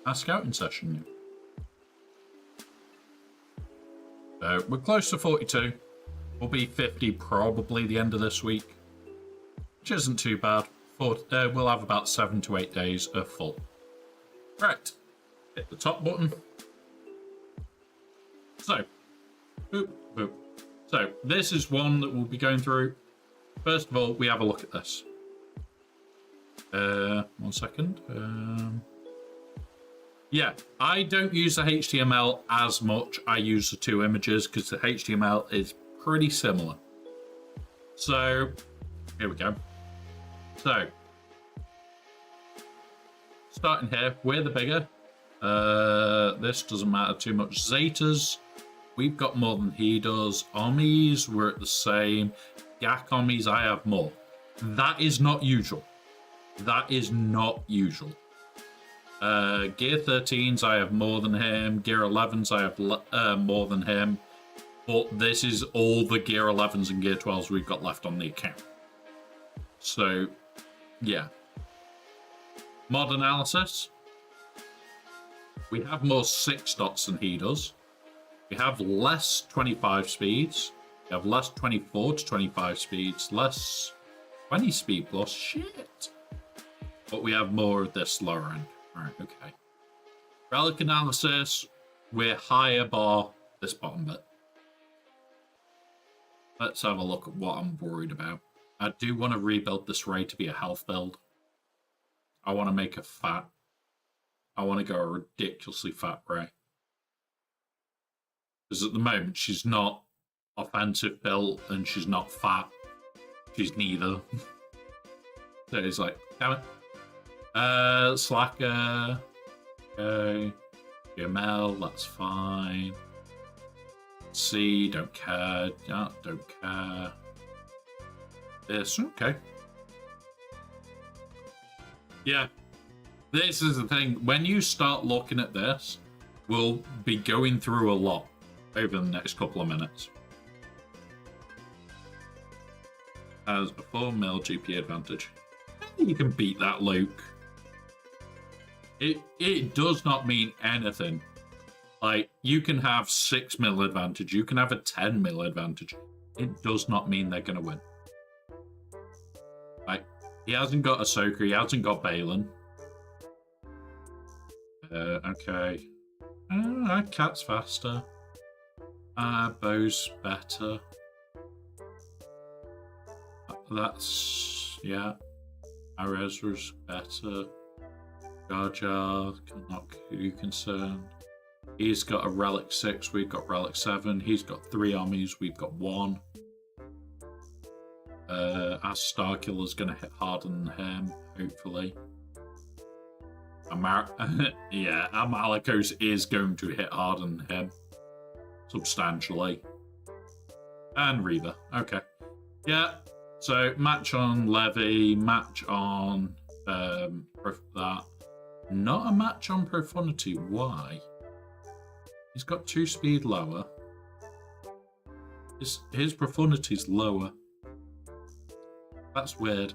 our scouting session now. So we're close to 42. We'll be 50 probably the end of this week, which isn't too bad. We'll have about 7 to 8 days of full. Right. Hit the top button. So, boop, boop. So this is one that we'll be going through. first of all, we have a look at this. 1 second. Yeah, I don't use the HTML as much. I use the two images because the HTML is pretty similar. So, here we go. So, starting here, we're the bigger. This doesn't matter too much. Zetas, we've got more than he does. Ommis, we're at the same. GAC Ommis, I have more. That is not usual. That is not usual. Gear 13s, I have more than him. Gear 11s, I have more than him. But this is all the Gear 11s and Gear 12s we've got left on the account. So, yeah. Mod analysis. We have more 6 dots than he does. We have less 25 speeds. We have less 24 to 25 speeds. Less 20 speed plus. Shit. But we have more of this lower end. Alright, okay. Relic analysis. We're higher bar this bottom bit. Let's have a look at what I'm worried about. I do want to rebuild this raid to be a health build. I want to make her fat. I want to go a ridiculously fat Ray. Because at the moment, she's not offensive built and she's not fat. She's neither. So it's like, damn it. Slacker. Okay. GML, that's fine. C, don't care. Yeah, don't care. This, okay. Yeah. This is the thing. When you start looking at this, we'll be going through a lot over the next couple of minutes. Has a 4 mil GP advantage. You can beat that, Luke. It does not mean anything. Like, you can have 6 mil advantage, you can have a 10 mil advantage. It does not mean they're going to win. Like, he hasn't got Ahsoka, he hasn't got Balin. Okay. Cat's faster. Bow's better. That's, yeah. Arezra's better. Jar Jar, not too concerned. He's got a Relic 6, we've got Relic 7. He's got 3 armies, we've got 1. Our Starkiller's going to hit harder than him, hopefully. Yeah, our Malikos is going to hit harder than him. Substantially. And Reba, okay. Yeah, so match on Levy, match on that. Not a match on Profundity. Why? He's got 2 speed lower. His Profundity's lower. That's weird.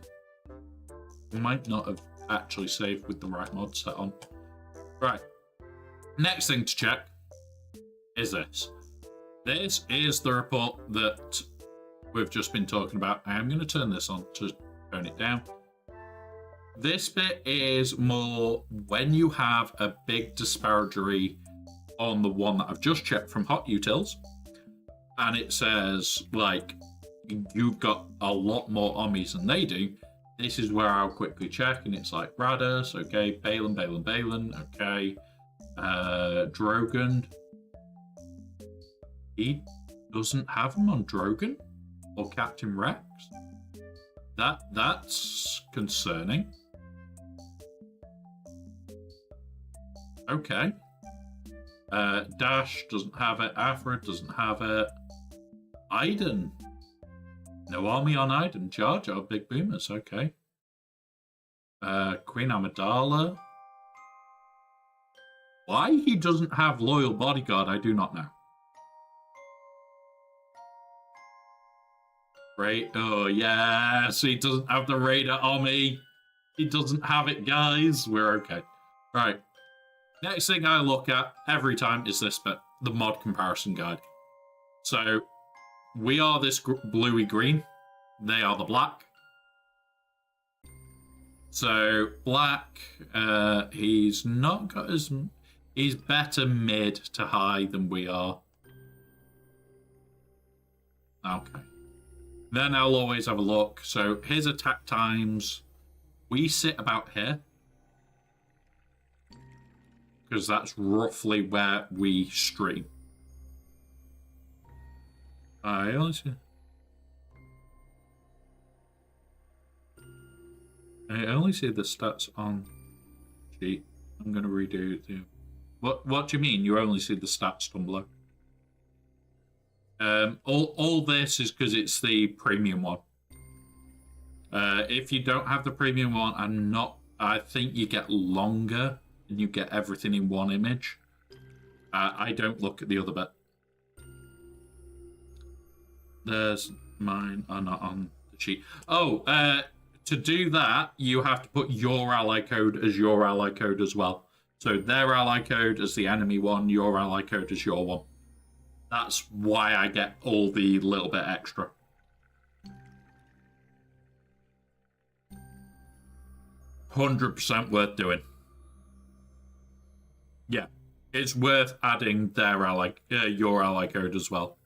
Might not have actually saved with the right mod set on. Right. Next thing to check is this. This is the report that we've just been talking about. I am going to turn this on to tone it down. This bit is more when you have a big disparity on the one that I've just checked from Hot Utils, and it says, like, you've got a lot more Ommis than they do. This is where I'll quickly check, and it's like Radus, okay, Balin, okay, Drogon. He doesn't have him on Drogon or Captain Rex. That's concerning. Okay. Dash doesn't have it. Afra doesn't have it. Iden. No army on Iden. Jar Jar, big boomers. Okay. Queen Amidala. Why he doesn't have Loyal Bodyguard, I do not know. Right. Oh, yes. He doesn't have the Raider army. He doesn't have it, guys. We're okay. Right. Next thing I look at every time is this bit, the mod comparison guide. So, we are this bluey green. They are the black. So, black, he's not got as... He's better mid to high than we are. Okay. Then I'll always have a look. So his attack times, we sit about here. Because that's roughly where we stream. I only see the stats on sheet. I'm going to redo the... What do you mean you only see the stats down below? All this is because it's the premium one. If you don't have the premium one, I think you get longer and you get everything in one image. I don't look at the other bit. There's mine are not on the sheet. Oh, to do that, you have to put your ally code as your ally code as well. So their ally code is the enemy one, your ally code is your one. That's why I get all the little bit extra. $100% worth doing. Yeah, it's worth adding their ally, your ally code as well.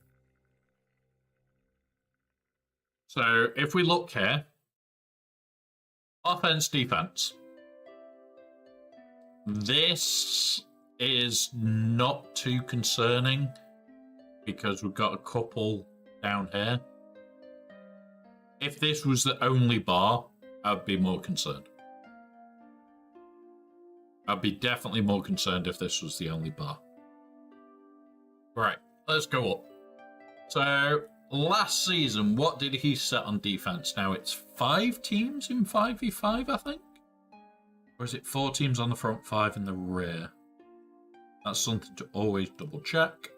So if we look here, offense, defense. This is not too concerning because we've got a couple down here. If this was the only bar, I'd be more concerned. I'd be definitely more concerned if this was the only bar. Right, let's go up. So, last season, what did he set on defense? Now it's 5 teams in 5v5, I think? Or is it 4 teams on the front, 5 in the rear? That's something to always double check.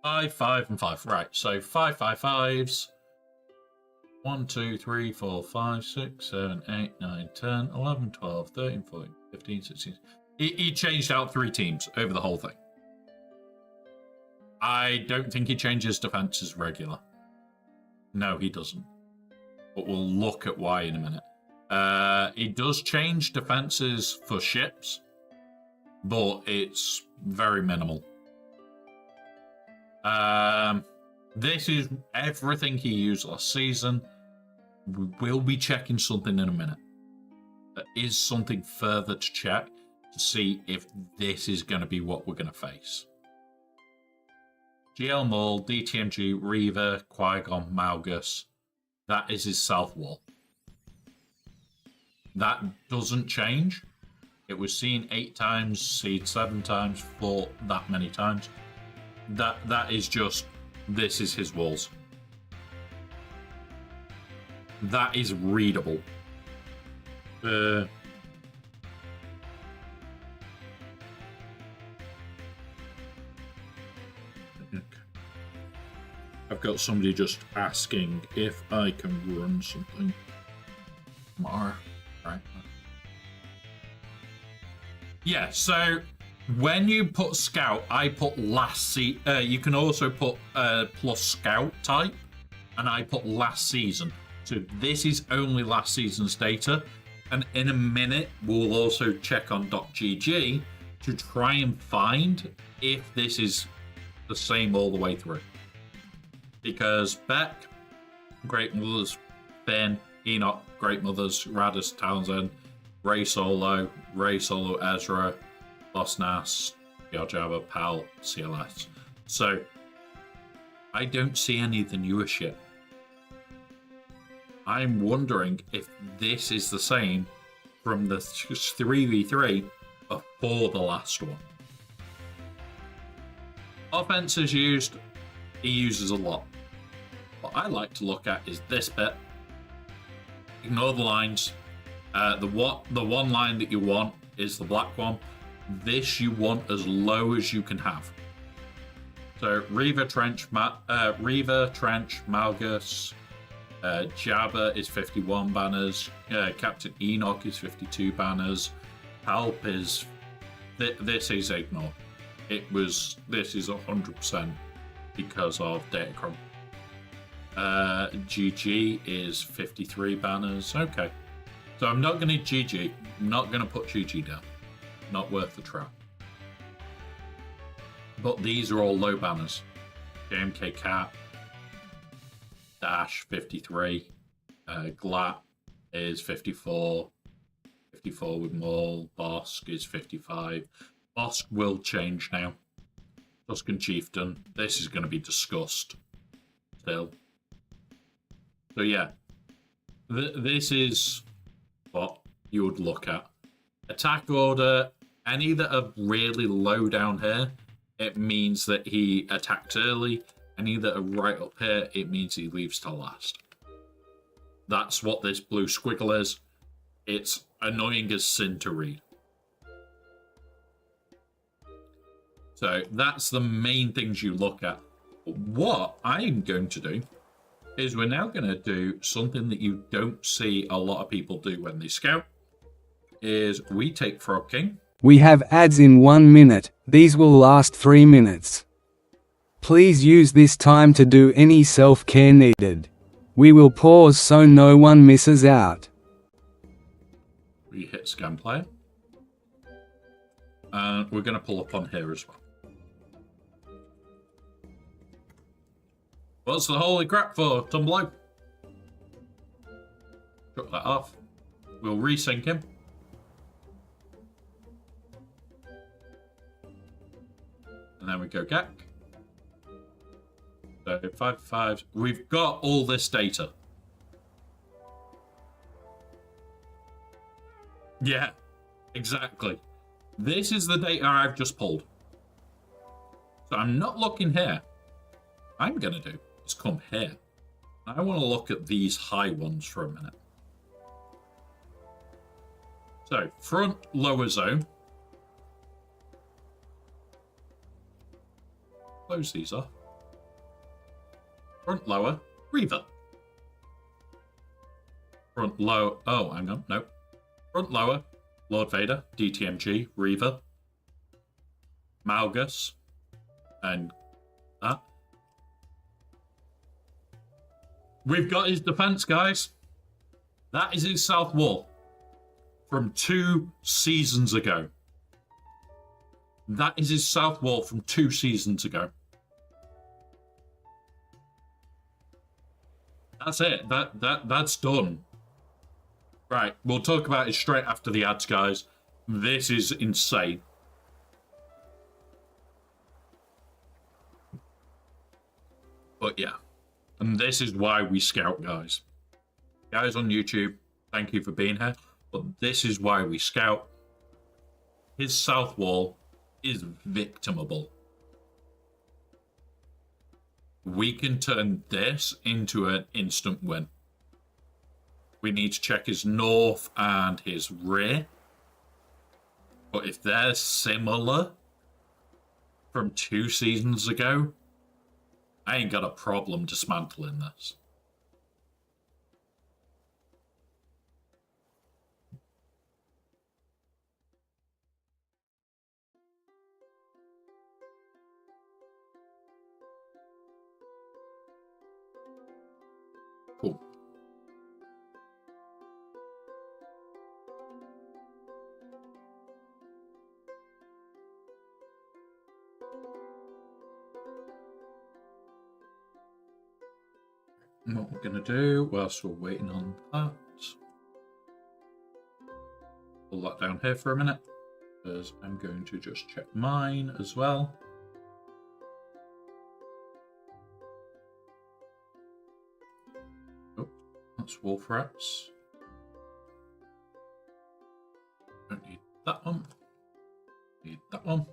5, 5, and 5. Right, so 5, 5, 5s. 1, 2, 3, 4, 5, 6, 7, 8, 9, 10, 11, 12, 13, 14, 15, 16. He changed out 3 teams over the whole thing. I don't think he changes defenses regular. No, he doesn't. But we'll look at why in a minute. He does change defenses for ships, but it's very minimal. This is everything he used last season. We will be checking something in a minute. There is something further to check to see if this is going to be what we're going to face. GL Maul, DTMG, Reaver, Qui-Gon, Malgus. That is his south wall. That doesn't change. It was seen 8 times, seen 7 times, fought that many times. That is just, this is his walls. That is readable. I've got somebody just asking if I can run something tomorrow. Right. Yeah, so when you put scout, I put last season. You can also put plus scout type, and I put last season. So this is only last season's data. And in a minute, we'll also check on .gg to try and find if this is the same all the way through. Because Beck, Great Mothers, Finn, Enoch, Great Mothers, Radis, Townsend, Ray Solo, Ezra, Lost Nass, Jabba, Pal, CLS. So I don't see any of the newer shit. I'm wondering if this is the same from the 3v3 before the last one. Offense is used, he uses a lot. What I like to look at is this bit. Ignore the lines. The one line that you want is the black one. This you want as low as you can have. So Reaver Trench, Malgus, Jabba is 51 banners. Captain Enoch is 52 banners. Palp is this is ignore. This is 100% because of Datacron. GG is 53 banners. Okay, so I'm not going to GG. I'm not going to put GG down. Not worth the try. But these are all low banners. JMK Cat. Dash 53. Glat is 54. 54 with Maul. Bosk is 55. Bosk will change now. Tuscan Chieftain. This is going to be discussed still. So yeah, this is what you would look at. Attack order, any that are really low down here, it means that he attacked early. Any that are right up here, it means he leaves to last. That's what this blue squiggle is. It's annoying as sin to read. So that's the main things you look at. What I'm going to do is we're now going to do something that you don't see a lot of people do when they scout, is we take Frog King. We have ads in 1 minute, these will last 3 minutes. Please use this time to do any self-care needed. We will pause so no one misses out. We hit Scan Player. And we're going to pull up on here as well. What's the holy crap for, Tumblo? Shut that off. We'll resync him. And then we go GAC. So 5. We've got all this data. Yeah, exactly. This is the data I've just pulled. So I'm not looking here. I'm going to do is come here. I want to look at these high ones for a minute. So front lower zone. Close these off. Front lower, Reaver. Front low, oh, hang on, no. Front lower, Lord Vader, DTMG, Reaver. Malgus, and that. We've got his defense, guys. That is his south wall from 2 seasons ago. That is his south wall from 2 seasons ago. That's it. That's done. Right, we'll talk about it straight after the ads, guys. This is insane. But yeah, and this is why we scout, guys. Guys on YouTube, thank you for being here. But this is why we scout. His south wall is victimable. We can turn this into an instant win. We need to check his north and his rear. But if they're similar from 2 seasons ago, I ain't got a problem dismantling this. Cool. What we're going to do whilst we're waiting on that, pull that down here for a minute, because I'm going to just check mine as well. Oh, that's Wolf Rats. Don't need that one. Need that one.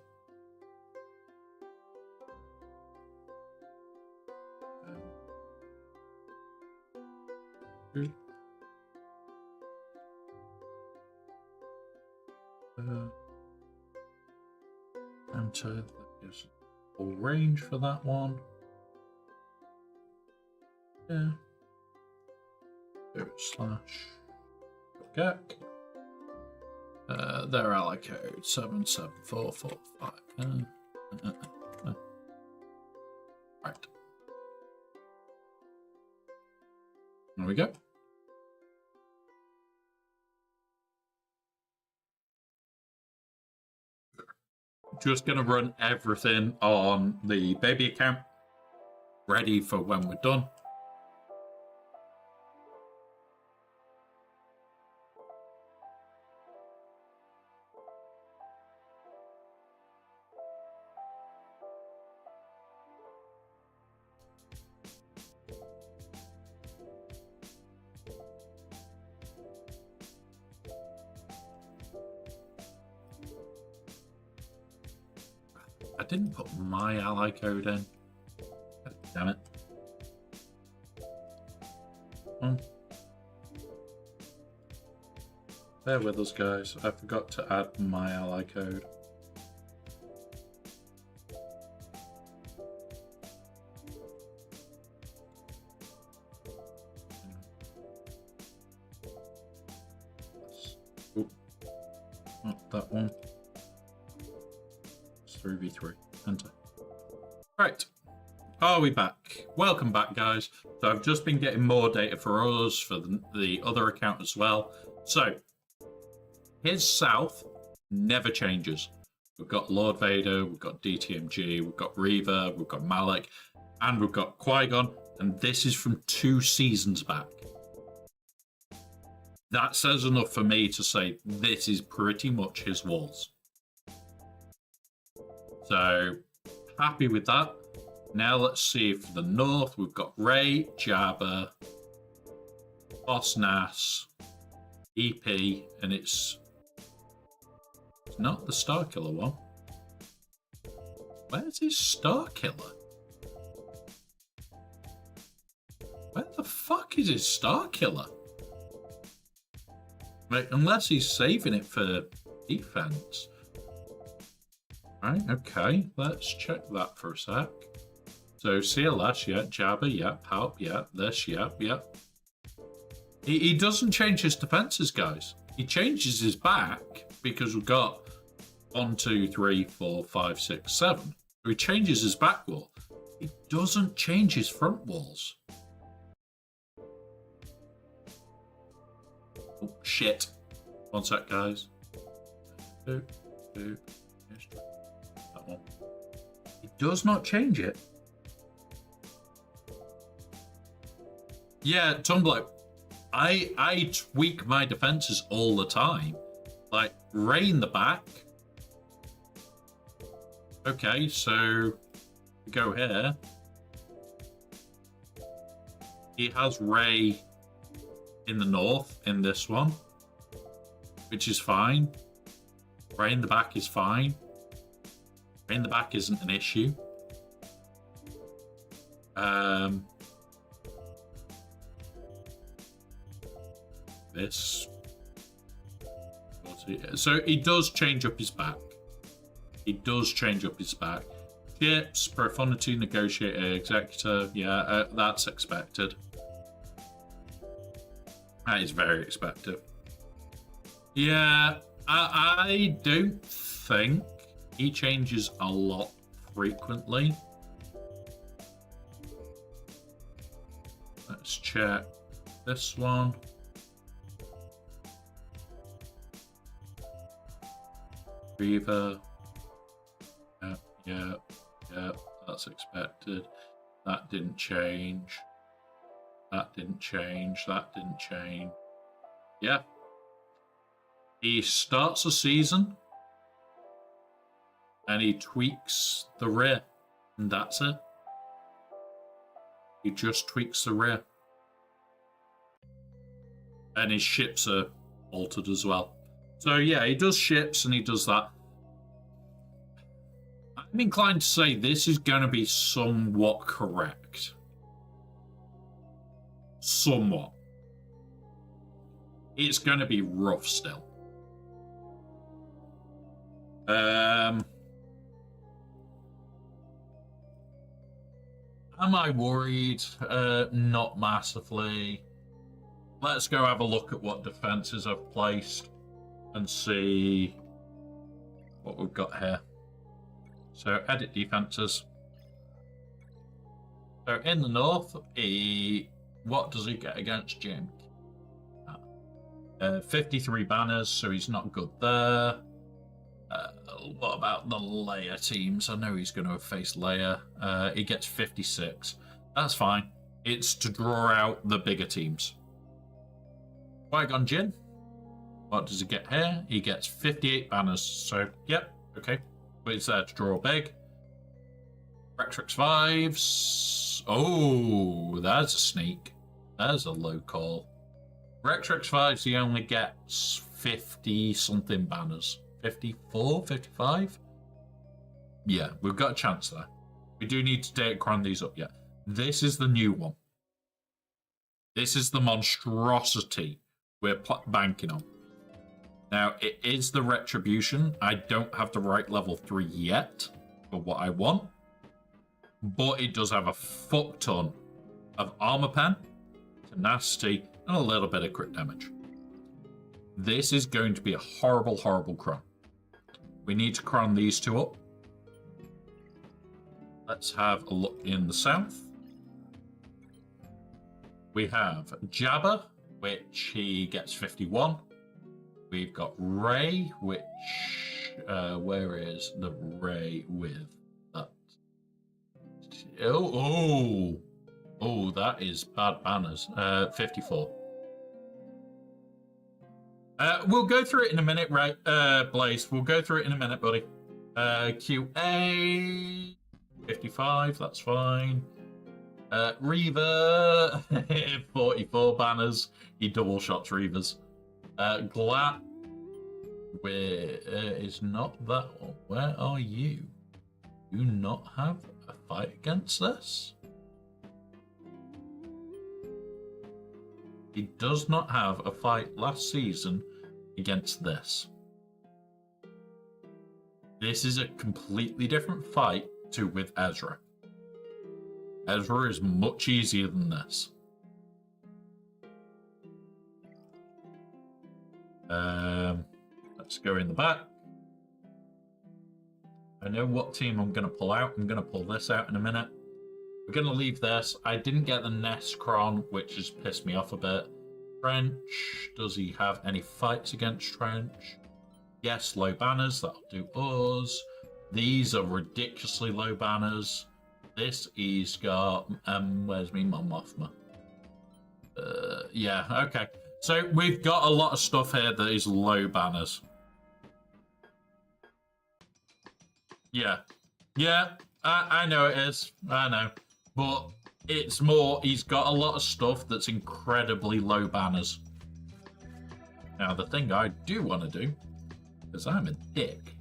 Enter, that gives full range for that one. Yeah. /GAC. Their ally code 77445. Right. There we go. Just going to run everything on the baby account, ready for when we're done. I didn't put my ally code in. Damn it. Bear with us, guys. I forgot to add my ally code. Ooh. Not that one. It's 3v3. Enter. Right. Are we back? Welcome back, guys. So I've just been getting more data for us, for the other account as well. So, his south never changes. We've got Lord Vader, we've got DTMG, we've got Reva, we've got Malak, and we've got Qui-Gon, and this is from 2 seasons back. That says enough for me to say this is pretty much his walls. So, happy with that. Now let's see for the north, we've got Rey, Jabba, Boss Nass, EP, and it's not the Starkiller one. Where's his Starkiller? Where the fuck is his Starkiller? Right, unless he's saving it for defense. Right, okay, let's check that for a sec. So CLS, yeah, Jabba, yeah, Palp, yeah, this, yeah. He doesn't change his defenses, guys. He changes his back because we've got 1, 2, 3, 4, 5, 6, 7. So he changes his back wall. He doesn't change his front walls. Oh, shit. One sec, guys. That one. He does not change it. Yeah, Tumblr, I tweak my defenses all the time. Like, Rey in the back. Okay, so we go here. He has Rey in the north in this one, which is fine. Rey in the back is fine. Rey in the back isn't an issue. This. So he does change up his back. He does change up his back. Ships, Profundity, Negotiator, Executor. Yeah, that's expected. That is very expected. Yeah, I don't think he changes a lot frequently. Let's check this one. Reva. Yeah, that's expected. That didn't change. That didn't change. That didn't change. Yeah. He starts a season and he tweaks the rear, and that's it. He just tweaks the rear. And his ships are altered as well. So yeah, he does ships and he does that. I'm inclined to say this is going to be somewhat correct. Somewhat. It's going to be rough still. Am I worried? Not massively. Let's go have a look at what defenses I've placed and see what we've got here. So edit defenses. So in the north, what does he get against Jim? 53 banners, so he's not good there. What about the Leia teams? I know he's going to face Leia. He gets 56. That's fine. It's to draw out the bigger teams. Qui-Gon Jinn. What does he get here? He gets 58 banners. So, yep, okay. But it's there to draw big. Rectrix 5s. Oh, there's a sneak. There's a low call. Rectrix 5s, he only gets 50 something banners. 54, 55? Yeah, we've got a chance there. We do need to data cron these up yet. This is the new one. This is the monstrosity we're banking on. Now, it is the Retribution. I don't have the right level 3 yet for what I want. But it does have a fuck ton of armor pen, tenacity, and a little bit of crit damage. This is going to be a horrible, horrible cron. We need to cron these two up. Let's have a look in the south. We have Jabba, which he gets 51. We've got Ray, which... where is the Ray with that? Oh, that is bad banners. 54. We'll go through it in a minute, right? Blaze, we'll go through it in a minute, buddy. QA... 55, that's fine. Reaver, 44 banners. He double shots Reavers. Glat, where is not that one? Where are you? Do you not have a fight against this? He does not have a fight last season against this. This is a completely different fight to with Ezra. Ezra is much easier than this. Let's go in the back. I know what team I'm going to pull out. I'm going to pull this out in a minute. We're going to leave this. I didn't get the Nest Cron, which has pissed me off a bit. Trench. Does he have any fights against Trench? Yes, low banners. That'll do us. These are ridiculously low banners. This he's got... where's me Mon Mothma? Yeah, okay. So we've got a lot of stuff here that is low banners. Yeah. Yeah, I know it is. I know. But it's more, he's got a lot of stuff that's incredibly low banners. Now, the thing I do want to do, because I'm a dick,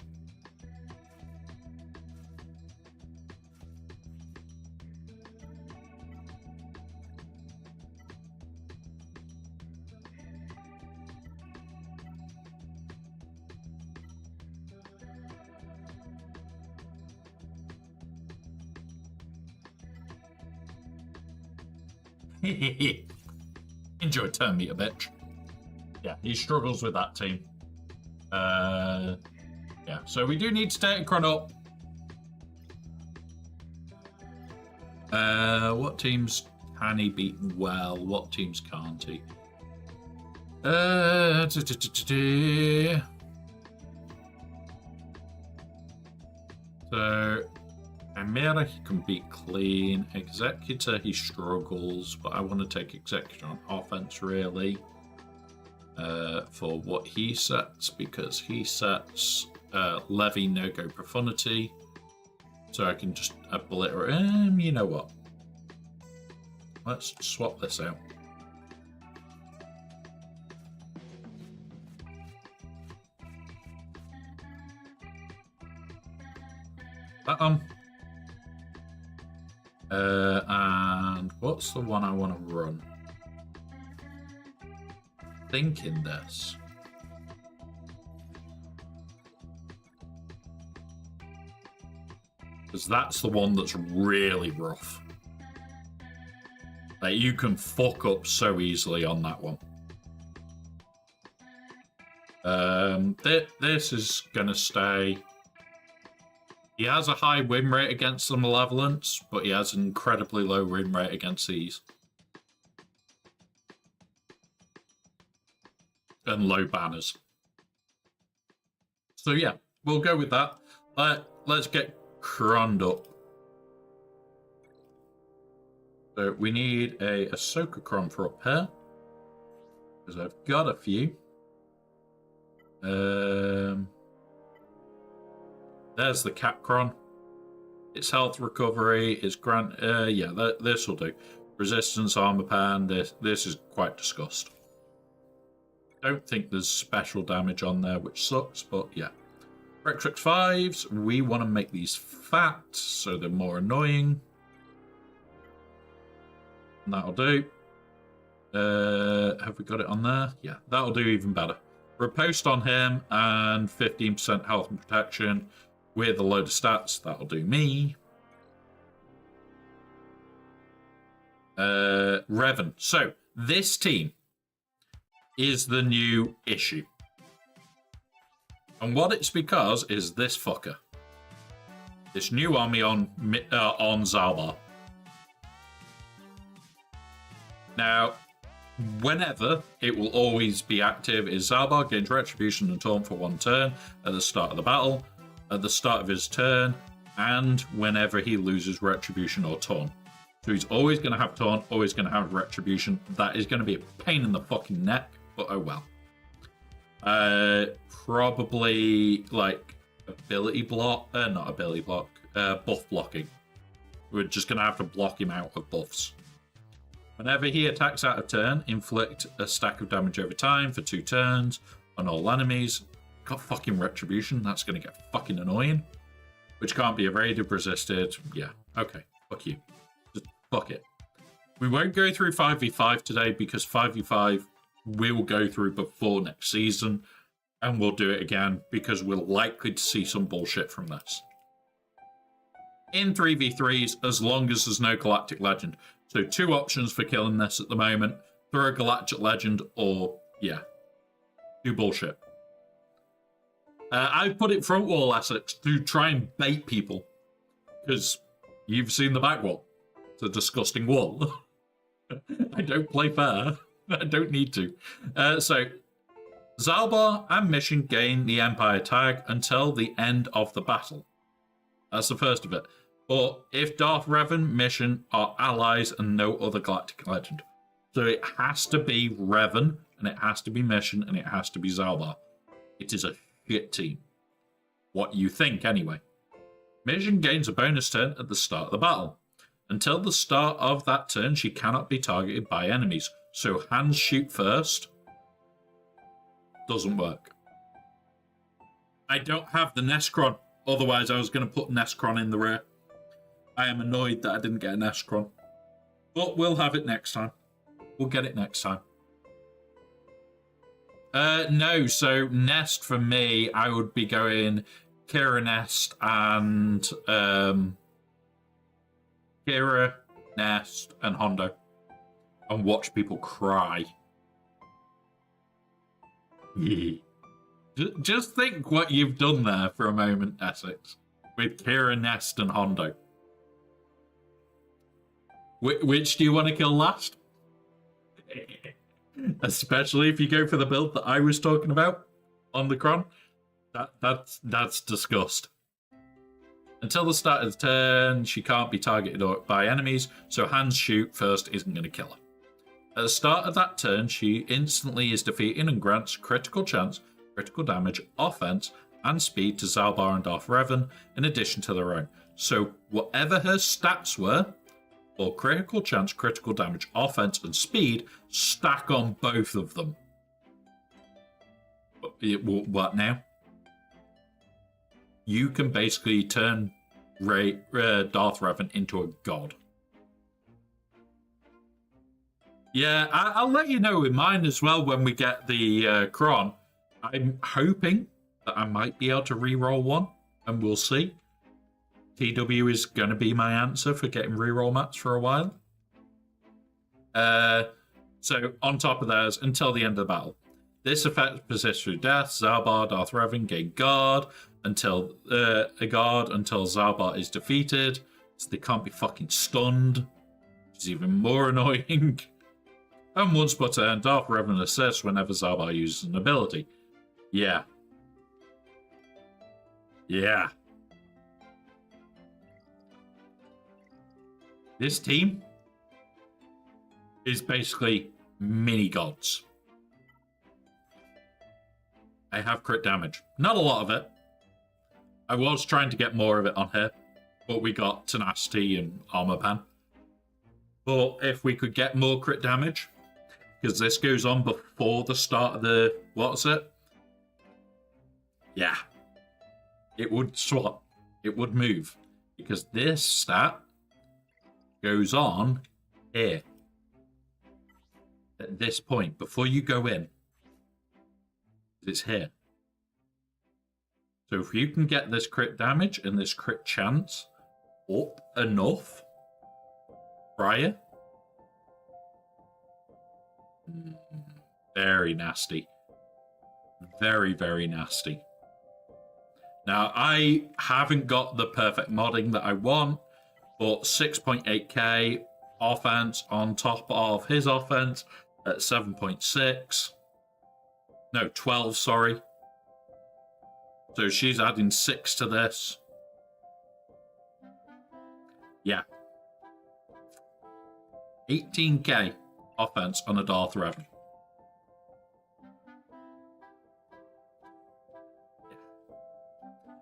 enjoy turn me a bitch. Yeah, he struggles with that team. Yeah, so we do need to take a cron up. What teams can he beat well? What teams can't he? So Chimera he can beat clean. Executor he struggles, but I want to take Executor on offense really. For what he sets, because he sets Levy no-go profundity. So I can just obliterate him. You know what? Let's swap this out. And what's the one I want to run? Thinking this. Because that's the one that's really rough. Like, you can fuck up so easily on that one. This is going to stay. He has a high win rate against the Malevolence, but he has an incredibly low win rate against these. And low banners. So yeah, we'll go with that. Let's get croned up. So we need a Ahsoka cron for up here. Because I've got a few. There's the Capcron. It's health recovery. It's grant. Yeah, this will do. Resistance, armor pan. This is quite discussed. Don't think there's special damage on there, which sucks, but yeah. Rectrix 5s, we want to make these fat, so they're more annoying. That'll do. Have we got it on there? Yeah, that'll do even better. Riposte on him and 15% health and protection with a load of stats. That'll do me. Revan. So, this team is the new issue. And what it's because is this fucker. This new army on Zalbar. Now, whenever it will always be active is Zalbar gains retribution and taunt for 1 turn at the start of the battle, at the start of his turn, and whenever he loses retribution or taunt. So he's always going to have taunt, always going to have retribution. That is going to be a pain in the fucking neck, but oh well. Probably like ability block, not ability block, buff blocking. We're just going to have to block him out of buffs. Whenever he attacks out of turn, inflict a stack of damage over time for 2 turns on all enemies. Got fucking retribution, that's going to get fucking annoying. Which can't be evaded, resisted. Yeah, okay, fuck you. Just fuck it. We won't go through 5v5 today because 5v5 we'll go through before next season. And we'll do it again because we're likely to see some bullshit from this. In 3v3s, as long as there's no Galactic Legend. So 2 options for killing this at the moment. Throw a Galactic Legend or, yeah, do bullshit. I put it front wall, Essex, to try and bait people. Because you've seen the back wall. It's a disgusting wall. I don't play fair. I don't need to. So, Zalbar and Mission gain the Empire tag until the end of the battle. That's the first of it. But if Darth Revan, Mission are allies and no other Galactic Legend. So it has to be Revan, and it has to be Mission, and it has to be Zalbar. It is a shit team. What you think, anyway. Mission gains a bonus turn at the start of the battle. Until the start of that turn, she cannot be targeted by enemies. So hands shoot first. Doesn't work. I don't have the Nescron. Otherwise, I was going to put Nescron in the rear. I am annoyed that I didn't get a Nescron. But we'll have it next time. We'll get it next time. No, so Nest for me, I would be going Kira Nest and Kira, Nest, and Hondo. And watch people cry. Just think what you've done there for a moment, Essex. With Kira, Nest, and Hondo. Which do you want to kill last? Especially if you go for the build that I was talking about on the Cron. That's disgust. Until the start of the turn, she can't be targeted by enemies, so hands shoot first isn't going to kill her. At the start of that turn, she instantly is defeated and grants critical chance, critical damage, offense, and speed to Zalbar and Darth Revan, in addition to their own. So whatever her stats were, or critical chance, critical damage, offense, and speed, stack on both of them. What now? You can basically turn Darth Revan into a god. Yeah, I'll let you know with mine as well when we get the Cron. I'm hoping that I might be able to reroll one, and we'll see. TW is going to be my answer for getting reroll mats for a while. So, on top of theirs, until the end of the battle. This effect persists through death. Zalbar, Darth Revan gain guard until Zalbar is defeated. So they can't be fucking stunned, which is even more annoying. And once per turn, Darth Revan assists whenever Zalbar uses an ability. Yeah. Yeah. This team is basically mini gods. I have crit damage. Not a lot of it. I was trying to get more of it on here, but we got tenacity and armor pan. But if we could get more crit damage, because this goes on before the start of the... What's it? Yeah. it would swap. It would move. Because this stat goes on here. At this point, before you go in. It's here. So if you can get this crit damage and this crit chance up enough prior, very nasty. Very, very nasty. Now, I haven't got the perfect modding that I want, but 6.8k offense on top of his offense at 7.6. No, 12, sorry. So she's adding 6 to this. Yeah. 18k offense on a Darth Revan.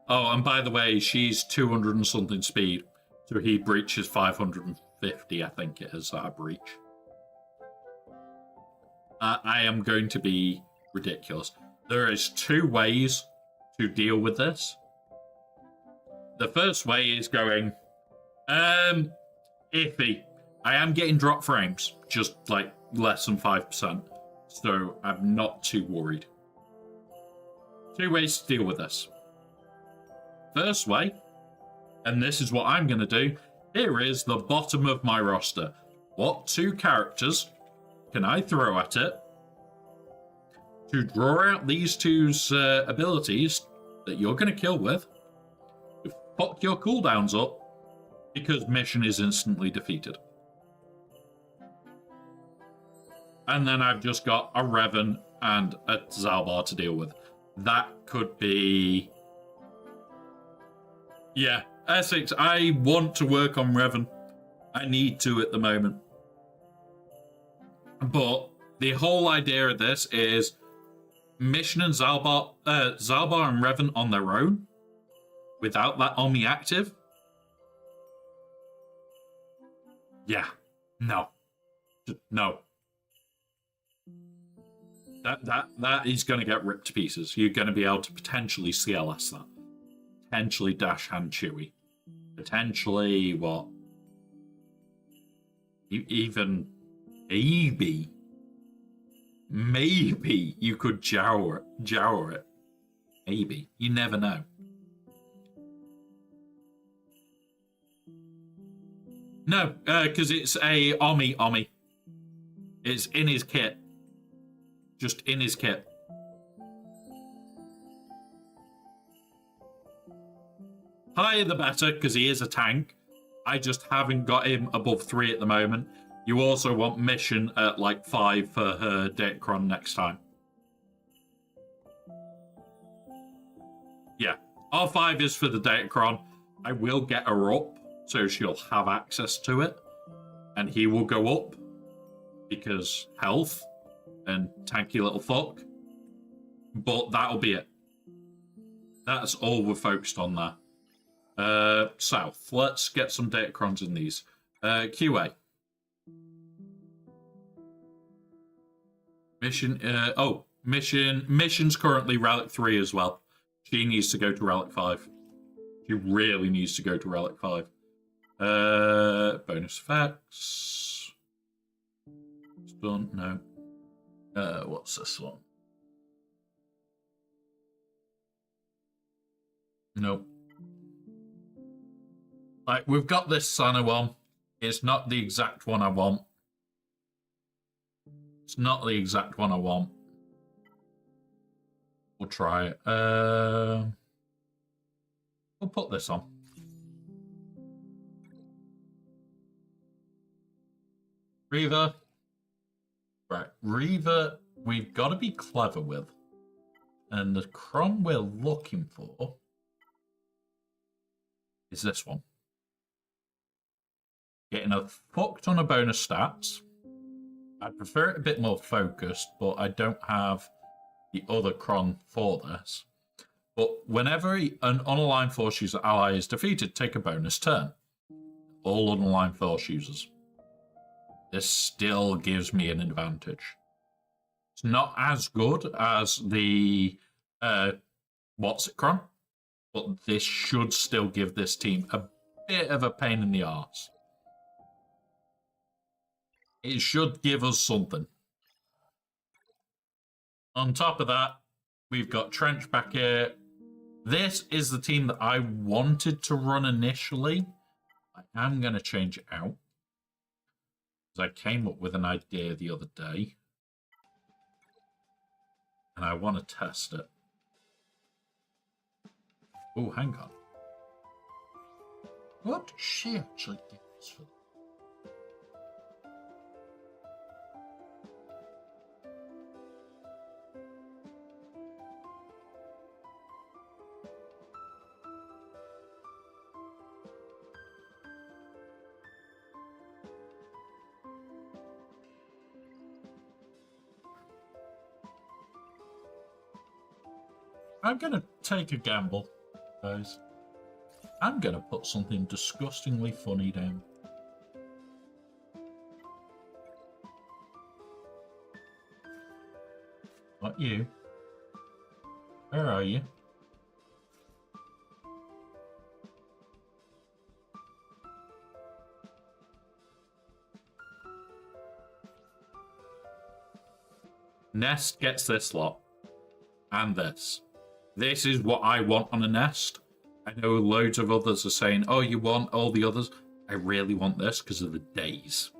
Oh, and by the way, she's 200 and something speed. So he breaches 550, I think it is, that I breach. I am going to be ridiculous. There is 2 ways to deal with this. The first way is going, iffy. I am getting drop frames, just like less than 5%. So I'm not too worried. 2 ways to deal with this. First way, and this is what I'm going to do, here is the bottom of my roster. What 2 characters can I throw at it to draw out these 2's abilities that you're going to kill with, to fuck your cooldowns up, because mission is instantly defeated. And then I've just got a Revan and a Zalbar to deal with. That could be... Yeah, Essex, I want to work on Revan. I need to at the moment. But the whole idea of this is Mission and Zalbar and Revan on their own, without that Omni active. Yeah, no. No. That is going to get ripped to pieces. You're going to be able to potentially CLS that. Potentially Dash Hand Chewy. Potentially what? Even maybe you could jower it. Maybe. You never know. No, because it's a Omni. It's in his kit. Just in his kit. Higher the better, because he is a tank. I just haven't got him above 3 at the moment. You also want Mission at like 5 for her Datacron next time. Yeah, R5 is for the Datacron. I will get her up, so she'll have access to it. And he will go up, because health and tanky little fuck. But that'll be it. That's all we're focused on there. South. Let's get some Datacrons in these. QA. Mission's currently Relic 3 as well. She needs to go to Relic 5. She really needs to go to Relic 5. Bonus effects. Stun, no. What's this one? Nope. Like, we've got this Sana one. It's not the exact one I want. It's not the exact one I want. We'll try it. We'll put this on. Reaver. Right, Reaver, we've got to be clever with. And the Cron we're looking for is this one. Getting a fuck ton of bonus stats. I prefer it a bit more focused, but I don't have the other Cron for this. But whenever an unaligned force user ally is defeated, take a bonus turn. All unaligned force users. This still gives me an advantage. It's not as good as the what's it Cron? but this should still give this team a bit of a pain in the arse. It should give us something. On top of that, we've got Trench back here. This is the team that I wanted to run initially. I am going to change it out, because I came up with an idea the other day, and I want to test it. Oh, hang on. What does she actually give us for that? I'm going to take a gamble, guys. I'm going to put something disgustingly funny down. Not you. Where are you? Nest gets this lot. And this. This is what I want on a Nest. I know loads of others are saying, oh, you want all the others? I really want this because of the days.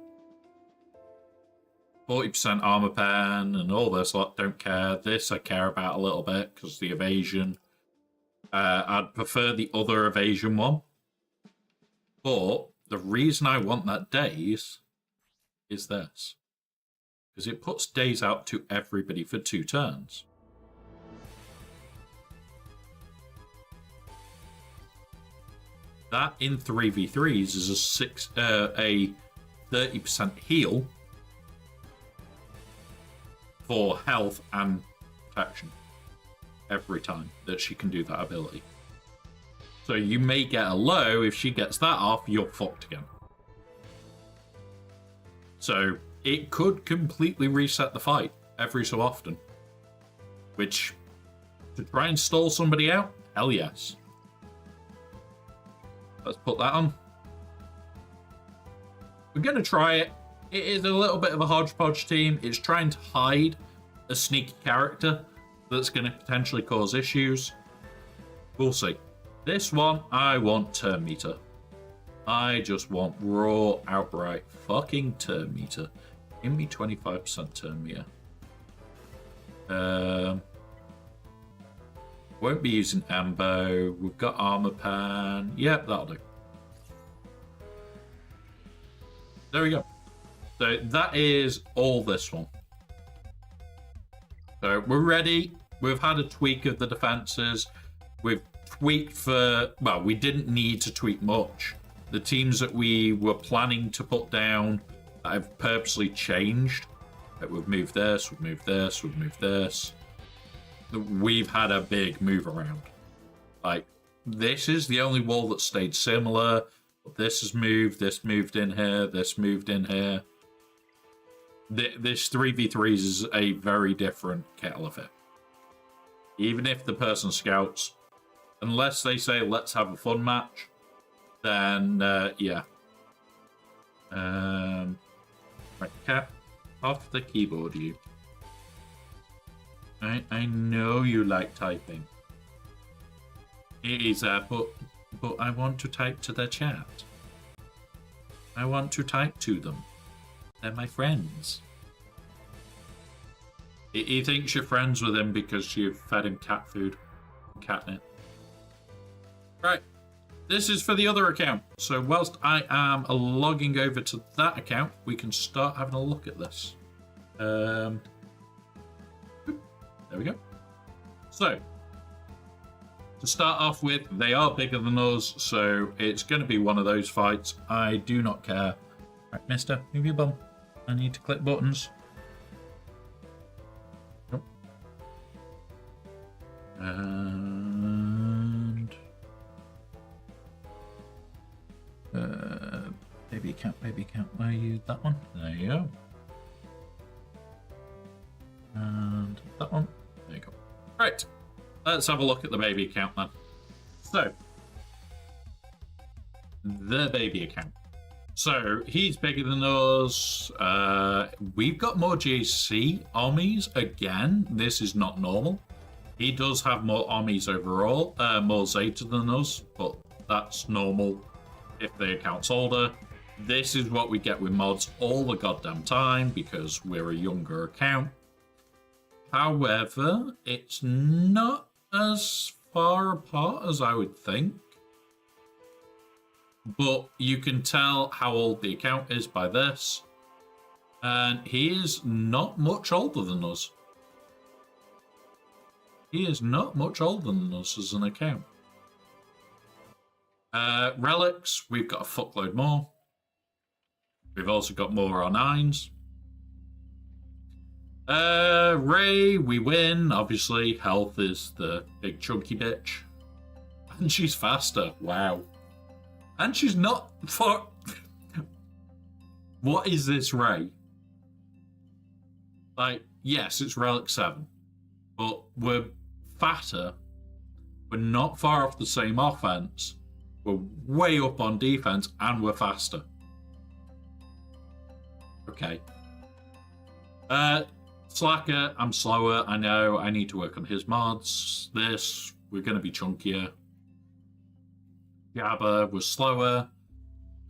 40% armor pen and all this lot, don't care. This I care about a little bit because the evasion. I'd prefer the other evasion one. But the reason I want that days is this. Because it puts days out to everybody for 2 turns. That in 3v3s is a 30% heal for health and protection every time that she can do that ability. So you may get a low. If she gets that off, you're fucked again. So it could completely reset the fight every so often. Which, to try and stall somebody out, hell yes. Let's put that on. We're going to try it. It is a little bit of a hodgepodge team. It's trying to hide a sneaky character that's going to potentially cause issues. We'll see. This one, I want turn meter. I just want raw, outright fucking turn meter. Give me 25% turn meter. Won't be using ambo. We've got armor pan. Yep, that'll do. There we go. So that is all this one. So we're ready. We've had a tweak of the defenses. We've tweaked for... Well, we didn't need to tweak much. The teams that we were planning to put down, I've purposely changed. We've moved this, we've moved this, we've moved this. We've had a big move around. Like, this is the only wall that stayed similar. This has moved, this moved in here, this moved in here. This 3v3s is a very different kettle of fish. Even if the person scouts, unless they say, let's have a fun match, then, yeah. Right, Cap, off the keyboard, you. I know you like typing. It is, but I want to type to the chat. I want to type to them. They're my friends. He thinks you're friends with him because you've fed him cat food. Catnip. Right. This is for the other account. So whilst I am logging over to that account, we can start having a look at this. There we go. So, to start off with, they are bigger than us, so it's going to be one of those fights. I do not care. Right, mister, move your bum. I need to click buttons. Nope. And... baby cat, where are you? That one? There you go. And that one. There you go. Right, let's have a look at the baby count then. So, the baby account. So, he's bigger than us. We've got more GAC armies. Again, this is not normal. He does have more armies overall, more Zeta than us, but that's normal if the account's older. This is what we get with mods all the goddamn time because we're a younger account. However, it's not as far apart as I would think. But you can tell how old the account is by this. And he is not much older than us. He is not much older than us as an account. Relics, we've got a fuckload more. We've also got more R9s. Ray, we win. Obviously, health is the big chunky bitch. And she's faster. Wow. And she's not for... What is this Ray? Like, yes, it's Relic 7. But we're fatter. We're not far off the same offense. We're way up on defense and we're faster. Okay. Slacker, I'm slower. I know. I need to work on his mods. This, we're going to be chunkier. Jabba was slower.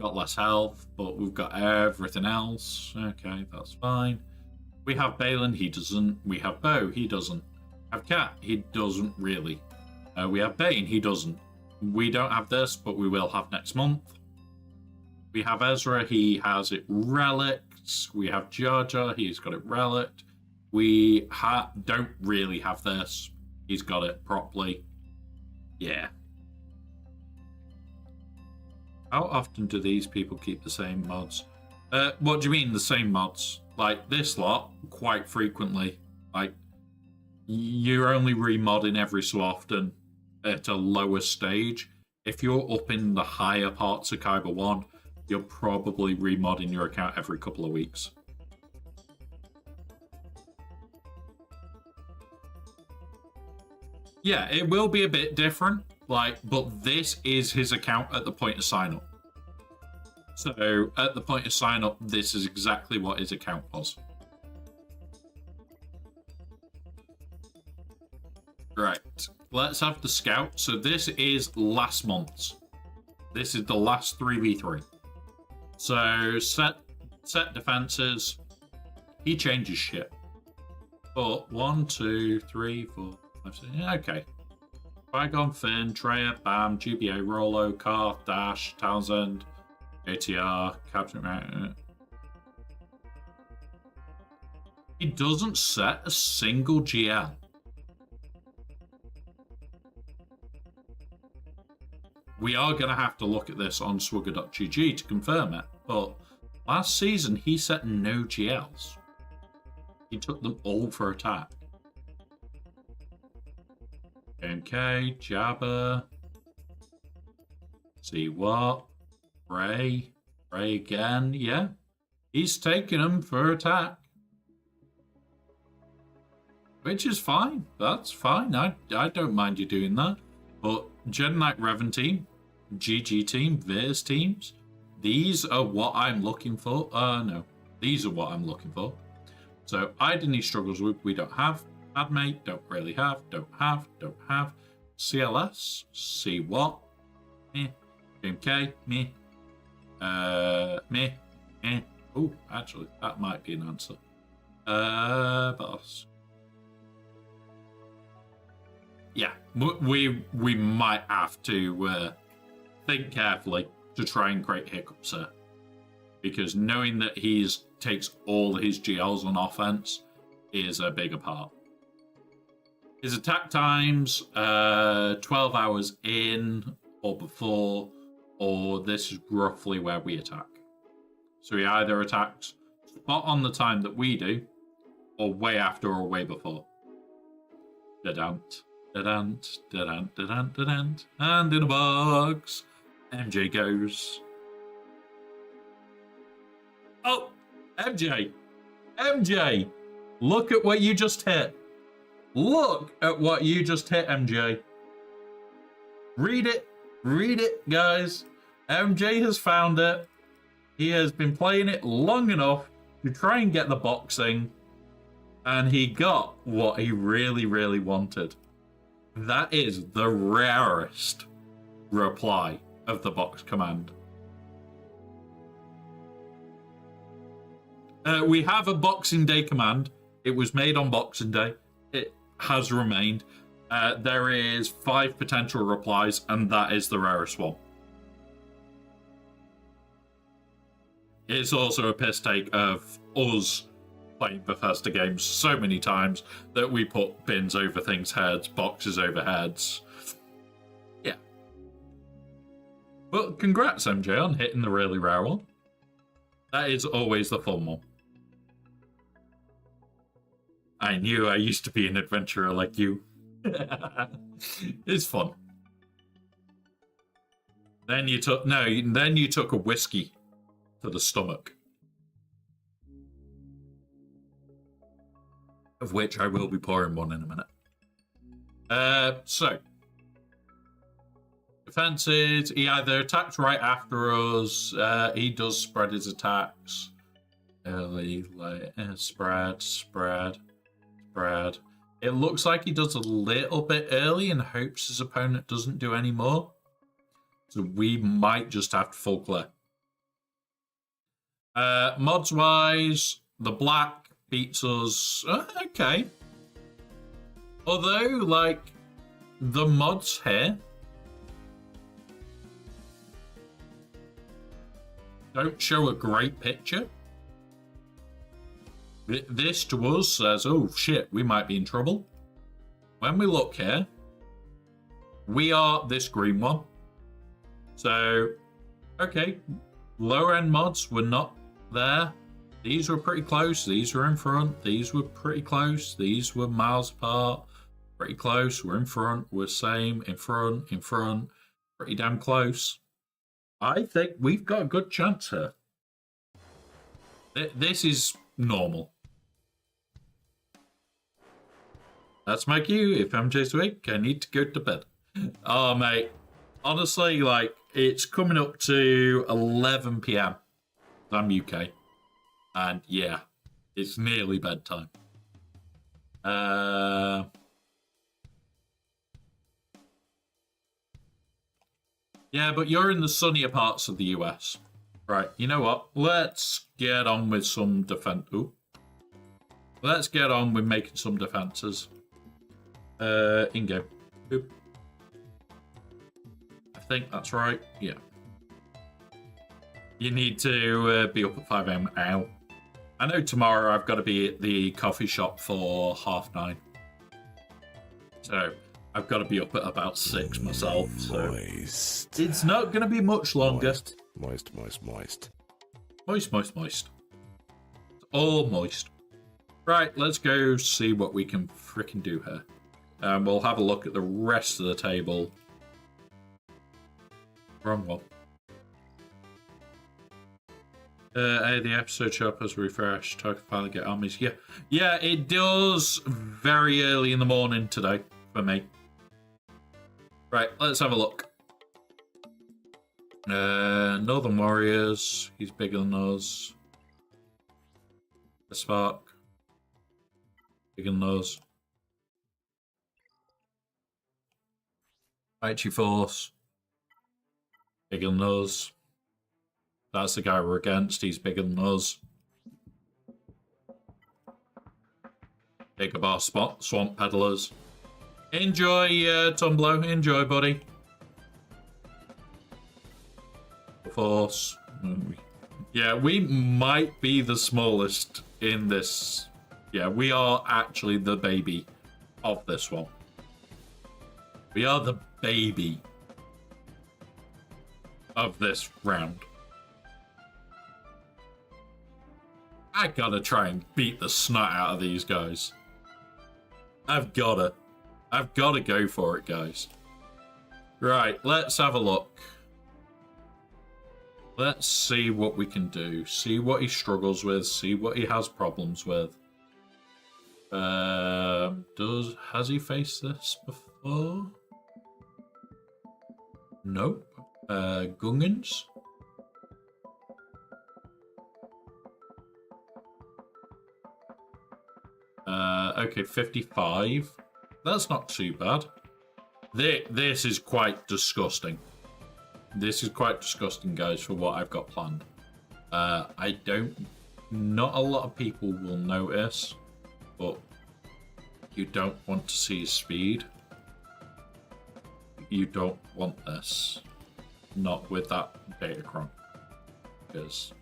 Got less health, but we've got everything else. Okay, that's fine. We have Balin, he doesn't. We have Bo, he doesn't. Have Cat, he doesn't really. We have Bane, he doesn't. We don't have this, but we will have next month. We have Ezra, he has it relics. We have Jar Jar, he's got it relic. We don't really have this. He's got it properly. Yeah. How often do these people keep the same mods? What do you mean the same mods? Like this lot, quite frequently. Like, you're only remodding every so often at a lower stage. If you're up in the higher parts of Kyber 1, you're probably remodding your account every couple of weeks. Yeah, it will be a bit different, like, but this is his account at the point of sign up. So at the point of sign up, this is exactly what his account was. Right, let's have the scout. So this is last month's. This is the last 3v3. So set defenses. He changes shit. But 1, 2, 3, 4, 5, 6. Okay. Qui-Gon, Finn, Treya, Bam, GBA, Rolo, Karth, Dash, Townsend, ATR, Captain America. He doesn't set a single GL. We are going to have to look at this on swugger.gg to confirm it, but last season he set no GLs. He took them all for attack. MK, Jabba. See what? Ray again, yeah. He's taking them for attack. Which is fine. That's fine. I don't mind you doing that. But Jedi Knight Revan team, GG team, Veers teams, these are what I'm looking for. No. These are what I'm looking for. So Identity struggles with we don't have. Admate, don't really have. Don't have. CLS, see what? Meh. MK, meh. Meh. Oh, actually, that might be an answer. Boss. Yeah, we might have to think carefully to try and create hiccups here. Because knowing that he takes all his GLs on offense is a bigger part. His attack times, 12 hours in or before, or this is roughly where we attack. So he either attacks spot on the time that we do, or way after or way before. Da-dant, da-dant, da-dant, da-dant, da-dant. And in a box, MJ goes. Oh, MJ! MJ! Look at what you just hit. Look at what you just hit, MJ. Read it. Read it, guys. MJ has found it. He has been playing it long enough to try and get the boxing. And he got what he really, really wanted. That is the rarest reply of the box command. We have a Boxing Day command. It was made on Boxing Day. It has remained. There is 5 potential replies, and that is the rarest one. It's also a piss take of us playing Bethesda games so many times that we put bins over things' heads, boxes over heads. Yeah. But congrats, MJ, on hitting the really rare one. That is always the fun one. I knew I used to be an adventurer like you. It's fun. Then you took a whiskey to the stomach. Of which I will be pouring one in a minute. So defenses, he either attacks right after us, he does spread his attacks. Early, late, spread. It looks like he does a little bit early and hopes his opponent doesn't do any more. So we might just have to full clear. Mods wise, the black beats us. Okay. Although, like, the mods here don't show a great picture. This to us says, oh shit, we might be in trouble. When we look here, we are this green one. So, okay, lower end mods were not there. These were pretty close. These were in front. These were pretty close. These were miles apart. Pretty close. We're in front. We're same. In front. Pretty damn close. I think we've got a good chance here. This is normal. That's my cue. If MJ's weak, I need to go to bed. Oh, mate. Honestly, like, it's coming up to 11 p.m. I'm UK. And, yeah, it's nearly bedtime. Yeah, but you're in the sunnier parts of the US. Right, you know what? Let's get on with some defense. Let's get on with making some defenses. In-game. Boop. I think that's right. Yeah. You need to be up at 5 a.m. Ow. I know tomorrow I've got to be at the coffee shop for 9:30. So I've got to be up at about 6 myself. So it's not going to be much longer. Moist. Moist. It's all moist. Right, let's go see what we can frickin' do here. We'll have a look at the rest of the table. Wrong one. The episode shop has refreshed. I can finally get armies. Yeah, it does very early in the morning today for me. Right, let's have a look. Northern Warriors. He's bigger than us. Spark. Bigger than us. Mighty Force. Bigger than us. That's the guy we're against. He's bigger than us. Bigger Boss Spot. Swamp Peddlers. Enjoy, Tumblo. Enjoy, buddy. Force. Yeah, we might be the smallest in this. Yeah, we are actually the baby of this one. We are the baby of this round. I gotta try and beat the snot out of these guys. I've gotta go for it, guys. Right, let's have a look. Let's see what we can do. See what he struggles with. See what he has problems with. Has he faced this before? Nope. Gungans. Okay, 55. That's not too bad. This is quite disgusting. This is quite disgusting, guys, for what I've got planned. Not a lot of people will notice, but you don't want to see his speed. You don't want this. Not with that Datacron. Because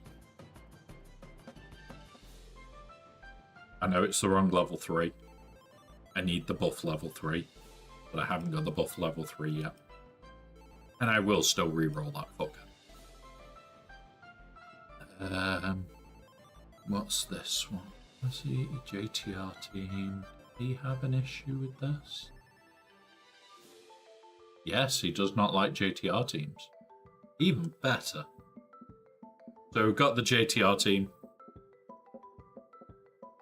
I know it's the wrong level 3. I need the buff level 3, but I haven't got the buff level 3 yet. And I will still reroll that fucker. What's this one? Let's see, JTR team. Do he have an issue with this? Yes, he does not like JTR teams. Even better. So we've got the JTR team.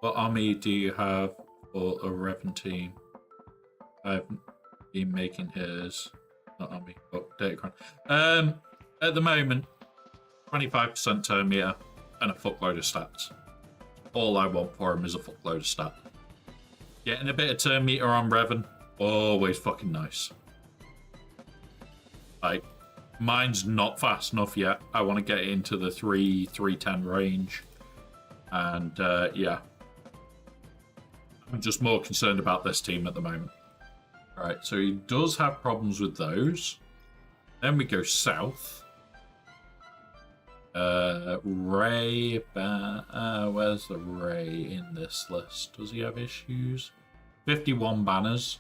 What army do you have for a Revan team? I've been making his, not army, but Datacron. At the moment, 25% turn meter and a fuckload of stats. All I want for him is a fuckload of stats. Getting a bit of turn meter on Revan, always fucking nice. Like, mine's not fast enough yet. I want to get it into the 310 range. And, yeah. I'm just more concerned about this team at the moment. Right, so he does have problems with those. Then we go south. Ray, where's the Ray in this list? Does he have issues? 51 banners.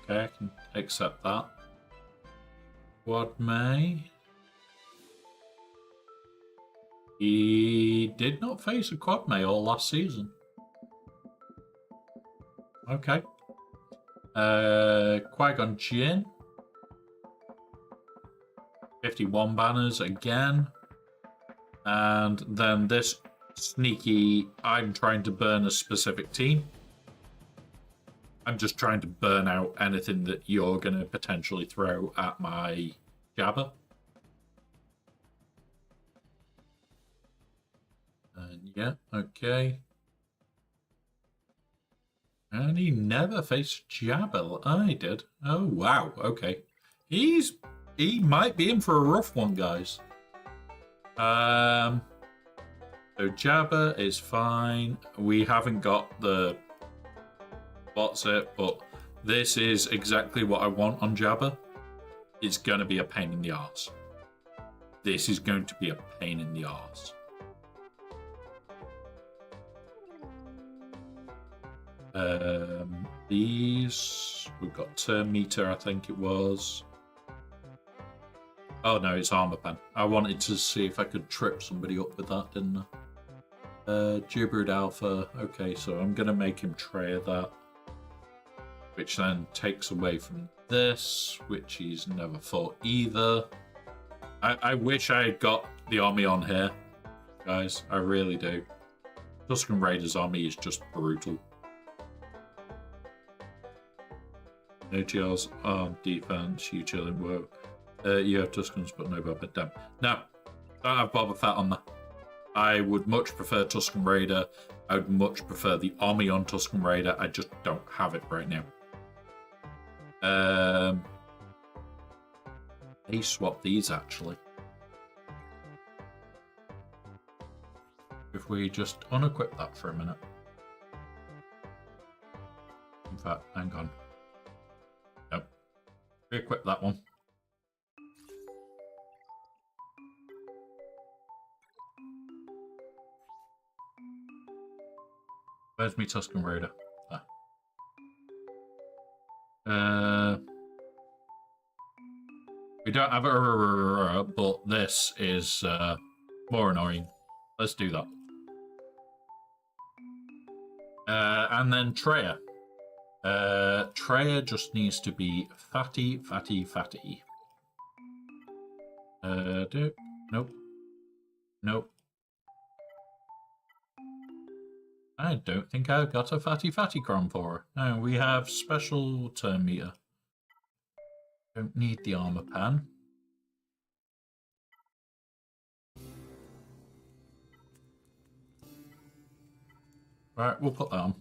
Okay, I can accept that. Quad May. He did not face a Quad May all last season. Okay. Qui-Gon Jinn. 51 banners again. And then this sneaky, I'm trying to burn a specific team. I'm just trying to burn out anything that you're going to potentially throw at my Jabba. And yeah, okay. And he never faced Jabba. I did. Oh, wow. Okay. He might be in for a rough one, guys. So Jabba is fine. We haven't got the... What's it? But this is exactly what I want on Jabba. It's going to be a pain in the arse. This is going to be a pain in the arse. These... We've got turn meter, I think it was. Oh no, it's armor pen. I wanted to see if I could trip somebody up with that, didn't I? Gibbered Alpha. Okay, so I'm going to make him tray that. Which then takes away from this, which he's never fought either. I wish I had got the army on here, guys. I really do. Tusken Raiders army is just brutal. No GLs, arm, defense, you chilling, whoa. You have Tuskens, but no Boba. Damn. No, don't have Boba Fett on there. I would much prefer Tusken Raider. I would much prefer the army on Tusken Raider. I just don't have it right now. They swap these actually. If we just unequip that for a minute. In fact, hang on. Nope. Re-equip that one. Where's me Tusken Raider? We don't have a, but this is more annoying. Let's do that. And then Treya. Treya just needs to be fatty, fatty, fatty. Nope. Nope. I don't think I've got a fatty fatty cron for her. No, we have special turn meter. Don't need the armor pan. Right, we'll put that on.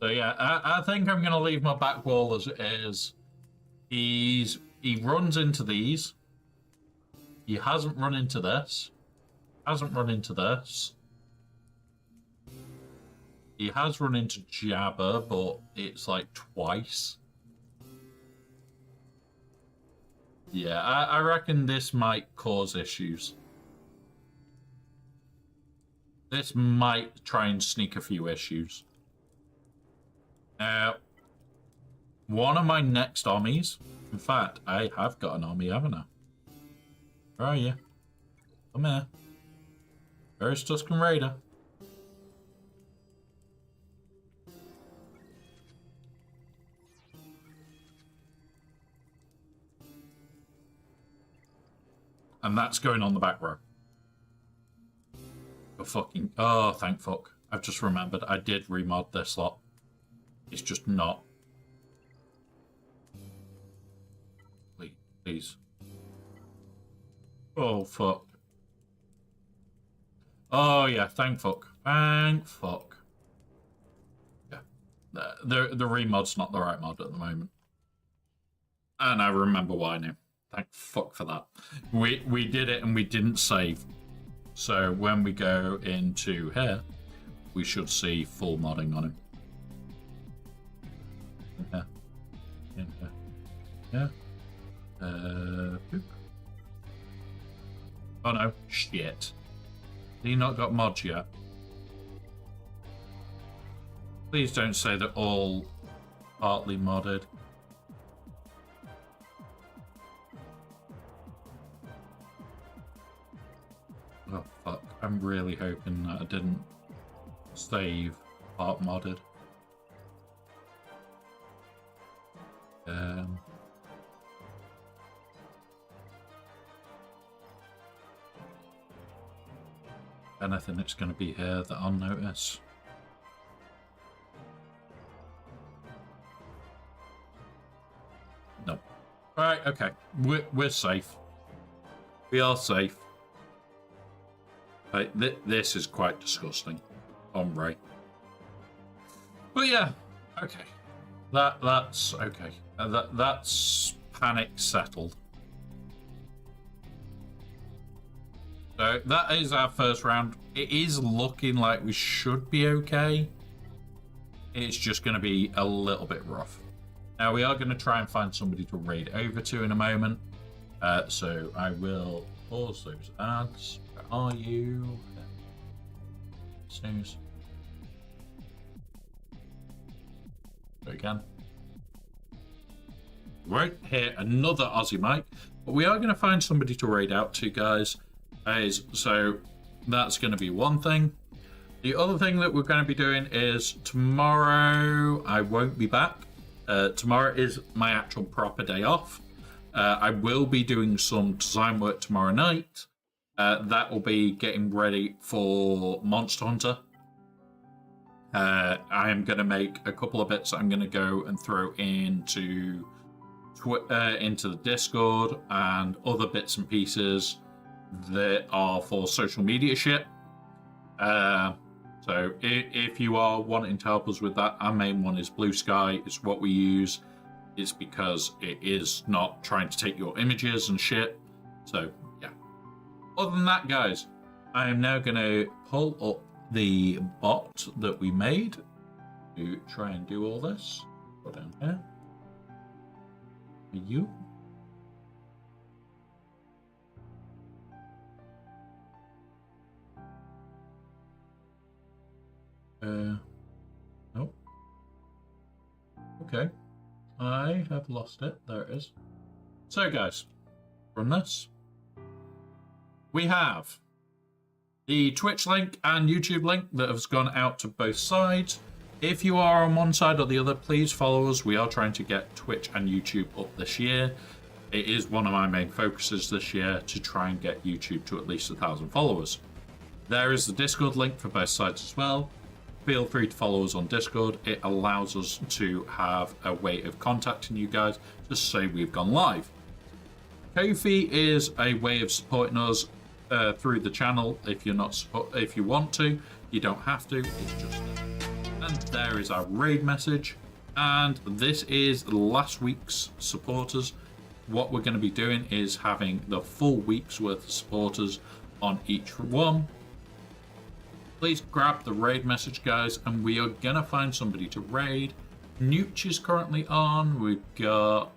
So yeah, I think I'm gonna leave my back wall as it is. He runs into these. He hasn't run into this. Hasn't run into this. He has run into Jabba, but it's like twice. Yeah, I reckon this might cause issues. This might try and sneak a few issues. One of my next armies, in fact, I have got an army, haven't I? Where are you? Come here. Where's Tusken Raider? And that's going on the back row. Oh, thank fuck. I've just remembered I did remod this lot. It's just not. Please. Oh, fuck. Oh, yeah, thank fuck. Thank fuck. Yeah. The remod's not the right mod at the moment. And I remember why now. Thank fuck for that. We did it and we didn't save. So when we go into here, we should see full modding on him. In here. In here. Yeah. Boop. Oh no, shit. He not got mods yet. Please don't say they're all partly modded. Oh fuck, I'm really hoping that I didn't save part modded. Anything that's going to be here that I'll notice. No. Alright, okay. We're safe. We are safe. This is quite disgusting. Hombre. But yeah, okay. That's okay. That's panic settled. So that is our first round. It is looking like we should be okay. It's just going to be a little bit rough. Now we are going to try and find somebody to raid over to in a moment. So I will pause those ads. Where are you? Snooze. Go again. We won't hear another Aussie mic, but we are going to find somebody to raid out to, guys. So that's going to be one thing. The other thing that we're going to be doing is tomorrow I won't be back. Tomorrow is my actual proper day off. I will be doing some design work tomorrow night. That will be getting ready for Monster Hunter. I am going to make a couple of bits that I'm going to go and throw into the Discord and other bits and pieces that are for social media shit. So if you are wanting to help us with that, our main one is Blue Sky. It's what we use. It's because it is not trying to take your images and shit. So yeah. Other than that, guys, I am now going to pull up the bot that we made to try and do all this. Go down here. Are you? Nope. Okay. I have lost it. There it is. So, guys, from this, we have the Twitch link and YouTube link that has gone out to both sides. If you are on one side or the other, please follow us. We are trying to get Twitch and YouTube up this year. It is one of my main focuses this year to try and get YouTube to at least 1,000 followers. There is the Discord link for both sides as well. Feel free to follow us on Discord. It allows us to have a way of contacting you guys to say we've gone live. Ko-fi is a way of supporting us. through the channel if you're not, if you want to. You don't have to. It's just. And there is our raid message. And this is last week's supporters. What we're going to be doing is having the full week's worth of supporters on each one. Please grab the raid message, guys, and we are going to find somebody to raid. Nooch is currently on. We've got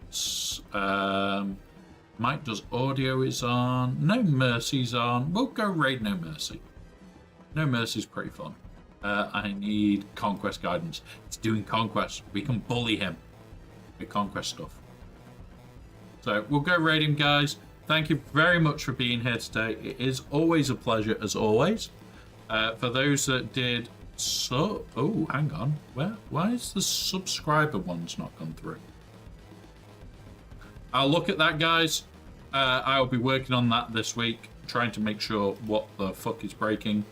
Mike Does Audio is on. No Mercy's on. We'll go raid No Mercy. No Mercy's pretty fun. I need Conquest guidance. It's doing Conquest. We can bully him with Conquest stuff. So we'll go raid him, guys. Thank you very much for being here today. It is always a pleasure, as always. For those that did oh, hang on. Why is the subscriber ones not gone through? I'll look at that, guys. I'll be working on that this week, trying to make sure what the fuck is breaking.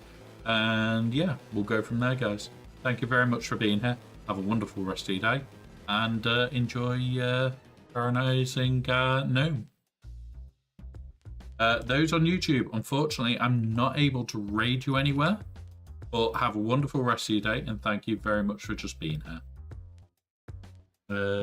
And yeah, we'll go from there, guys. Thank you very much for being here. Have a wonderful rest of your day. And enjoy Paranizing Gnome. Those on YouTube, unfortunately, I'm not able to raid you anywhere. But have a wonderful rest of your day, and thank you very much for just being here.